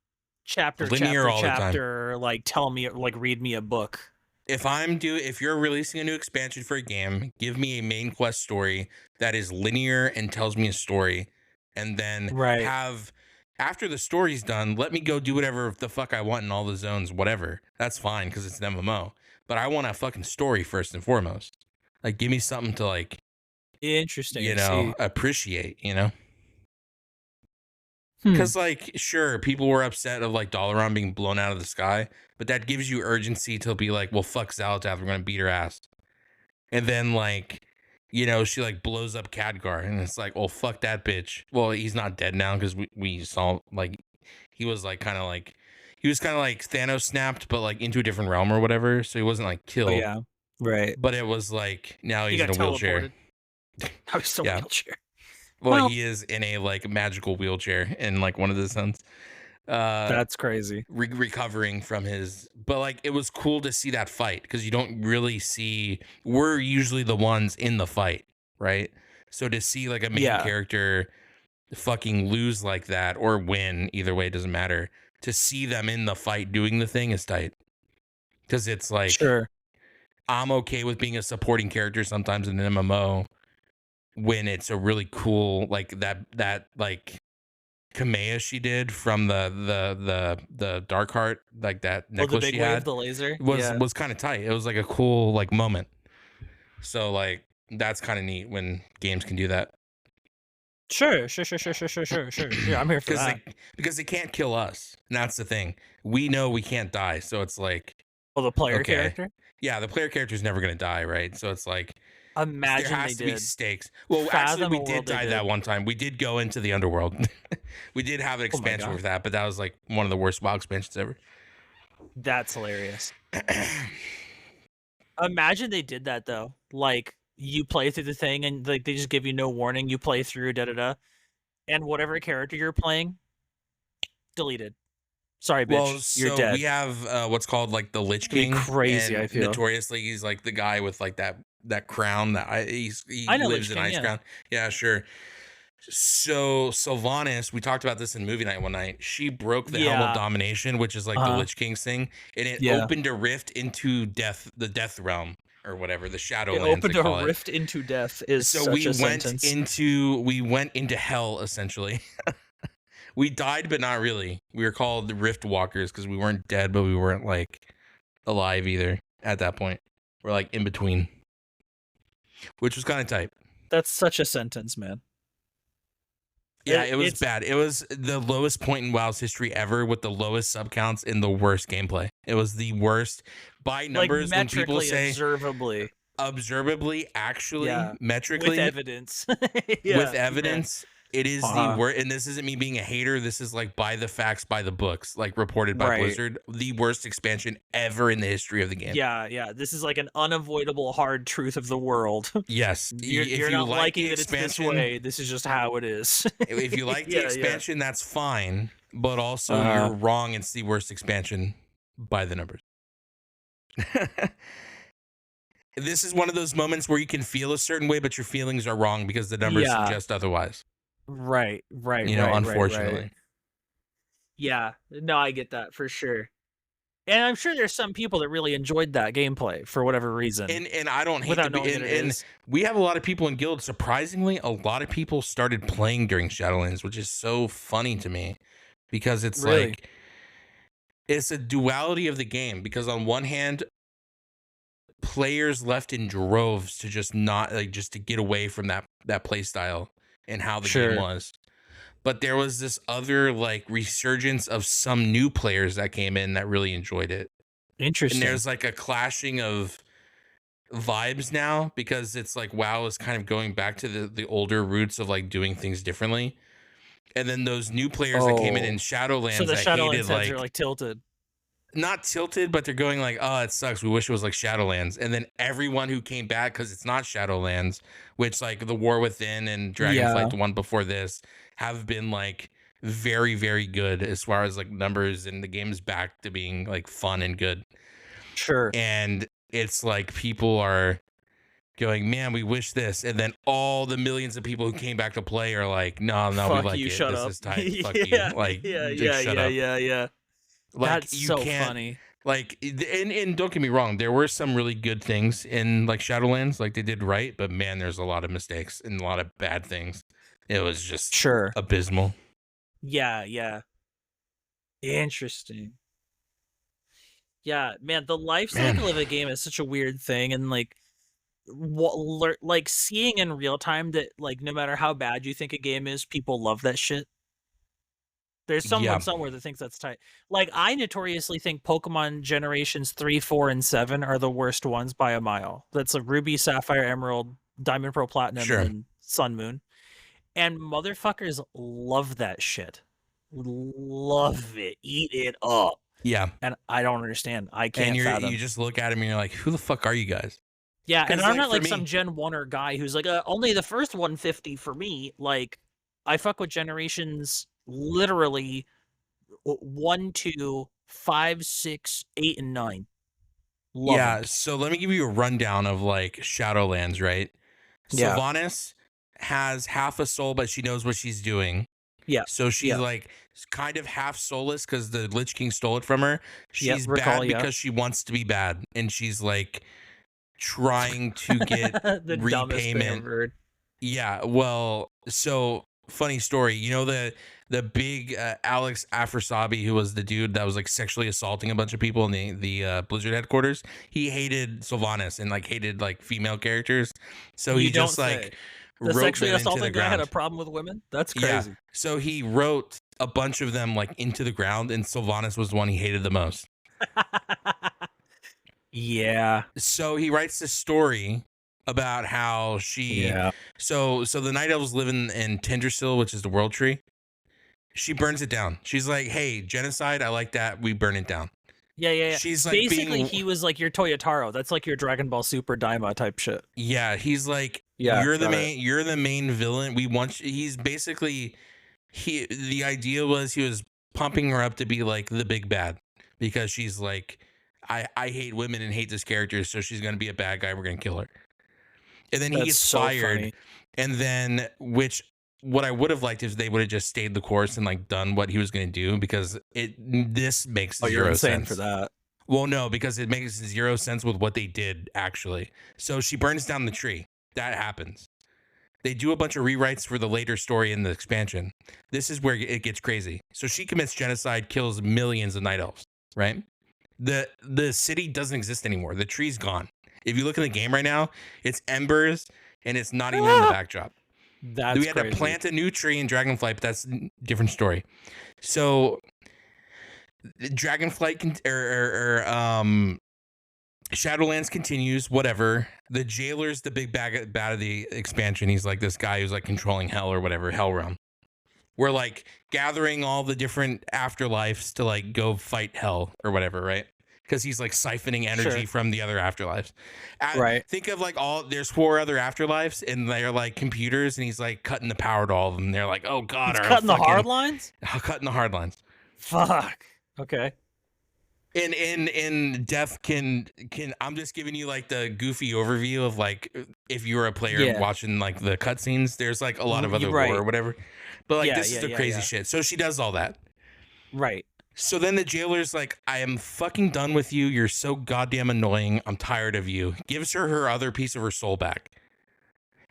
chapter Linear all the time. chapter, like tell me, like read me a book. If you're releasing a new expansion for a game, give me a main quest story that is linear and tells me a story, and then Right. after the story's done, let me go do whatever the fuck I want in all the zones, whatever. That's fine because it's an MMO. But I want a fucking story first and foremost. Like, give me something to like, Interesting. See. appreciate, Hmm. Because like, sure, people were upset of like Dalaran being blown out of the sky, but that gives you urgency to be like, well, fuck Xalatath, we're gonna beat her ass. And then like, she like blows up Khadgar, and it's like, oh fuck that bitch. Well, he's not dead now because we saw like he was kind of like Thanos snapped, but like into a different realm or whatever. So he wasn't like killed. Oh, yeah. Right. But it was like now he's in a wheelchair. I was still Yeah. wheelchair. Well, he is in a like magical wheelchair in like one of the sons. That's crazy. Recovering from his, but like it was cool to see that fight because you don't really see, we're usually the ones in the fight, right? So to see like a main character fucking lose like that or win, either way, it doesn't matter. To see them in the fight doing the thing is tight because it's like, sure, I'm okay with being a supporting character sometimes in an MMO when it's a really cool like that like Kamea she did from the Dark Heart, like that necklace the big she wave, had, the laser was kind of tight. It was like a cool like moment. So like that's kind of neat when games can do that. Sure. I'm here for that. Because they can't kill us, and that's the thing. We know we can't die, so it's like, well, the player character. Yeah, the player character is never gonna die, right? So it's like, imagine there has they to did. be stakes. Well, actually, we did die that one time. We did go into the underworld. We did have an expansion with that, but that was like one of the worst WoW expansions ever. That's hilarious. Imagine they did that though. Like you play through the thing and like they just give you no warning. You play through and whatever character you're playing, deleted. Sorry, bitch. Well, you're dead. We have what's called like the Lich King. Crazy, and I feel. Notoriously, he's like the guy with like that that crown that he I know lives Lich in King, Ice yeah. Crown. Yeah, sure. So Sylvanas, we talked about this in movie night one night. She broke the Helm of Yeah. Domination, which is like the Lich King's thing, and it Yeah. opened a rift into the Death Realm or whatever, the It Shadowlands they opened a call it. rift into death is So such a sentence. we went into hell essentially. We died, but not really. We were called the Rift Walkers because we weren't dead, but we weren't like alive either at that point. We're like in between, which was kind of tight. That's such a sentence, man. Yeah, it was bad. It was the lowest point in WoW's history ever, with the lowest sub counts and the worst gameplay. It was the worst by numbers. Like, when people say observably, actually, yeah. metrically, with evidence, with evidence. Yeah. It is the worst, and this isn't me being a hater. This is like by the facts, by the books, like reported by Blizzard. The worst expansion ever in the history of the game. Yeah. This is like an unavoidable hard truth of the world. Yes, you're not like liking that it's this way. This is just how it is. If you like the expansion, that's fine. But also, you're wrong. It's the worst expansion by the numbers. This is one of those moments where you can feel a certain way, but your feelings are wrong because the numbers suggest otherwise. Right. Unfortunately. Right. Yeah, no, I get that for sure. And I'm sure there's some people that really enjoyed that gameplay for whatever reason. And I don't hate and we have a lot of people in guild. Surprisingly, a lot of people started playing during Shadowlands, which is so funny to me because it's like it's a duality of the game. Because on one hand, players left in droves to just not like just to get away from that play style and how the game was. But there was this other like resurgence of some new players that came in that really enjoyed it. Interesting. And there's like a clashing of vibes now because it's like WoW is kind of going back to the older roots of like doing things differently. And then those new players that came in Shadowlands, so the Shadowlands heads are like tilted. Not tilted, but they're going like, oh, it sucks. We wish it was like Shadowlands. And then everyone who came back, because it's not Shadowlands, which like the War Within and Dragonflight, the one before this, have been like very, very good as far as like numbers, and the game's back to being like fun and good. Sure. And it's like people are going, man, we wish this. And then all the millions of people who came back to play are like, no, fuck we like you, it. shut This up. is tight. Fuck you. Like, shut up. Yeah. Like, that's you so can't, funny. Like, and don't get me wrong, there were some really good things in like Shadowlands, like they did right, but man, there's a lot of mistakes and a lot of bad things. It was just abysmal. Yeah. Interesting. Yeah, man, the life cycle of a game is such a weird thing, and like seeing in real time that like no matter how bad you think a game is, people love that shit. There's someone somewhere that thinks that's tight. Like, I notoriously think Pokemon generations 3, 4, and 7 are the worst ones by a mile. That's a Ruby, Sapphire, Emerald, Diamond, Pearl, Platinum, and Sun, Moon. And motherfuckers love that shit. Love it. Eat it up. Yeah. And I don't understand. I can't fathom. You just look at him and you're like, who the fuck are you guys? Yeah, and I'm not like some Gen 1er guy who's like, only the first 150 for me. Like, I fuck with generations literally 1, 2, 5, 6, 8, and 9. Love it. So let me give you a rundown of like Shadowlands, right? Sylvanas has half a soul, but she knows what she's doing. Yeah. So she's like kind of half soulless because the Lich King stole it from her. She's bad because she wants to be bad, and she's like trying to get the repayment. Yeah. Well, so funny story. You know the big Alex Afrasabi, who was the dude that was like sexually assaulting a bunch of people in the Blizzard headquarters. He hated Sylvanas and like hated like female characters. So he just like the sexually assaulting guy had a problem with women. That's crazy. Yeah. So he wrote a bunch of them like into the ground, and Sylvanas was the one he hated the most. Yeah. So he writes this story about how she so the Night Elves live in Tendersill, which is the World Tree. She burns it down. She's like, hey, genocide, I like that. We burn it down. Yeah. She's like basically he was like your Toyotaro. That's like your Dragon Ball Super Daima type shit. Yeah, he's like, you're the main villain. He's basically the idea was he was pumping her up to be like the big bad because she's like, I hate women and hate this character, so she's gonna be a bad guy. We're gonna kill her. and then he gets so fired, funny. and then what I would have liked is they would have just stayed the course and like done what he was going to do, because this makes Oh, you're zero insane sense for that. Well, no, because it makes zero sense with what they did actually. So she burns down the tree. That happens. They do a bunch of rewrites for the later story in the expansion. This is where it gets crazy. So she commits genocide, kills millions of night elves, right? The city doesn't exist anymore. The tree's gone. If you look in the game right now, it's embers and it's not even in the backdrop. That's we had crazy. to plant a new tree in Dragonflight, but that's a different story. So Dragonflight Shadowlands continues, whatever. The jailer's the big bad of the expansion. He's like this guy who's like controlling hell or whatever, hell realm. We're like gathering all the different afterlives to like go fight hell or whatever, right? Because he's like siphoning energy from the other afterlives. Right. Think of like there's 4 other afterlives and they're like computers, and he's like cutting the power to all of them. They're like, oh god, cutting the hard lines? Cutting the hard lines. Fuck. Okay. In Def can I'm just giving you like the goofy overview of like if you were a player watching like the cutscenes. There's like a lot of other lore or whatever, but like this is the crazy shit. So she does all that, right? So then the jailer's like, I am fucking done with you. You're so goddamn annoying. I'm tired of you. Gives her other piece of her soul back.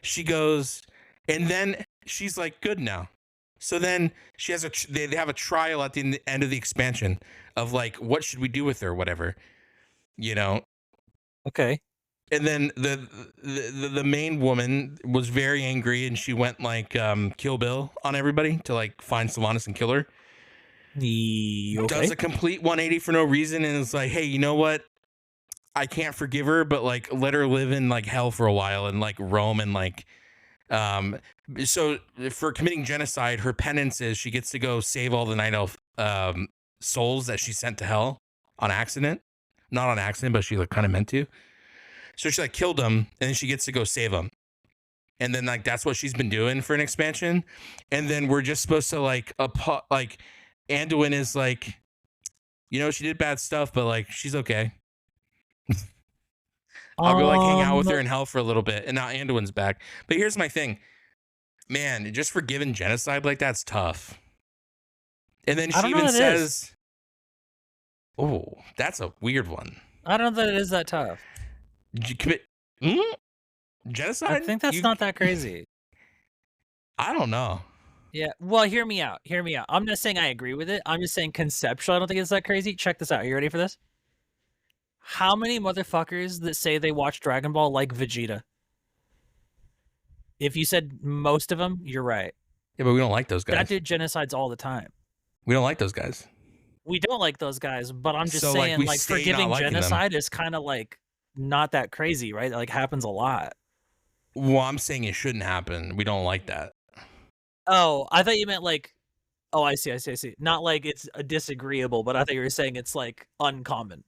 She goes, and then she's like, good now. So then she has they have a trial at the end of the expansion of like, what should we do with her, whatever, you know? Okay. And then the main woman was very angry, and she went like Kill Bill on everybody to like find Sylvanas and kill her. Does a complete 180 for no reason, and it's like, hey, you know what? I can't forgive her, but like let her live in like hell for a while and like roam and like so for committing genocide, her penance is she gets to go save all the night elf souls that she sent to hell on accident. Not on accident, but she like kind of meant to. So she like killed them, and then she gets to go save them. And then like that's what she's been doing for an expansion. And then we're just supposed to like Anduin is like, you know, she did bad stuff, but like she's okay. I'll go like hang out with her in hell for a little bit, and now Anduin's back. But here's my thing, man, just forgiving genocide like that's tough. And then she even says, "Oh, that's a weird one." I don't know that it is that tough. Did you commit genocide? I think that's not that crazy. I don't know. Yeah, well, hear me out. I'm not saying I agree with it. I'm just saying conceptually, I don't think it's that crazy. Check this out. Are you ready for this? How many motherfuckers that say they watch Dragon Ball like Vegeta? If you said most of them, you're right. Yeah, but we don't like those guys. That dude genocides all the time. We don't like those guys. We don't like those guys, but I'm just saying, like forgiving genocide is kind of like not that crazy, right? It like happens a lot. Well, I'm saying it shouldn't happen. We don't like that. Oh, I thought you meant like, oh, I see. Not like it's disagreeable, but I thought you were saying it's like uncommon.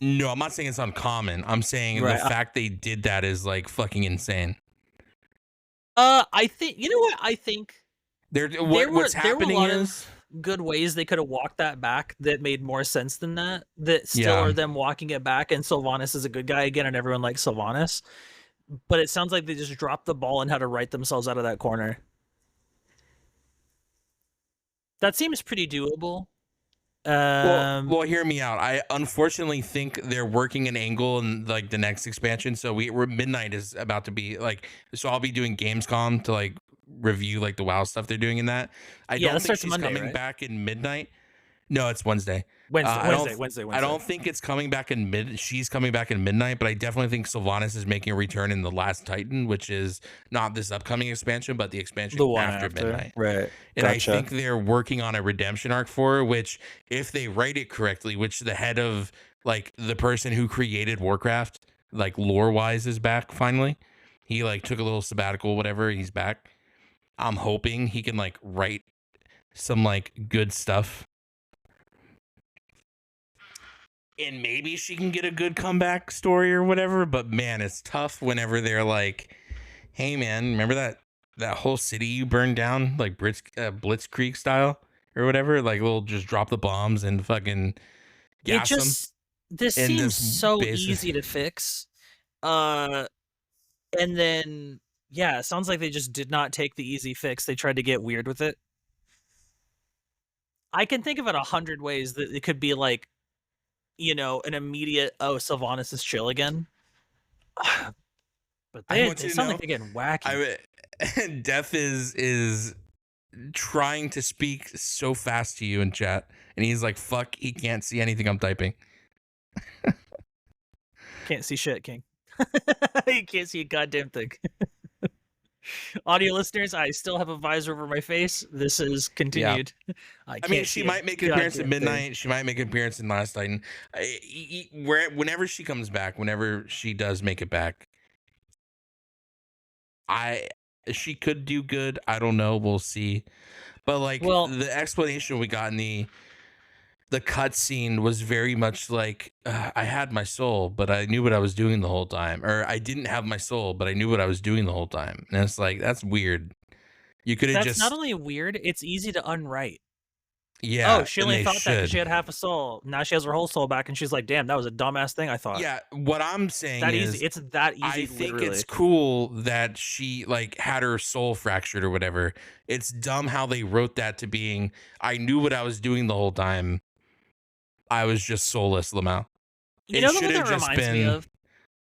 No, I'm not saying it's uncommon. I'm saying the fact they did that is like fucking insane. I think, you know what? I think what's happening is good ways they could have walked that back that made more sense than that. That still are them walking it back, and Sylvanas is a good guy again, and everyone likes Sylvanas. But it sounds like they just dropped the ball and had to write themselves out of that corner. That seems pretty doable. Well, hear me out. I unfortunately think they're working an angle in like the next expansion. So we're midnight is about to be like, so I'll be doing Gamescom to like review like the WoW stuff they're doing in that. I don't think she's coming back in midnight. No, it's Wednesday. Wednesday. I don't think it's coming back in she's coming back in midnight, but I definitely think Sylvanas is making a return in The Last Titan, which is not this upcoming expansion, but the expansion after midnight. Right. And I think they're working on a redemption arc for her, which if they write it correctly, which the head of like the person who created Warcraft, like lore wise, is back finally. He like took a little sabbatical, whatever. He's back. I'm hoping he can like write some like good stuff. And maybe she can get a good comeback story or whatever. But man, it's tough whenever they're like, hey man, remember that whole city you burned down, like Blitzkrieg style or whatever? Like we'll just drop the bombs and fucking gas them. This seems so easy to fix. And then, yeah, it sounds like they just did not take the easy fix. They tried to get weird with it. I can think of it 100 ways that it could be like, you know, an immediate, oh, Sylvanas is chill again. But I they want you to sound know, like they're getting wacky. Death is trying to speak so fast to you in chat, and he's like, "Fuck," he can't see anything I'm typing. Can't see shit, King. You can't see a goddamn thing. Audio listeners, I still have a visor over my face. This is continued. Yeah. I mean, she might make an appearance at midnight. Thing. She might make an appearance in Last Titan. Whenever she comes back, whenever she does make it back, she could do good. I don't know. We'll see. But like, well, the explanation we got in the cutscene was very much like, I had my soul, but I knew what I was doing the whole time. Or I didn't have my soul, but I knew what I was doing the whole time. And it's like, that's weird. You could have just... That's not only weird, it's easy to unwrite. Yeah. Oh, she only thought that because she had half a soul. Now she has her whole soul back, and she's like, damn, that was a dumbass thing I thought. Yeah, what I'm saying that is... easy. It's that easy, I think it's cool that she, like, had her soul fractured or whatever. It's dumb how they wrote that to being, I knew what I was doing the whole time. I was just soulless, Lamau. You know what that reminds me of?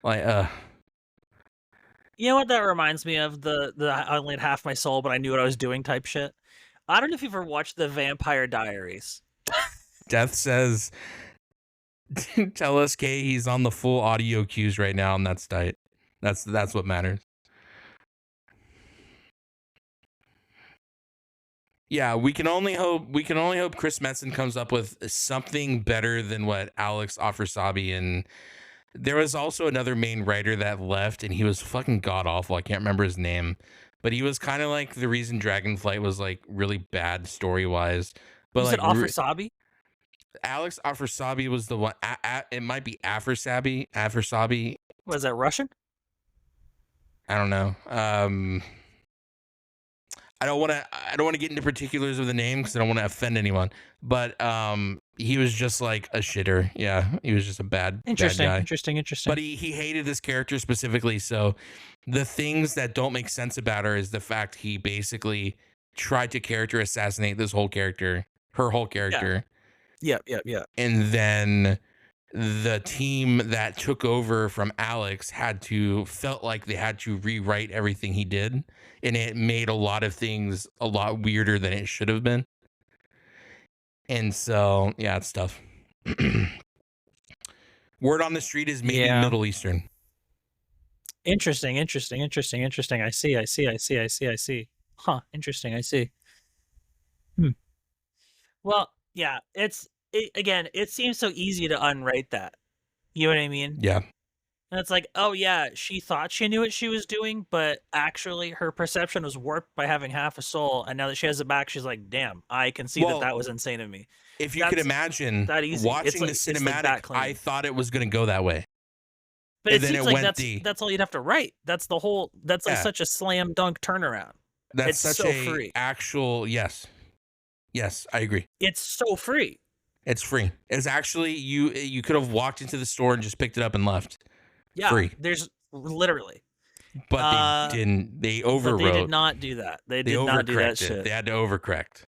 Like, you know what that reminds me of? The I only had half my soul, but I knew what I was doing type shit. I don't know if you've ever watched the Vampire Diaries. Death says, tell us, Kay, he's on the full audio cues right now, and that's tight. That's what matters. Yeah, we can only hope Chris Metzen comes up with something better than what Alex Offersabi, and there was also another main writer that left, and he was fucking god awful. I can't remember his name, but he was kind of like the reason Dragonflight was like really bad story wise. But you like Offersabi? Alex Offersabi was the one. It might be Affersabi. Was that Russian? I don't know. I don't want to get into particulars of the name because I don't want to offend anyone. But he was just like a shitter. Yeah, he was just a bad guy. Interesting. But he hated this character specifically. So the things that don't make sense about her is the fact he basically tried to character assassinate her whole character. Yeah. And then the team that took over from Alex felt like they had to rewrite everything he did, and it made a lot of things a lot weirder than it should have been. And so, yeah, it's tough. Word on the street is maybe Middle Eastern. Interesting. I see. Huh, interesting, I see. Well, yeah, again, it seems so easy to unwrite that. You know what I mean? Yeah. And it's like, oh yeah, she thought she knew what she was doing, but actually her perception was warped by having half a soul, and now that she has it back, she's like, damn, I can see that was insane of me. If you could imagine watching the cinematic, I thought it was going to go that way. But it seems like that's all you'd have to write. That's like such a slam dunk turnaround. That's such so free. Actual, yes, I agree. It's so free. It's free. It's actually, you could have walked into the store and just picked it up and left. Yeah, free. There's literally. But they didn't. They overwrote. They did not do that. They did not do that shit. They had to overcorrect.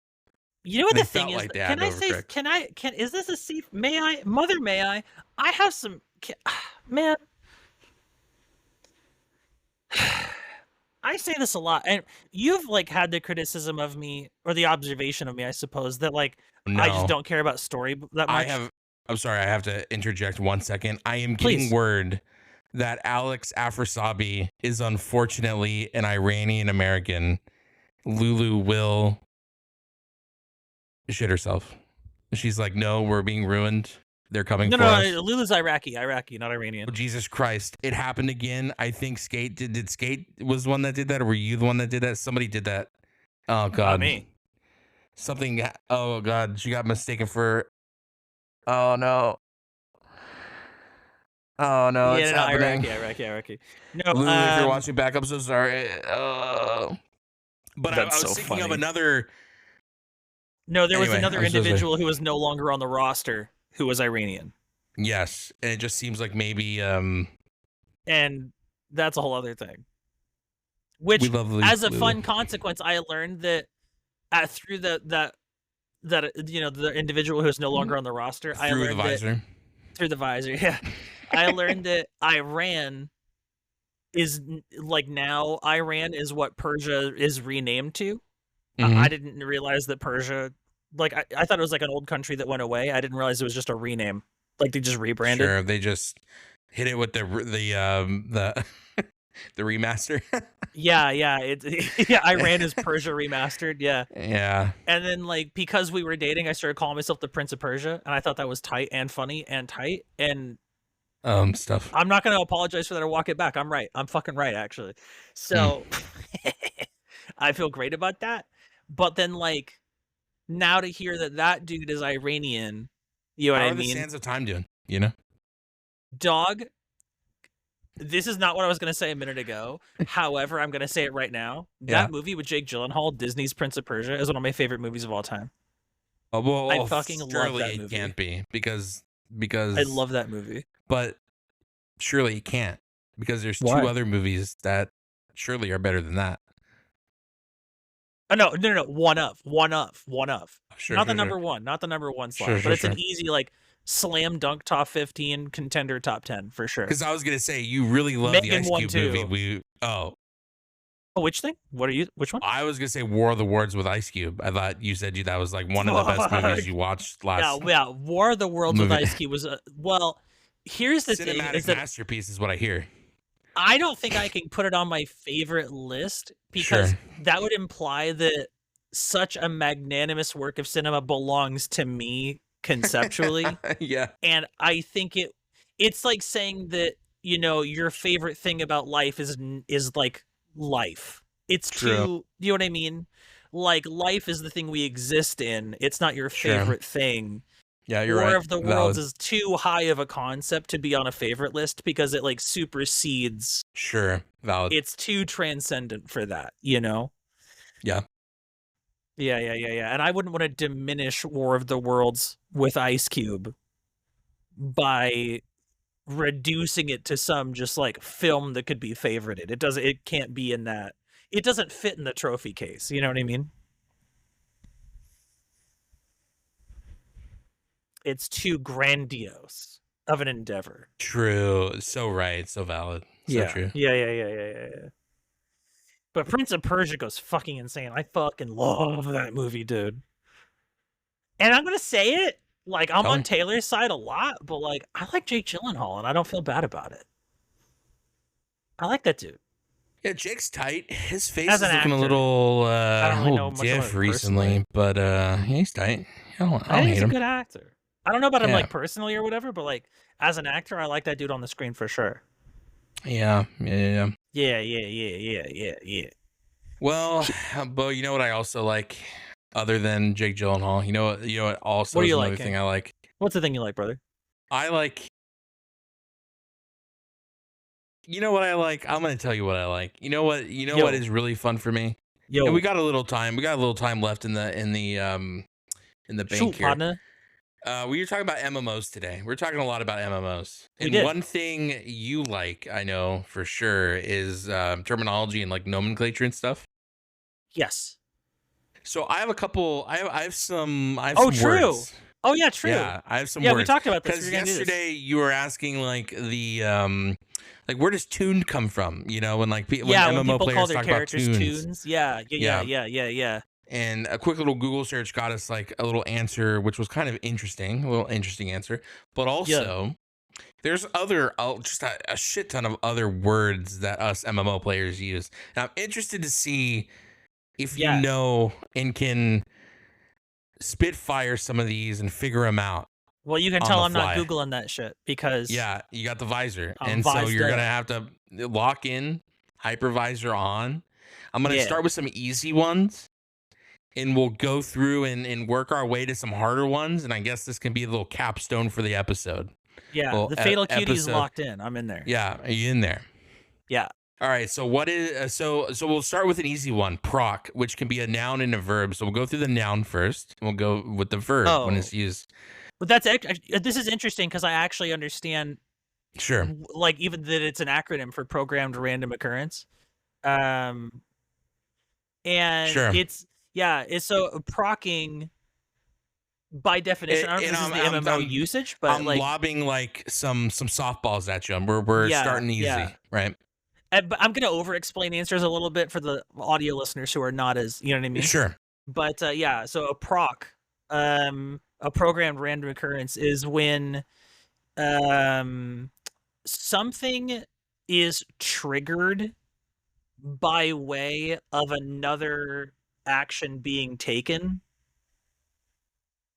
You know what the thing is? Like can I say? Can is this a C? May I, Mother? May I? I have some. Man, I say this a lot, and you've like had the criticism of me or the observation of me, I suppose, that like I just don't care about story that much. I'm sorry, I have to interject 1 second. I am getting word that Alex Afrasabi is unfortunately an Iranian American. Lulu will shit herself. She's like, no, we're being ruined. They're coming for us. No, Lulu's Iraqi, not Iranian. Oh, Jesus Christ. It happened again. I think Skate did Skate was the one that did that, or were you the one that did that? Somebody did that. Oh God. Not me. Something, oh God, she got mistaken for, oh no. Oh no, it's happening. Iraqi. No, Lulu, if you're watching back, I'm so sorry. But I was thinking of another. No, there was another individual who was no longer on the roster who was Iranian. Yes, and it just seems like maybe. And that's a whole other thing. Which, We love as a Lulu. fun consequence, I learned that through that the individual who's no longer on the roster, I Through the learned that visor. through the visor. Yeah, I learned that Iran is like now Iran is what Persia is renamed to. I didn't realize that Persia, like I thought it was like an old country that went away. I didn't realize it was just a rename. Like they just rebranded. Sure, they just hit it with the the remaster. Yeah, yeah, Iran is Persia remastered. Yeah. Yeah. And then like because we were dating, I started calling myself the Prince of Persia, and I thought that was tight and funny and tight. And Stuff. I'm not gonna apologize for that or walk it back. I'm right. I'm fucking right, actually. So I feel great about that. But then like now to hear that dude is Iranian, you know what How I are the mean? sands of time doing? You know? Dog, this is not what I was gonna say a minute ago. However, I'm gonna say it right now. Yeah. That movie with Jake Gyllenhaal, Disney's Prince of Persia, is one of my favorite movies of all time. Oh, well, I fucking love surely that it movie. can't be because I love that movie. But surely it can't because there's Why? two other movies that surely are better than that. Oh, no, one of. Sure, Not the sure, number sure. one, not the number one slot, Sure, but sure, it's an sure. easy like slam dunk top 15 contender top 10 for sure. Because I was gonna say you really love the Megan Ice won Cube movie. too. Oh, Which thing? Which one? I was gonna say War of the Worlds with Ice Cube. I thought you said that was like one of the best movies you watched last. Yeah, War of the Worlds with movie. Ice Cube was well. Here's the thing: Cinematic is that masterpiece is what I hear. I don't think I can put it on my favorite list because Sure. that would imply that such a magnanimous work of cinema belongs to me conceptually. Yeah. And I think it's like saying that, you know, your favorite thing about life is like life. It's True. too, you know what I mean? Like life is the thing we exist in. It's not your Sure. favorite thing. Yeah, you're War right. of the Worlds is too high of a concept to be on a favorite list because it like supersedes. Sure. Valid. It's too transcendent for that, you know? Yeah. Yeah. And I wouldn't want to diminish War of the Worlds with Ice Cube by reducing it to some just like film that could be favorited. It can't be in that. It doesn't fit in the trophy case. You know what I mean? It's too grandiose of an endeavor. True. So right. So valid. So true. Yeah. But Prince of Persia goes fucking insane. I fucking love that movie, dude. And I'm gonna say it, like I'm on Taylor's side a lot, but like I like Jake Gyllenhaal and I don't feel bad about it. I like that dude. Yeah, Jake's tight. His face As is an looking a actor, little I don't really know much about diff him recently, personally. but he's tight. I don't I think hate he's a him. good actor. I don't know about him Yeah. like personally or whatever, but like as an actor, I like that dude on the screen for sure. Yeah. Yeah. Well, Beau, you know what I also like, other than Jake Gyllenhaal. You know what? Also, What do is you another like, thing King? I like. What's the thing you like, brother? I like. You know what I like? I'm gonna tell you what I like. You know what? You know what is really fun for me? Yo, And we got a little time. We got a little time left in the bank shoot, here. partner. We were talking about MMOs today. We're talking a lot about MMOs. We And did. one thing you like, I know for sure, is terminology and like nomenclature and stuff. Yes. So I have a couple. I have some. True. Words. Oh yeah, true. Yeah, I have some. Yeah, words. we talked about this. Because yesterday you were asking like the like where does tuned come from? You know, when like when MMO people players call their talk about characters tunes. Yeah. And a quick little Google search got us like a little answer, which was kind of interesting, a little interesting answer. But also, there's other, just a shit ton of other words that us MMO players use. And I'm interested to see if you know and can spitfire some of these and figure them out. Well, you can tell I'm not Googling that shit because you got the visor. I'm and so you're up. going to have to lock in hypervisor on. I'm going to start with some easy ones. And we'll go through and work our way to some harder ones. And I guess this can be a little capstone for the episode. Yeah, the Fatal Cutie is locked in. I'm in there. Yeah, are you in there? Yeah. All right, so what is... so we'll start with an easy one, proc, which can be a noun and a verb. So we'll go through the noun first. And we'll go with the verb when it's used. But this is interesting because I actually understand... Sure. Like, even that it's an acronym for programmed random occurrence. And Sure. it's so procking by definition. I don't know if this is the MMO usage, but I'm lobbing like some softballs at you. We're starting easy, right? But I'm gonna over-explain answers a little bit for the audio listeners who are not as, you know what I mean? Sure. But so a proc, a programmed random occurrence is when something is triggered by way of another action being taken,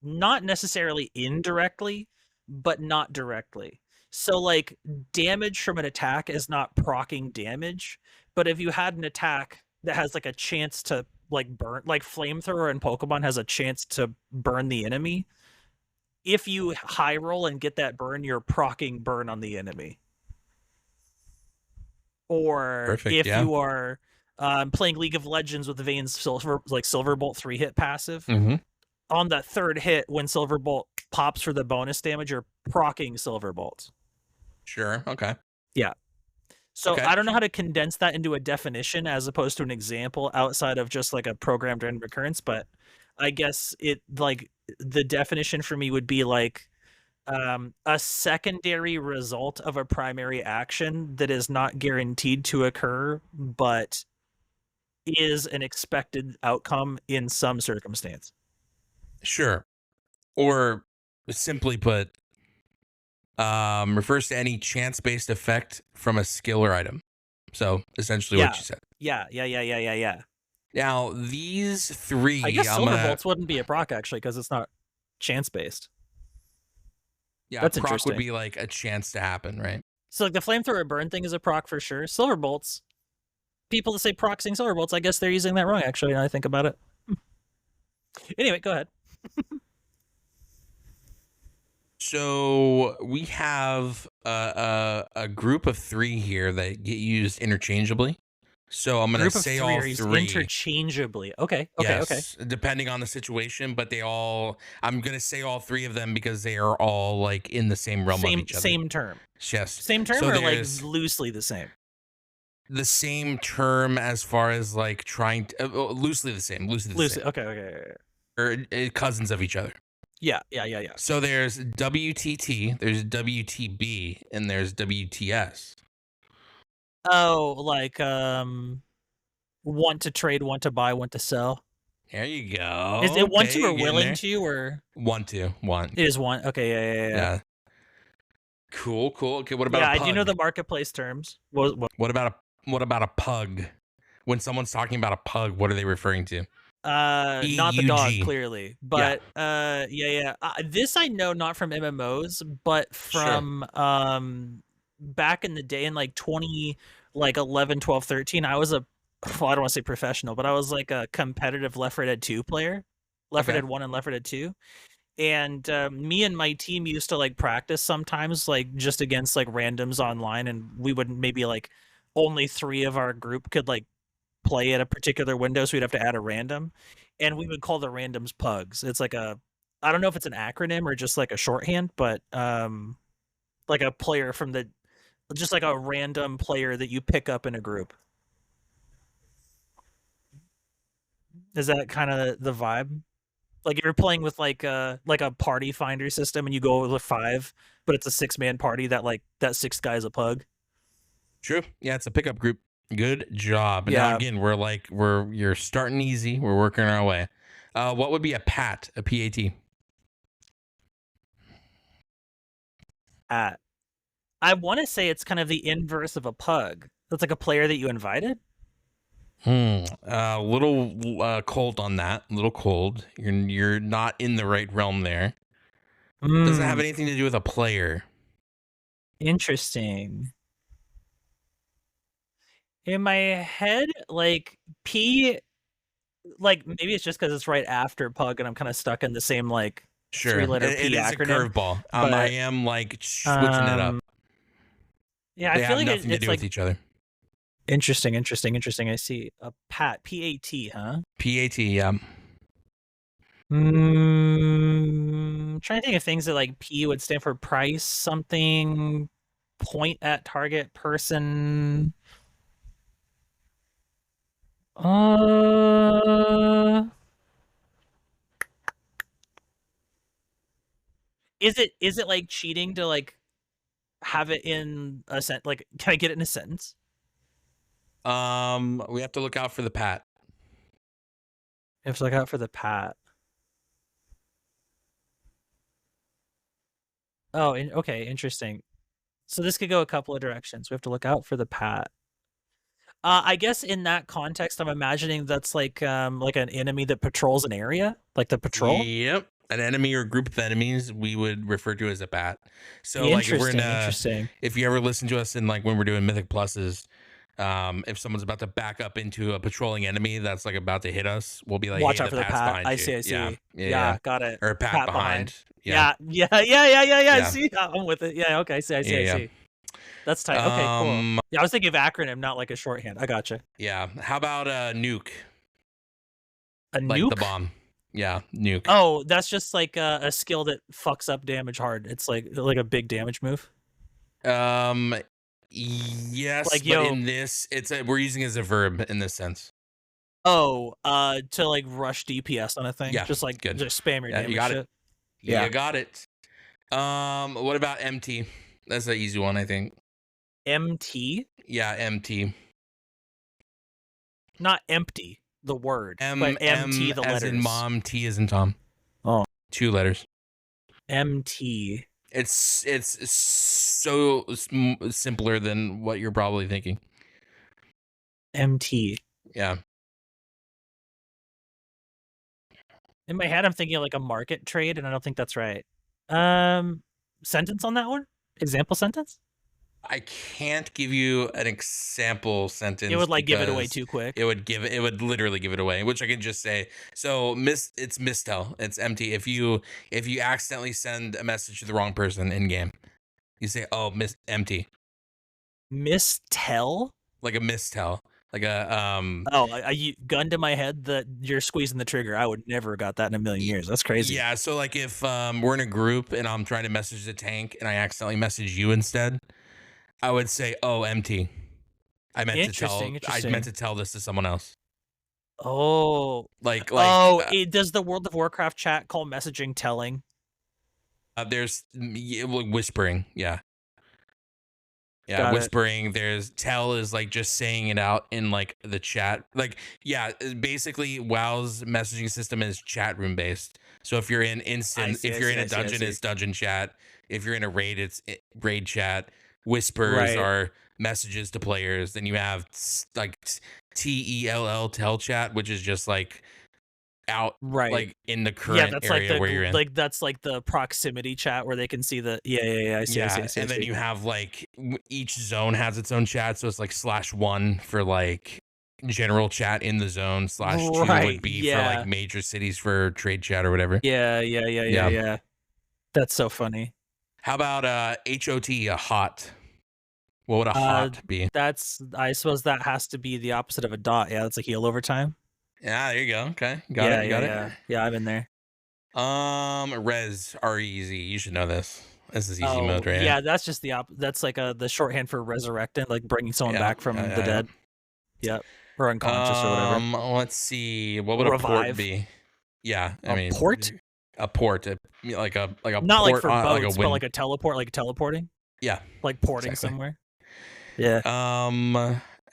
not necessarily indirectly, but not directly. So like damage from an attack is not proccing damage, but if you had an attack that has like a chance to like burn, like flamethrower in Pokemon has a chance to burn the enemy, if you high roll and get that burn, you're proccing burn on the enemy. Or Perfect, if yeah. you are playing League of Legends with the Vayne's Silverbolt 3-hit passive, on the third hit when Silverbolt pops for the bonus damage, you're proccing Silverbolt. Sure, okay. Yeah. So I don't know how to condense that into a definition as opposed to an example outside of just like a programmed random recurrence, but I guess it like the definition for me would be like a secondary result of a primary action that is not guaranteed to occur, but is an expected outcome in some circumstance. Sure. Or simply put, refers to any chance-based effect from a skill or item. So essentially what you said. Yeah. Now these three, I guess Silverbolts wouldn't be a proc actually because it's not chance-based. Yeah, that's proc interesting. would be like a chance to happen, right? So like the flamethrower burn thing is a proc for sure. Silverbolts, people that say proxing Silverbolts, I guess they're using that wrong actually. Now I think about it. Anyway, go ahead. So we have a group of three here that get used interchangeably. So I'm gonna say all three interchangeably. Okay. Depending on the situation, but I'm gonna say all three of them because they are all like in the same realm of each other. Same term. Yes. Same term, or like loosely the same. The same term as far as like trying to loosely the same. Same. Okay. Or cousins of each other. Yeah. So there's WTT, there's WTB, and there's WTS. Oh, like want to trade, want to buy, want to sell. There you go. Is it want to or willing to or want to? Want. It is want. Okay, yeah. Cool. Okay, what about a pug? I do know the marketplace terms. What about a pug? When someone's talking about a pug, what are they referring to? Not the dog, clearly, but this I know not from MMOs, but from back in the day in like 11, 12, 13. I was I don't want to say professional, but I was like a competitive Left 4 Dead 2 player, Left 4 Dead 1 and Left 4 Dead 2. And me and my team used to like practice sometimes, like just against like randoms online, and we would maybe like only 3 of our group could like play at a particular window, so we'd have to add a random, and we would call the randoms pugs. It's like I don't know if it's an acronym or just like a shorthand, but like a player from just like a random player that you pick up in a group. Is that kind of the vibe? Like if you're playing with like a party finder system and you go with 5, but it's a 6-man party, that 6th guy is a pug. True. Yeah, it's a pickup group. Good job. Yeah. Now again, you're starting easy. We're working our way. What would be a PAT? A PAT? I want to say it's kind of the inverse of a pug. That's like a player that you invited. A little cold on that. A little cold. You're not in the right realm there. Doesn't have anything to do with a player. Interesting. In my head, like P, like maybe it's just because it's right after pug, and I'm kind of stuck in the same like 3-letter P acronym. It is a curveball. I am like switching it up. Yeah, they I feel have like nothing to do with each other. Interesting. I see a PAT, PAT, huh? PAT, yeah. Trying to think of things that like P would stand for price, something, point at target person. Uh, is it like cheating to like have it in a sent? Like, can I get it in a sentence? We have to look out for the pat. You have to look out for the pat. Oh, okay, interesting. So this could go a couple of directions. We have to look out for the pat. I guess in that context, I'm imagining that's like an enemy that patrols an area, like the patrol. Yep. An enemy or group of enemies we would refer to as a bat. So like if we're in Interesting. if you ever listen to us in like when we're doing Mythic Pluses, if someone's about to back up into a patrolling enemy that's like about to hit us, we'll be like, Watch hey, out the for the pat's pat. behind I you. see. Yeah. Got it. Or a pat behind. Yeah. Yeah. I see. I'm with it. Yeah. Okay. I see. That's tight. Okay. Cool. Yeah. I was thinking of acronym, not like a shorthand. I gotcha. Yeah. How about a nuke? A Like nuke? the bomb. Yeah. Nuke. Oh, that's just like a skill that fucks up damage hard. It's like a big damage move. Yes, like, but in this, we're using it as a verb in this sense. Oh, to like rush DPS on a thing. Yeah, Just like good. just spam your damage. You got shit. it. Yeah, you got it. What about MT? That's an easy one, I think. MT? Yeah, MT. Not empty, the word, but MT, the as letters. in mom, T as in Tom. Oh, 2 letters. MT. It's so simpler than what you're probably thinking. MT. Yeah. In my head, I'm thinking of like a market trade, and I don't think that's right. Sentence on that one? Example sentence? I can't give you an example sentence. It would like give it away too quick. It would literally give it away, which I can just say. So it's mistel. It's empty. If you accidentally send a message to the wrong person in game, you say, "Oh, empty." Mistel? Like a mistel. Like a Oh, I gun to my head that you're squeezing the trigger. I would never have got that in a million years. That's crazy. Yeah, so like if we're in a group and I'm trying to message the tank and I accidentally message you instead, I would say, "Oh, empty." I meant to tell this to someone else. Oh, does the World of Warcraft chat call messaging telling? There's whispering, yeah, Got whispering. There's tell is like just saying it out in like the chat. Like, yeah, basically WoW's messaging system is chat room based. So if you're in if you're in a dungeon, it's dungeon chat. If you're in a raid, it's raid chat. Whispers are messages to players. Then you have like tell chat, which is just like out like in the current area where you're in. Like that's like the proximity chat where they can see the I see. And then you have like each zone has its own chat, so it's like /1 for like general chat in the zone. /2 would be for like major cities for trade chat or whatever. Yeah. That's so funny. How about HOT, a hot? What would a hot be? I suppose that has to be the opposite of a dot. Yeah, that's a heal over time. Yeah, there you go. Okay, got it. Yeah, I'm in there. Res, R-E-Z. You should know this. This is easy mode, right? Yeah, that's just that's like the shorthand for resurrecting, like bringing someone back from the dead. Yep, or unconscious or whatever. Let's see. What would a port be? Yeah, I mean port. A port, like a not port like for boats, like but like a teleport, like teleporting. Yeah, like porting somewhere. Yeah. How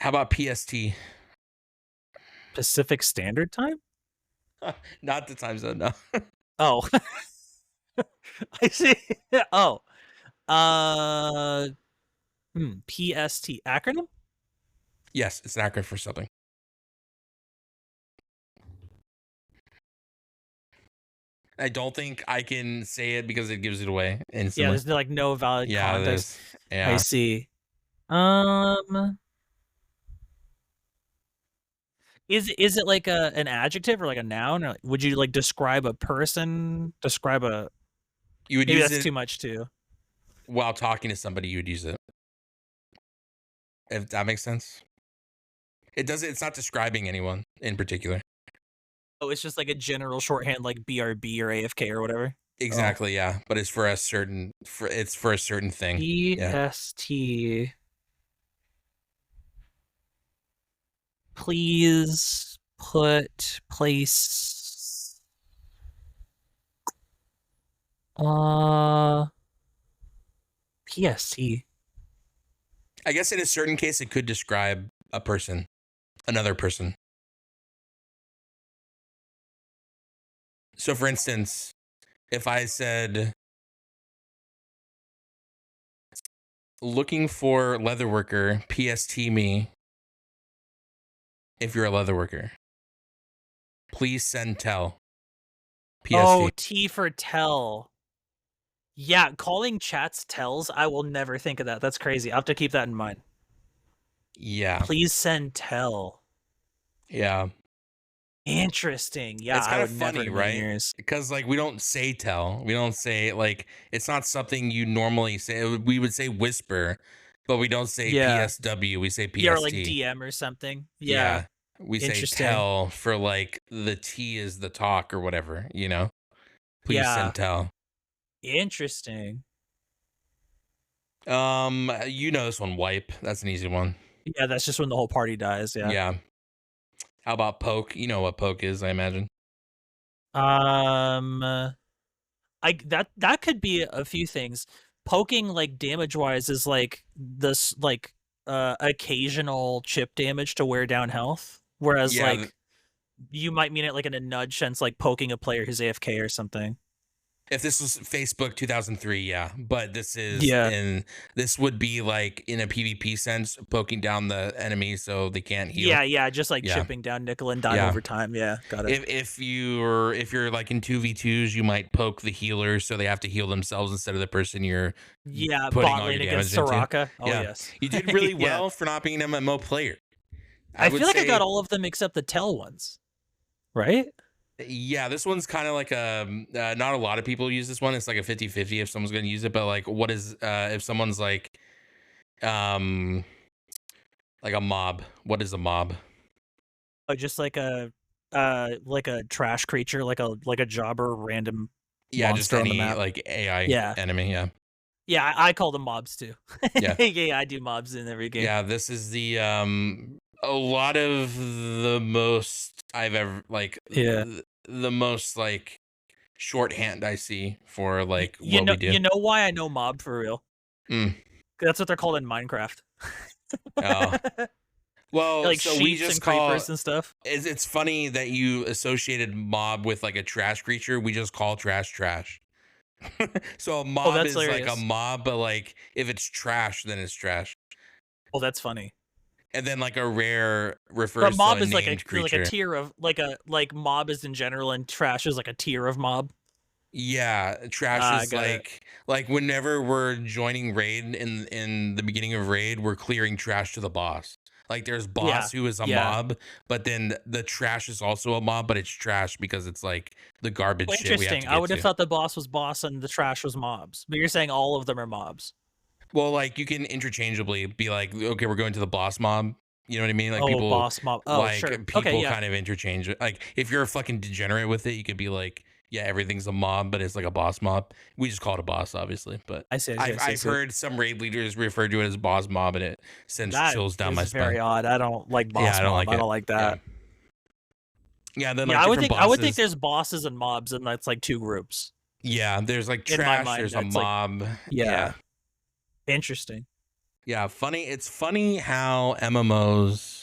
about PST? Pacific Standard Time? Not the time zone, no. Oh. I see. Oh. PST acronym? Yes, it's an acronym for something. I don't think I can say it because it gives it away instantly. Yeah, there's like no valid context. Yeah. I see. Is it like an adjective or like a noun, or would you like describe a person? Describe a. You would maybe use that's it too much too. While talking to somebody, you would use it. If that makes sense. It's not describing anyone in particular. Oh, it's just like a general shorthand, like BRB or AFK or whatever. Exactly, yeah. But it's for a certain thing. PST. please place PST. I guess in a certain case, it could describe a person, another person. So, for instance, if I said, looking for leatherworker, PST me if you're a leatherworker. Please send tell. PST. Oh, T for tell. Yeah, calling chats tells, I will never think of that. That's crazy. I'll have to keep that in mind. Yeah. Please send tell. Yeah. Interesting. Yeah, it's kind of funny, funny, right? Because like we don't say tell, we don't say like it's not something you normally say. We would say whisper, but we don't say PSW. We say PST. Yeah, or like DM or something. Yeah. We say tell for like the T is the talk or whatever. You know. Please send tell. Interesting. You know this one, wipe. That's an easy one. Yeah, that's just when the whole party dies. Yeah. Yeah. How about poke? You know what poke is, I imagine. That could be a few things. Poking like damage wise is like this like occasional chip damage to wear down health, whereas like you might mean it like in a nudge sense, like poking a player who's AFK or something. If this was Facebook 2003, yeah, but this is this would be like in a PvP sense, poking down the enemy so they can't heal. Yeah, just like chipping down nickel and dime over time. Yeah, got it. If you're like in 2v2s, you might poke the healer so they have to heal themselves instead of the person you're putting all your damage into. Soraka. Oh yes, you did really well for not being an MMO player. I feel like I got all of them except the tell ones, right? Yeah, this one's kind of like not a lot of people use this one. It's like a 50-50 if someone's going to use it, but like what is if someone's like a mob, what is a mob? Oh, just like a trash creature, like a jobber random just any like AI enemy, Yeah, I call them mobs too. Yeah. I do mobs in every game. Yeah, this is the a lot of the most I've ever like the most like shorthand I see for like what we do. You know why I know mob for real? That's what they're called in Minecraft. Oh. Well, like so sheeps we just and call creepers and stuff. It's funny that you associated mob with like a trash creature. We just call trash. So a mob is hilarious. Like a mob, but like if it's trash, then it's trash. Oh, that's funny. And then like a rare refers mob to a is named creature. Like a tier of like mob is in general, and trash is like a tier of mob. Yeah, trash is like whenever we're joining raid in the beginning of raid, we're clearing trash to the boss. Like there's boss who is a mob, but then the trash is also a mob, but it's trash because it's like the garbage shit we have to get to. I would have thought the boss was boss and the trash was mobs, but you're saying all of them are mobs. Well, like you can interchangeably be like, okay, we're going to the boss mob. You know what I mean? Like people, boss mob. Oh, like sure. People kind of interchange it. Like if you're a fucking degenerate with it, you could be like, yeah, everything's a mob, but it's like a boss mob. We just call it a boss, obviously. But I've heard some raid leaders refer to it as boss mob, and it sends chills down my spine. Very odd. I don't like boss mob. I don't like that. Yeah, then I would think there's bosses and mobs, and that's like two groups. Yeah, there's like trash. There's a mob. Yeah. Interesting. Yeah, funny. It's funny how MMOs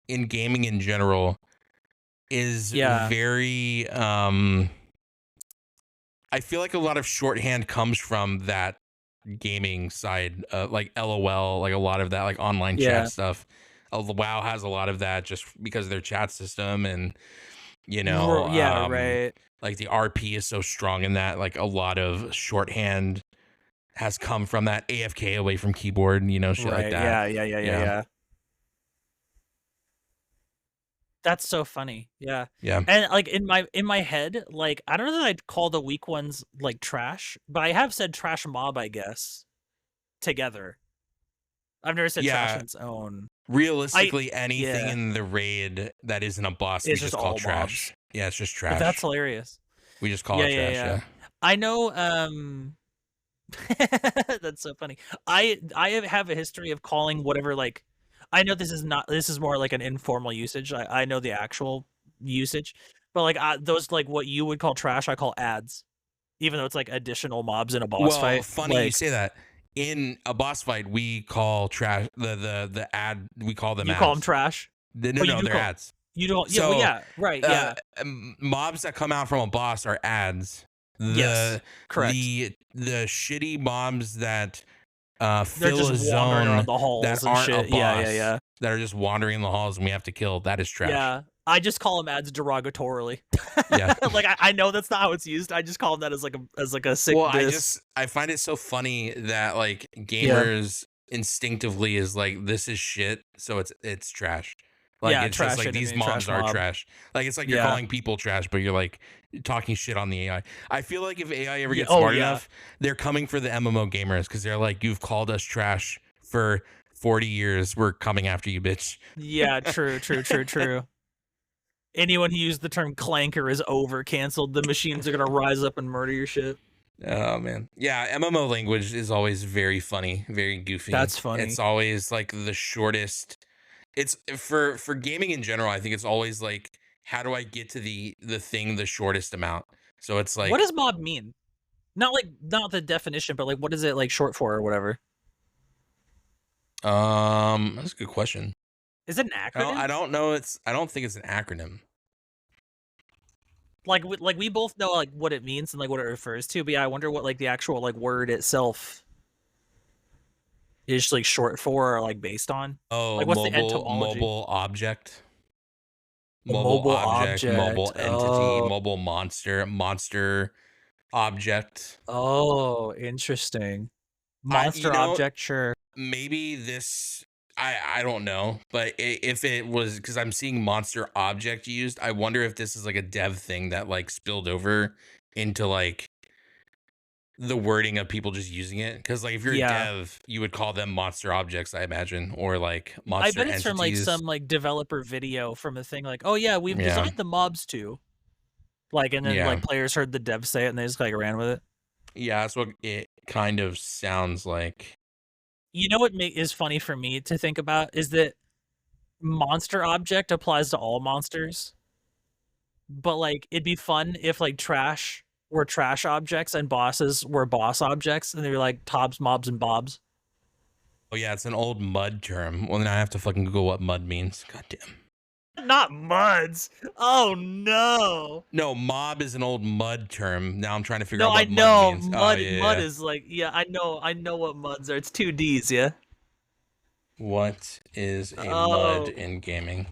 in gaming in general is very I feel like a lot of shorthand comes from that gaming side, like LOL, like a lot of that like online chat stuff. WoW has a lot of that just because of their chat system, and you know, like the RP is so strong in that, like a lot of shorthand has come from that AFK away from keyboard, you know, shit like that. Yeah. That's so funny. Yeah. And like in my head, like I don't know that I'd call the weak ones like trash, but I have said trash mob, I guess, together. I've never said trash on its own. Realistically, anything in the raid that isn't a boss, we just call trash. Mobs. Yeah, it's just trash. But that's hilarious. We just call it trash. Yeah. I know. That's so funny. I have a history of calling whatever like I know this is more like an informal usage. I know the actual usage, but like those like what you would call trash, I call ads, even though it's like additional mobs in a boss Well, fight. funny you Like say that. In a boss fight, we call trash the ad. We call them you call them ads. trash. Oh, you No, do they're call ads. you don't. Yeah, well, So yeah, right, yeah, mobs that come out from a boss are ads. yes, correct. The shitty mobs that They're fill just a wandering around zone the that halls and aren't a shit. Yeah, yeah, boss, yeah. that are just wandering in the halls and we have to kill, that is trash. Yeah, I just call them ads derogatorily. Yeah. Like I know that's not how it's used. I just call them that as like a sick Well, diss. I find it so funny that like Yeah, gamers instinctively is like, this is shit, so it's trash. Like yeah, it's just trash like these enemy, trash mobs are mob. trash. Like it's like you're Yeah, calling people trash, but you're like talking shit on the AI. I feel like if AI ever yeah. gets Oh smart yeah, enough, they're coming for the MMO gamers because they're like, you've called us trash for 40 years. We're coming after you, bitch. yeah. True, true, true, true. Anyone who used the term clanker is over canceled. The machines are gonna rise up and murder your shit. Oh man. Yeah, MMO language is always very funny, very goofy. That's funny. It's always like the shortest. It's for gaming in general, I think it's always like, how do I get to the thing the shortest amount? So it's What like does mob mean? Not the definition, but like what is it like short for or whatever? that's a good question. Is it an acronym? I don't know, I don't think it's an acronym. Like we both know like what it means and like what it refers to, but yeah, I wonder what like the actual like word itself is like short for or like based on. Oh, Like what's the etymology? mobile object. A Mobile mobile object, object. mobile entity, Oh, mobile monster object. oh, interesting. You Monster know, object, sure. maybe this, I don't know, but if it was, because I'm seeing monster object used, I wonder if this is like a dev thing that like spilled over into like the wording of people just using it, because like if you're a Yeah. dev you would call them monster objects, I imagine, or like I monster bet it's from like entities. some like developer video from a thing like, oh yeah, we've Yeah, designed the mobs too. Like and then yeah, like players heard the dev say it and they just like ran with it. yeah, that's what it kind of sounds like. You know what is funny for me to think about is that monster object applies to all monsters, but like it'd be fun if like trash were trash objects and bosses were boss objects and they were like Tobs, Mobs, and Bobs. Oh yeah, it's an old mud term. Well, then I have to fucking Google what mud means. God damn. Not muds. Oh no. No, mob is an old mud term. Now I'm trying to figure No, out I what mud know means. Oh mud yeah. is like yeah, I know what muds are. It's two D's, yeah. What is a mud Oh in gaming?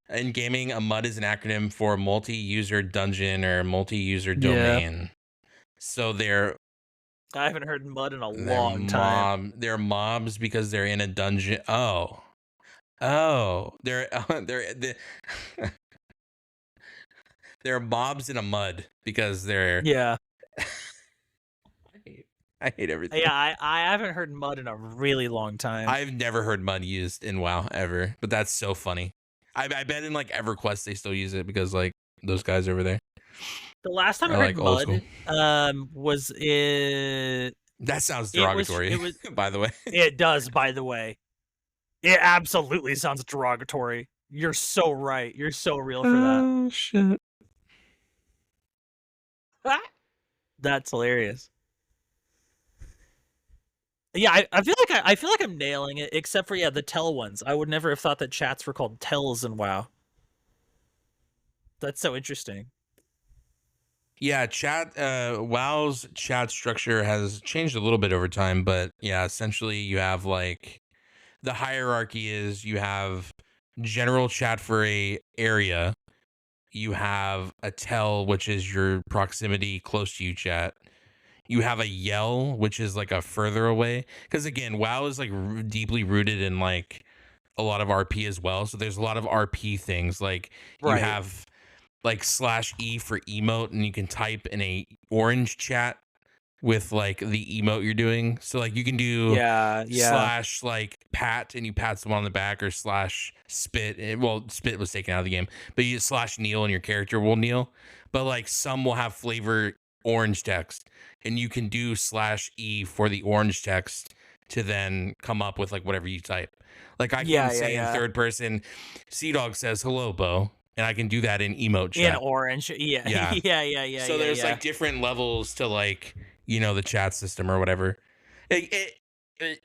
In gaming, a MUD is an acronym for multi-user dungeon or multi-user yeah. domain. So they're I haven't heard mud in a long time. they're mobs because they're in a dungeon. Oh, oh, they're mobs in a mud because they're. Yeah. I hate everything. Yeah, I haven't heard mud in a really long time. I've never heard mud used in WoW ever, but that's so funny. I bet in like EverQuest they still use it because like those guys over there The last time I are heard like old school. mud, was it? That sounds It was. derogatory, It was. by the way. It does, by the way. It absolutely sounds derogatory. You're so right. You're so real for that. Oh shit. That's hilarious. Yeah, I feel like I feel like I'm nailing it, except for yeah, the tell ones. I would never have thought that chats were called tells in WoW. That's so interesting. Yeah, WoW's chat structure has changed a little bit over time, but yeah, essentially you have like the hierarchy is you have general chat for a area, you have a tell, which is your proximity close to you chat. You have a yell, which is like a further away. Because again, WoW is like deeply rooted in like a lot of RP as well. So there's a lot of RP things. Like you Right. have like /E for emote, and you can type in a orange chat with like the emote you're doing. So like you can do Yeah. / like pat and you pat someone on the back, or /spit. Well, spit was taken out of the game, but you /kneel and your character will kneel. But like some will have flavor orange text, and you can do /E for the orange text to then come up with like whatever you type. Like I Yeah, can yeah, say in yeah. third person, Sea Dog says hello, Beau, and I can do that in emote In chat. orange. Yeah. Yeah. Yeah, yeah, yeah, So yeah, there's yeah. like different levels to like, you know, the chat system or whatever.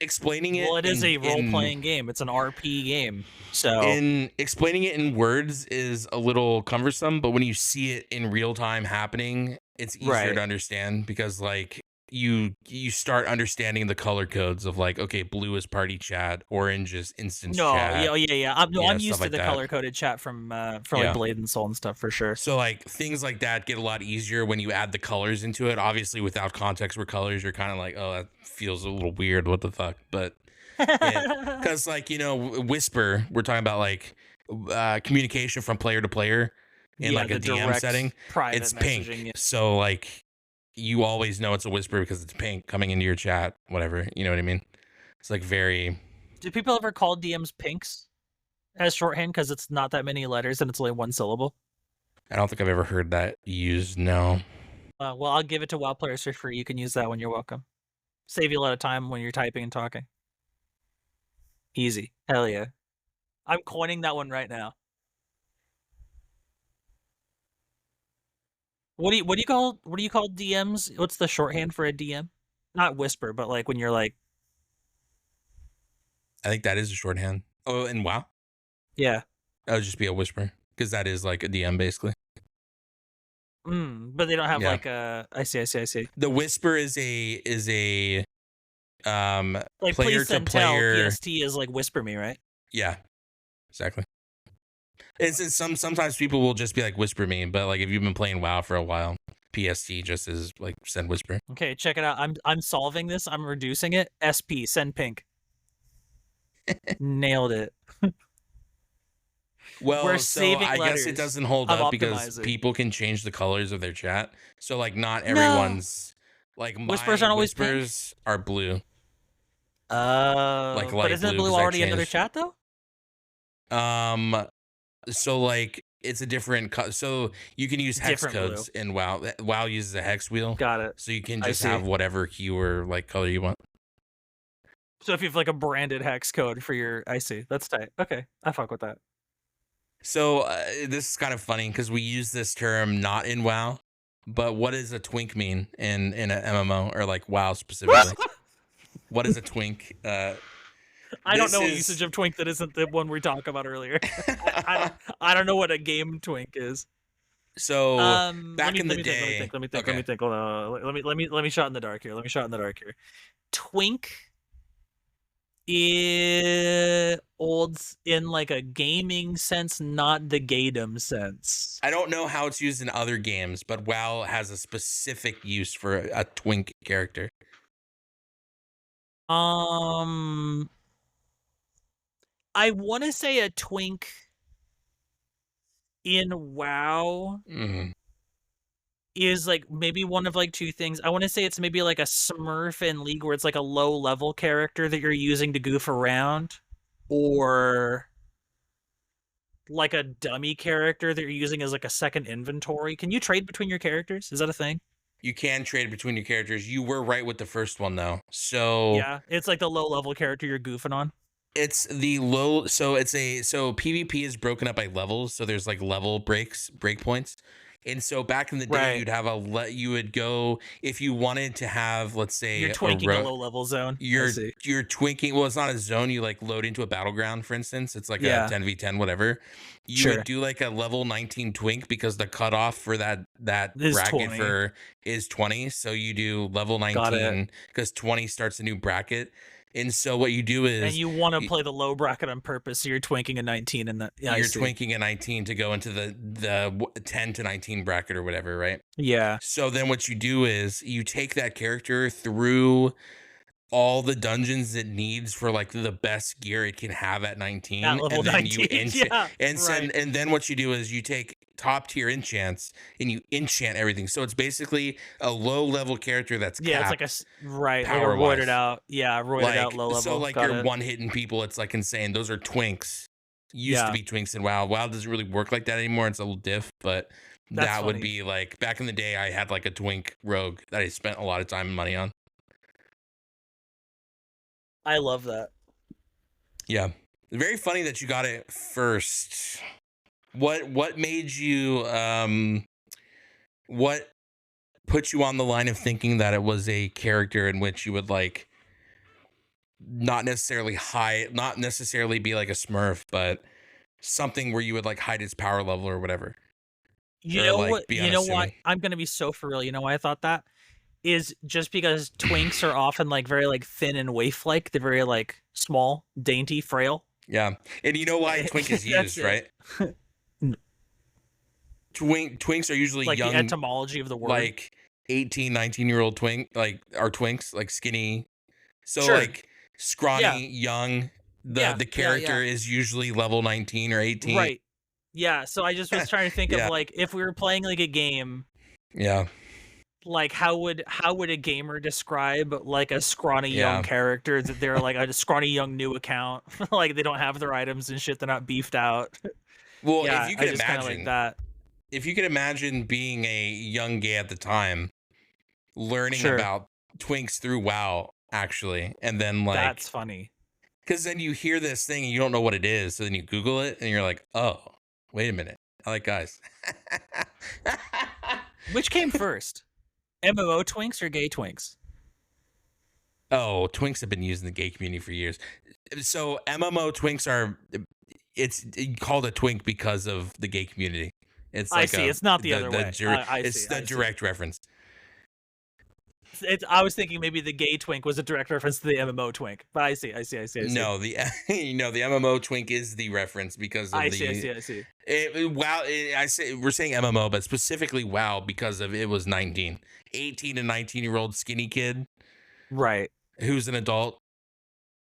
Explaining it Well, it is a in role-playing game. It's an RP game. So in explaining it in words is a little cumbersome, but when you see it in real time happening, it's easier right. to understand because like you start understanding the color codes of like, okay, blue is party chat, orange is instance No, chat, yeah, yeah, yeah. you know, I'm stuff used to like the that. color-coded chat from like Yeah. Blade and Soul and stuff for sure. So like things like that get a lot easier when you add the colors into it. Obviously, without context for colors, you're kind of like, oh, that feels a little weird. What the fuck? But yeah, because like, you know, Whisper, we're talking about like communication from player to player in Yeah, like a the DM direct setting. private It's messaging. pink, Yeah. so like you always know it's a Whisper because it's pink coming into your chat. Whatever, you know what I mean? It's like very. Do people ever call DMs pinks as shorthand because it's not that many letters and it's only one syllable? I don't think I've ever heard that used. No. Well, I'll give it to WoW players for free. You can use that when you're welcome. Save you a lot of time when you're typing and talking. Easy. Hell yeah. I'm coining that one right now. What do you call DMs? What's the shorthand for a DM? Not whisper, but like when you're like, I think that is a shorthand. Oh, and WoW. yeah. That would just be a whisper because that is like a DM basically. But they don't have Yeah. like a. I see. The whisper is a Like player please to send player. tell. PST is like whisper me, right? Yeah, exactly. It's sometimes people will just be like whisper me, but like if you've been playing WoW for a while, PST just is like send whisper. Okay, check it out. I'm solving this. I'm reducing it. SP send pink. Nailed it. Well, We're so saving I guess it letters doesn't hold of up because optimizing. people can change the colors of their chat. So like not everyone's like my Whispers aren't always pink? whispers are blue. Like light but isn't blue, blue 'cause I already another changed. chat though? So like it's a different so you can use hex Different blue. codes in WoW. WoW uses a hex wheel. Got it. So you can I just see. have whatever hue or like color you want. So if you have like a branded hex code for your, I see. That's tight. Okay, I fuck with that. So this is kind of funny because we use this term not in WoW, but what does a twink mean in an MMO or like WoW specifically? What is a twink? I don't know a usage of twink that isn't the one we talked about earlier. I don't know what a game twink is. So back in the day, let me think. Hold on. Let me shot in the dark here. Twink is old in like a gaming sense, not the Gaydom sense. I don't know how it's used in other games, but WoW has a specific use for a twink character. I want to say a twink in WoW is like maybe one of like two things. I want to say it's maybe like a Smurf in League where it's like a low level character that you're using to goof around, or like a dummy character that you're using as like a second inventory. Can you trade between your characters? Is that a thing? You can trade between your characters. You were right with the first one though. So yeah, it's like the low level character you're goofing on. It's the low. So PvP is broken up by levels. So there's like level breakpoints. And so back in the day, you'd have you would go if you wanted to have, let's say, you're twinking a low level zone. You're twinking. Well, it's not a zone. You like load into a battleground, for instance. It's like a 10v10, whatever. You would do like a level 19 twink because the cutoff for that bracket is 20. So you do level 19 because 20 starts a new bracket. And so what you do is, and you want to play the low bracket on purpose, so you're twinking a 19 in that. Yeah, you're twinking a 19 to go into the 10 to 19 bracket or whatever, right? Yeah. So then what you do is you take that character through all the dungeons it needs for like the best gear it can have at 19, at level and then 19, you enchant, and then what you do is you take top tier enchants and you enchant everything. So it's basically a low level character that's it's like a power roided out, roided out low level. So like you're one hitting people. It's like insane. Those are twinks. Used to be twinks in WoW. WoW doesn't really work like that anymore. It's a little diff, but that would be like back in the day. I had like a twink rogue that I spent a lot of time and money on. I love that. Yeah. Very funny that you got it first. What made you what put you on the line of thinking that it was a character in which you would like not necessarily hide, not necessarily be like a Smurf, but something where you would like hide its power level or whatever, You or know like what? be You know why? unassuming. I'm gonna be so for real. You know why I thought that? Is just because twinks are often like very like thin and waif-like. They're very like small, dainty, frail. Yeah, and you know why twink is That's used, it. right? Twinks are usually Like the young, etymology of the word. like 18, 19-year-old twink, like are twinks, like skinny. So Sure. like Yeah. scrawny, young. Yeah. The Yeah. Yeah. character is usually level 19 or 18. Right. Yeah. So I just was trying to think of Yeah, like if we were playing like a game, yeah, like how would a gamer describe like a scrawny young yeah. character that they're like a scrawny young new account, like they don't have their items and shit, they're not beefed out. Well, Yeah, I just kind of like that. if you could imagine being a young gay at the time, learning Sure. about twinks through WoW, actually, and then That's like, funny. because then you hear this thing and you don't know what it is, so then you Google it and you're like, oh, wait a minute, I like guys. Which came first? MMO twinks or gay twinks? Oh, twinks have been used in the gay community for years. So MMO twinks are, it's called a twink because of the gay community. It's I like see. It's not the other way. it's the direct reference. I was thinking maybe the gay twink was a direct reference to the MMO twink, but I see. No, the the MMO twink is the reference because of I see. I say we're saying MMO, but specifically WoW because of it was 19, 18 to 19-year-old skinny kid, Right. who's an adult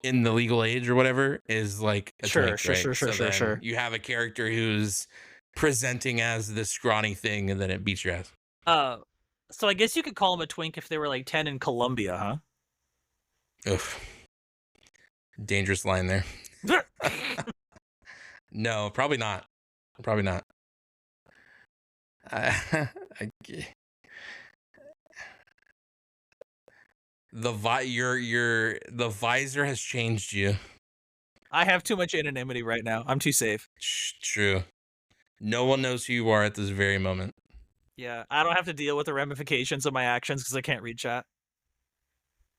in the legal age or whatever is like a twink, right? Sure. You have a character who's presenting as this scrawny thing, and then it beats your ass. So I guess you could call them a twink if they were like 10 in Colombia, huh? Ugh. Dangerous line there. No, probably not. Probably not. I, the visor has changed you. I have too much anonymity right now. I'm too safe. True. No one knows who you are at this very moment. Yeah, I don't have to deal with the ramifications of my actions because I can't read chat.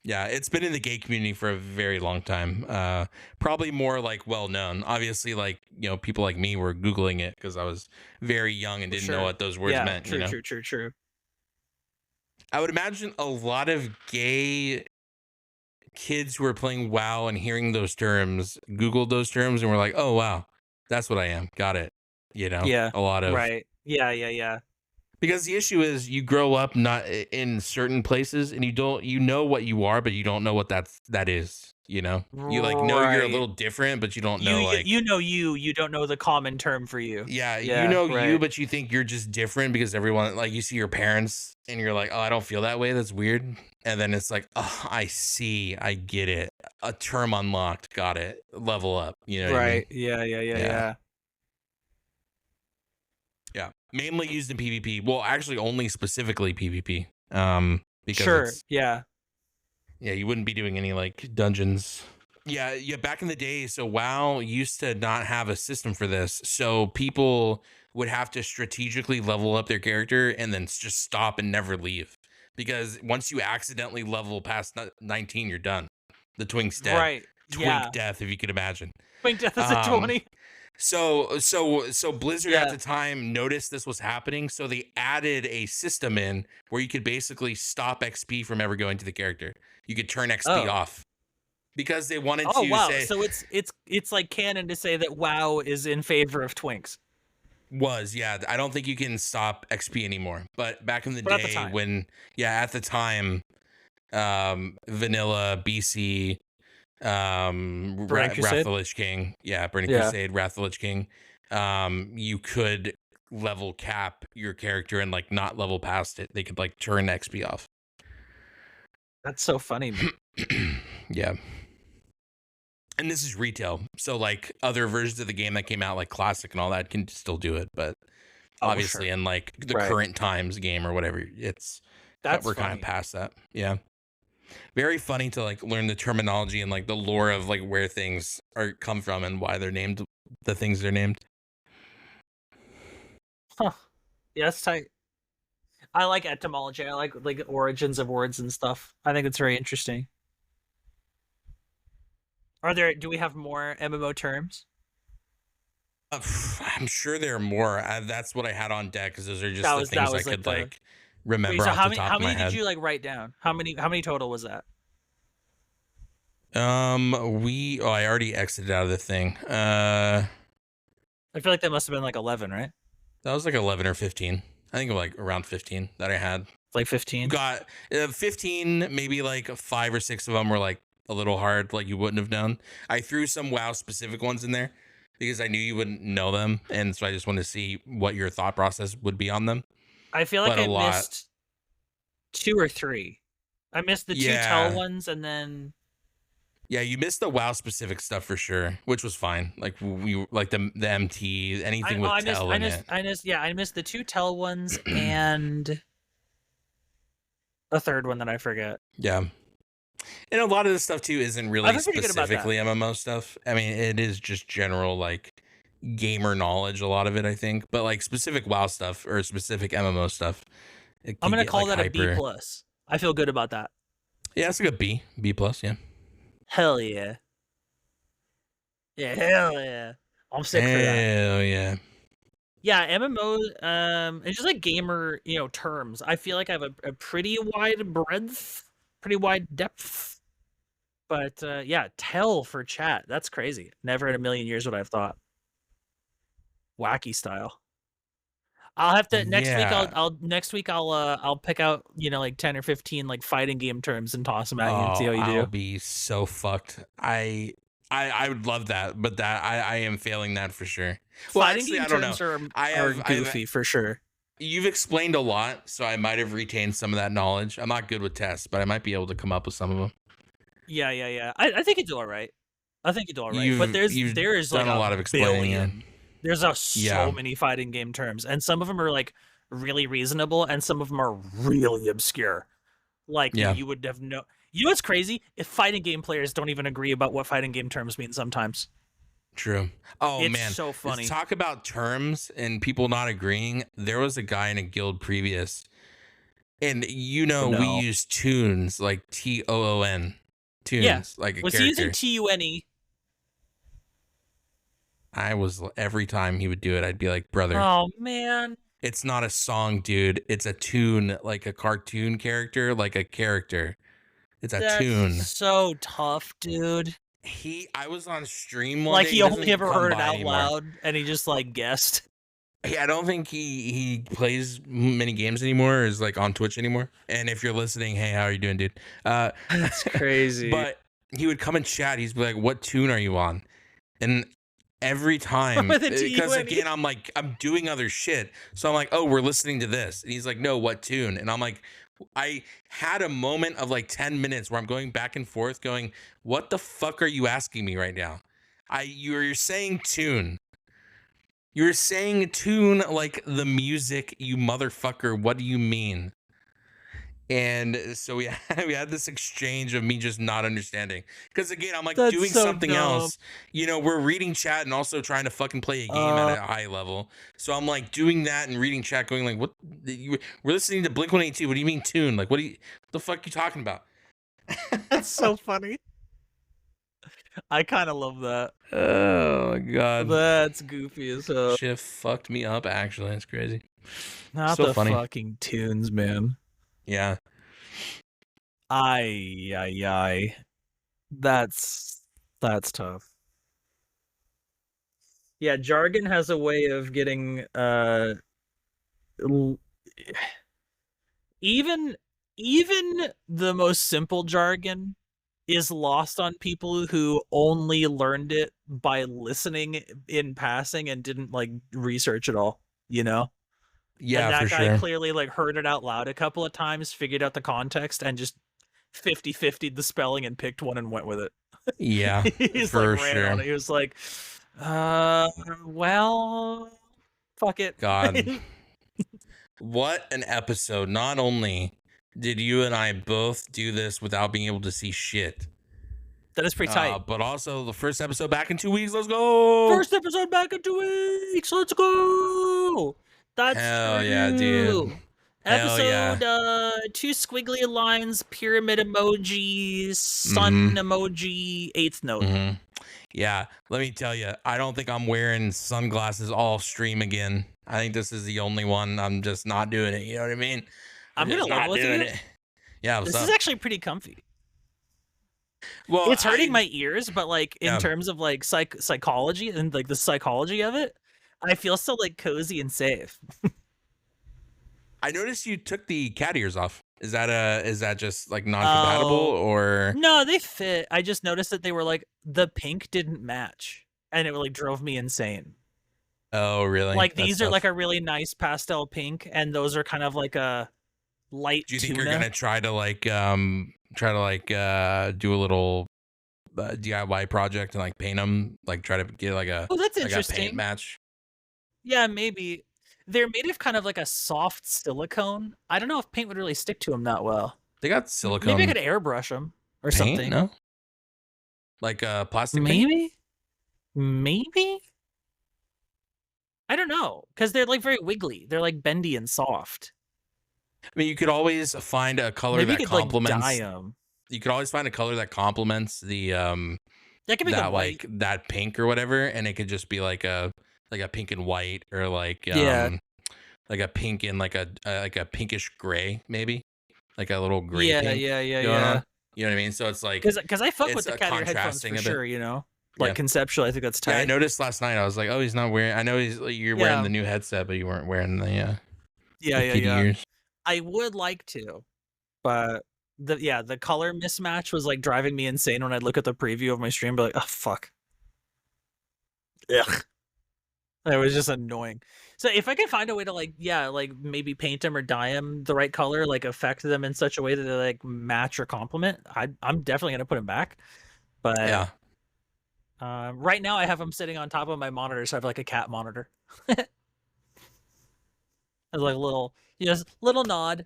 Yeah, it's been in the gay community for a very long time. Probably more like well known. Obviously, like, you know, people like me were Googling it because I was very young and didn't know what those words meant. True, you know? True. I would imagine a lot of gay kids who are playing WoW and hearing those terms Googled those terms and were like, oh wow, that's what I am. Got it. You know, Yeah. a lot of Right. Yeah. because the issue is you grow up not in certain places and you know what you are, but you don't know what that is. You know, you like know you're a little different, but you don't know you don't know the common term for you. Yeah, you know you, but you think you're just different because everyone, like, you see your parents and you're like, oh, I don't feel that way. That's weird. And then it's like, oh, I see, I get it. A term unlocked, got it. Level up. You know what I mean? Yeah. Yeah, mainly used in PvP. Well, actually, only specifically PvP. Because yeah, you wouldn't be doing any like dungeons. Yeah. Back in the day, so WoW used to not have a system for this, so people would have to strategically level up their character and then just stop and never leave. Because once you accidentally level past 19, you're done. The twink's dead. Right. Twink death, if you could imagine. Twink death is a 20. So Blizzard at the time noticed this was happening, so they added a system in where you could basically stop XP from ever going to the character. You could turn XP off because they wanted to say. So it's like canon to say that WoW is in favor of twinks. I don't think you can stop XP anymore. But back in the day when at the time, vanilla BC, Wrath of the Lich King, Burning Crusade, Wrath of the Lich King, you could level cap your character and like not level past it. They could like turn XP off. That's so funny, man. Yeah. And this is retail, so like other versions of the game that came out, like Classic and all that, can still do it, but obviously in like the current times game or whatever, we're kind of past that. Yeah. Very funny to like learn the terminology and like the lore of like where things are come from and why they're named the things they're named. Huh. Yeah, that's tight. I like etymology. I like origins of words and stuff. I think it's very interesting. Do we have more MMO terms? I'm sure there are more. That's what I had on deck because those are just That the was things I like could the like remember Wait, so off the how top of my many did head. you like write down? How many total was that? I already exited out of the thing. I feel like that must have been like 11, right? That was like 11 or 15. I think like around 15 that I had. Like 15. Got 15, maybe like 5 or 6 of them were like a little hard, like you wouldn't have known. I threw some WoW specific ones in there because I knew you wouldn't know them, and so I just wanted to see what your thought process would be on them. I feel like I missed 2 or 3. I missed the 2 tell ones, and then yeah, you missed the WoW specific stuff for sure, which was fine. Like we like the MT, anything with tell in it. I missed the 2 tell ones and a third one that I forget. Yeah. And a lot of this stuff too isn't really specifically MMO stuff. I mean, it is just general like gamer knowledge, a lot of it, I think. But like specific WoW stuff or specific MMO stuff, I'm gonna call that a B+. I feel good about that. Yeah, it's like a B+, yeah. Hell yeah. Yeah, hell yeah. I'm sick for that. Hell yeah. Yeah, MMO, it's just like gamer, terms. I feel like I have a pretty wide breadth, pretty wide depth. But yeah, tell for chat. That's crazy. Never in a million years would I have thought. Wacky style. I'll have to next week I'll pick out, like 10 or 15 like fighting game terms and toss them at you and see how you do. I'll be so fucked. I would love that, but I am failing that for sure. Well, fighting game terms are goofy for sure. You've explained a lot, so I might have retained some of that knowledge. I'm not good with tests, but I might be able to come up with some of them. Yeah. I think you do all right. But there is done like a lot of explaining. There's so many fighting game terms, and some of them are like really reasonable, and some of them are really obscure. Like you would have no. You know what's crazy? If fighting game players don't even agree about what fighting game terms mean sometimes. True. Oh, it's man. So funny. Let's talk about terms and people not agreeing. There was a guy in a guild previous, and we use tunes like TOON. Tunes like a was character. he using TUNE? I was every time he would do it, I'd be like, brother. Oh man. It's not a song, dude. It's a tune, like a cartoon character, like a character. It's a tune. So tough, dude. I was on stream one like day. He only ever heard it out loud, and he just like guessed. I don't think he plays many games anymore, or is like on Twitch anymore. And if you're listening, hey, how are you doing, dude? That's crazy. But he would come and chat. He's like, "What tune are you on?" And every time, because again, I'm doing other shit, so I'm like, "Oh, we're listening to this," and he's like, "No, what tune?" And I'm like, I had a moment of like 10 minutes where I'm going back and forth, going, "What the fuck are you asking me right now?" You're saying tune. You're saying tune like the music, you motherfucker. What do you mean? And so we had this exchange of me just not understanding. Because again, I'm like doing something else. We're reading chat and also trying to fucking play a game at a high level. So I'm like doing that and reading chat, going like, "What? We're listening to Blink-182. What do you mean tune? Like, what the fuck are you talking about?" That's so funny. I kind of love that. Oh god, that's goofy as hell. Shit fucked me up. Actually, it's crazy. Not so the funny. Fucking tunes, man. Yeah. Ay. That's tough. Yeah, jargon has a way of getting even the most simple jargon is lost on people who only learned it by listening in passing and didn't like research at all, Yeah, and that for guy sure. clearly like heard it out loud a couple of times, figured out the context, and just 50-50'd the spelling and picked one and went with it. Yeah, He's for like ran sure. on it. He was like, well, fuck it. God. What an episode. Not only did you and I both do this without being able to see shit. That is pretty tight. But also the first episode back in 2 weeks. Let's go. First episode back in 2 weeks. Let's go. That's Hell true. yeah, dude. Episode 2 squiggly lines, pyramid emojis, sun emoji, 8th note. Yeah, let me tell you, I don't think I'm wearing sunglasses all stream again. I think this is the only one. I'm just not doing it. You know what I mean? I'm gonna level with you. It. Yeah, this is actually pretty comfy. Well, it's hurting my ears, but like in terms of like psychology and like the psychology of it, I feel so like cozy and safe. I noticed you took the cat ears off. Is that just like non-compatible or no? They fit. I just noticed that they were like the pink didn't match, and it like drove me insane. Oh, really? Like these are like a really nice pastel pink, and those are kind of like a light. Do you think you're gonna try to do a little DIY project and like paint them, like try to get like a that's like interesting. A paint match? Yeah, maybe. They're made of kind of like a soft silicone. I don't know if paint would really stick to them that well. They got silicone. Maybe I could airbrush them or paint? something. No, like plastic. Maybe. I don't know, because they're like very wiggly. They're like bendy and soft. I mean, you could always find a color that complements. Like, dye them. You could always find a color that complements the that could be like that pink or whatever, and it could just be like a pink and white, or like like a pink and like a pinkish gray, maybe like a little gray. Yeah. You know what I mean? So it's like because I fuck with the cat ear headphones for sure. You know, like conceptually, I think that's tight. Yeah, I noticed last night. I was like, oh, he's not wearing. I know you're wearing the new headset, but you weren't wearing the ears. I would like to, but the color mismatch was like driving me insane when I'd look at the preview of my stream, but like, oh fuck. Ugh. It was just annoying. So if I can find a way to like maybe paint them or dye them the right color, like affect them in such a way that they like match or complement, I'm definitely gonna put them back. But yeah. Right now I have them sitting on top of my monitor, so I have like a cat monitor. As like a little nod.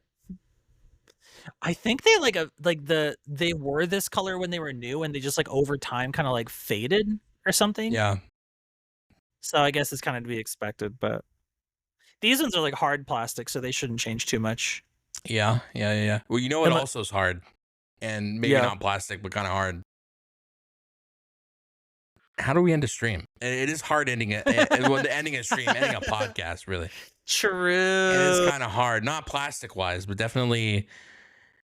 I think they they were this color when they were new, and they just like over time kind of like faded or something. Yeah. So I guess it's kind of to be expected, but these ones are like hard plastic, so they shouldn't change too much. Yeah. Well, you know what also is hard, and maybe not plastic, but kind of hard. How do we end a stream? It is hard ending it. Ending a stream, ending a podcast, really. True. It is kind of hard, not plastic wise, but definitely.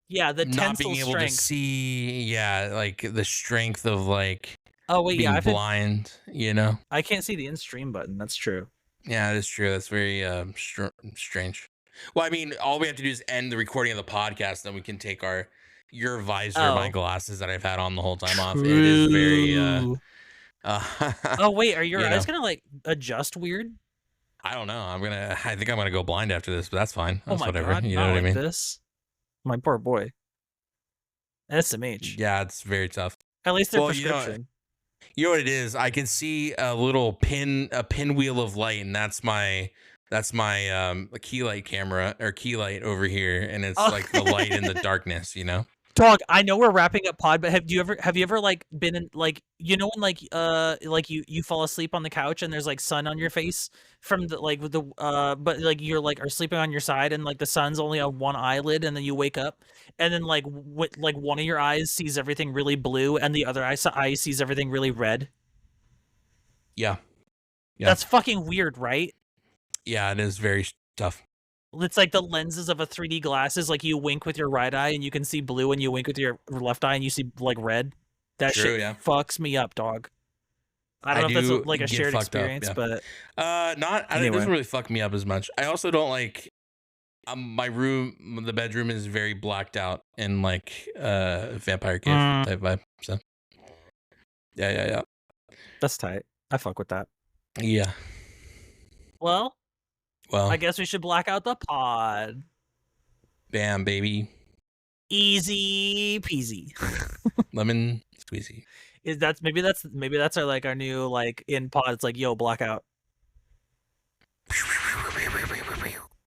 Yeah, the not being able strength. to see. Yeah, like the strength of like. Oh wait, being blind. You know. I can't see the in stream button. That's true. Yeah, that's true. That's very strange. Well, I mean, all we have to do is end the recording of the podcast, then we can take your visor, my glasses that I've had on the whole time off. It is very. Oh wait, are your eyes gonna like adjust weird? I don't know. I think I'm gonna go blind after this, but that's fine. That's whatever. God, you know what I mean? This, my poor boy. SMH. Yeah, it's very tough. At least they're prescription. You know what it is? I can see a little pinwheel of light, and that's my key light camera or key light over here, and it's like the light in the darkness. You know. Dog, I know we're wrapping up pod, but have you ever like been in like, you know, when like you fall asleep on the couch and there's like sun on your face from the like with the but like you're like are sleeping on your side and like the sun's only on one eyelid, and then you wake up and then like like one of your eyes sees everything really blue and the other eye sees everything really red. Yeah. That's fucking weird, right? Yeah, it is very tough. It's like the lenses of a 3D glasses. Like you wink with your right eye and you can see blue, and you wink with your left eye and you see like red. That shit fucks me up, dog. I don't know if that's like a shared experience, but it doesn't really fuck me up as much. I also don't like my room. The bedroom is very blacked out and like Vampire Cave type vibe. So yeah. That's tight. I fuck with that. Yeah. Well, I guess we should black out the pod. Bam, baby. Easy peasy. Lemon squeezy. Maybe that's our like our new like in pod. It's like, yo, blackout.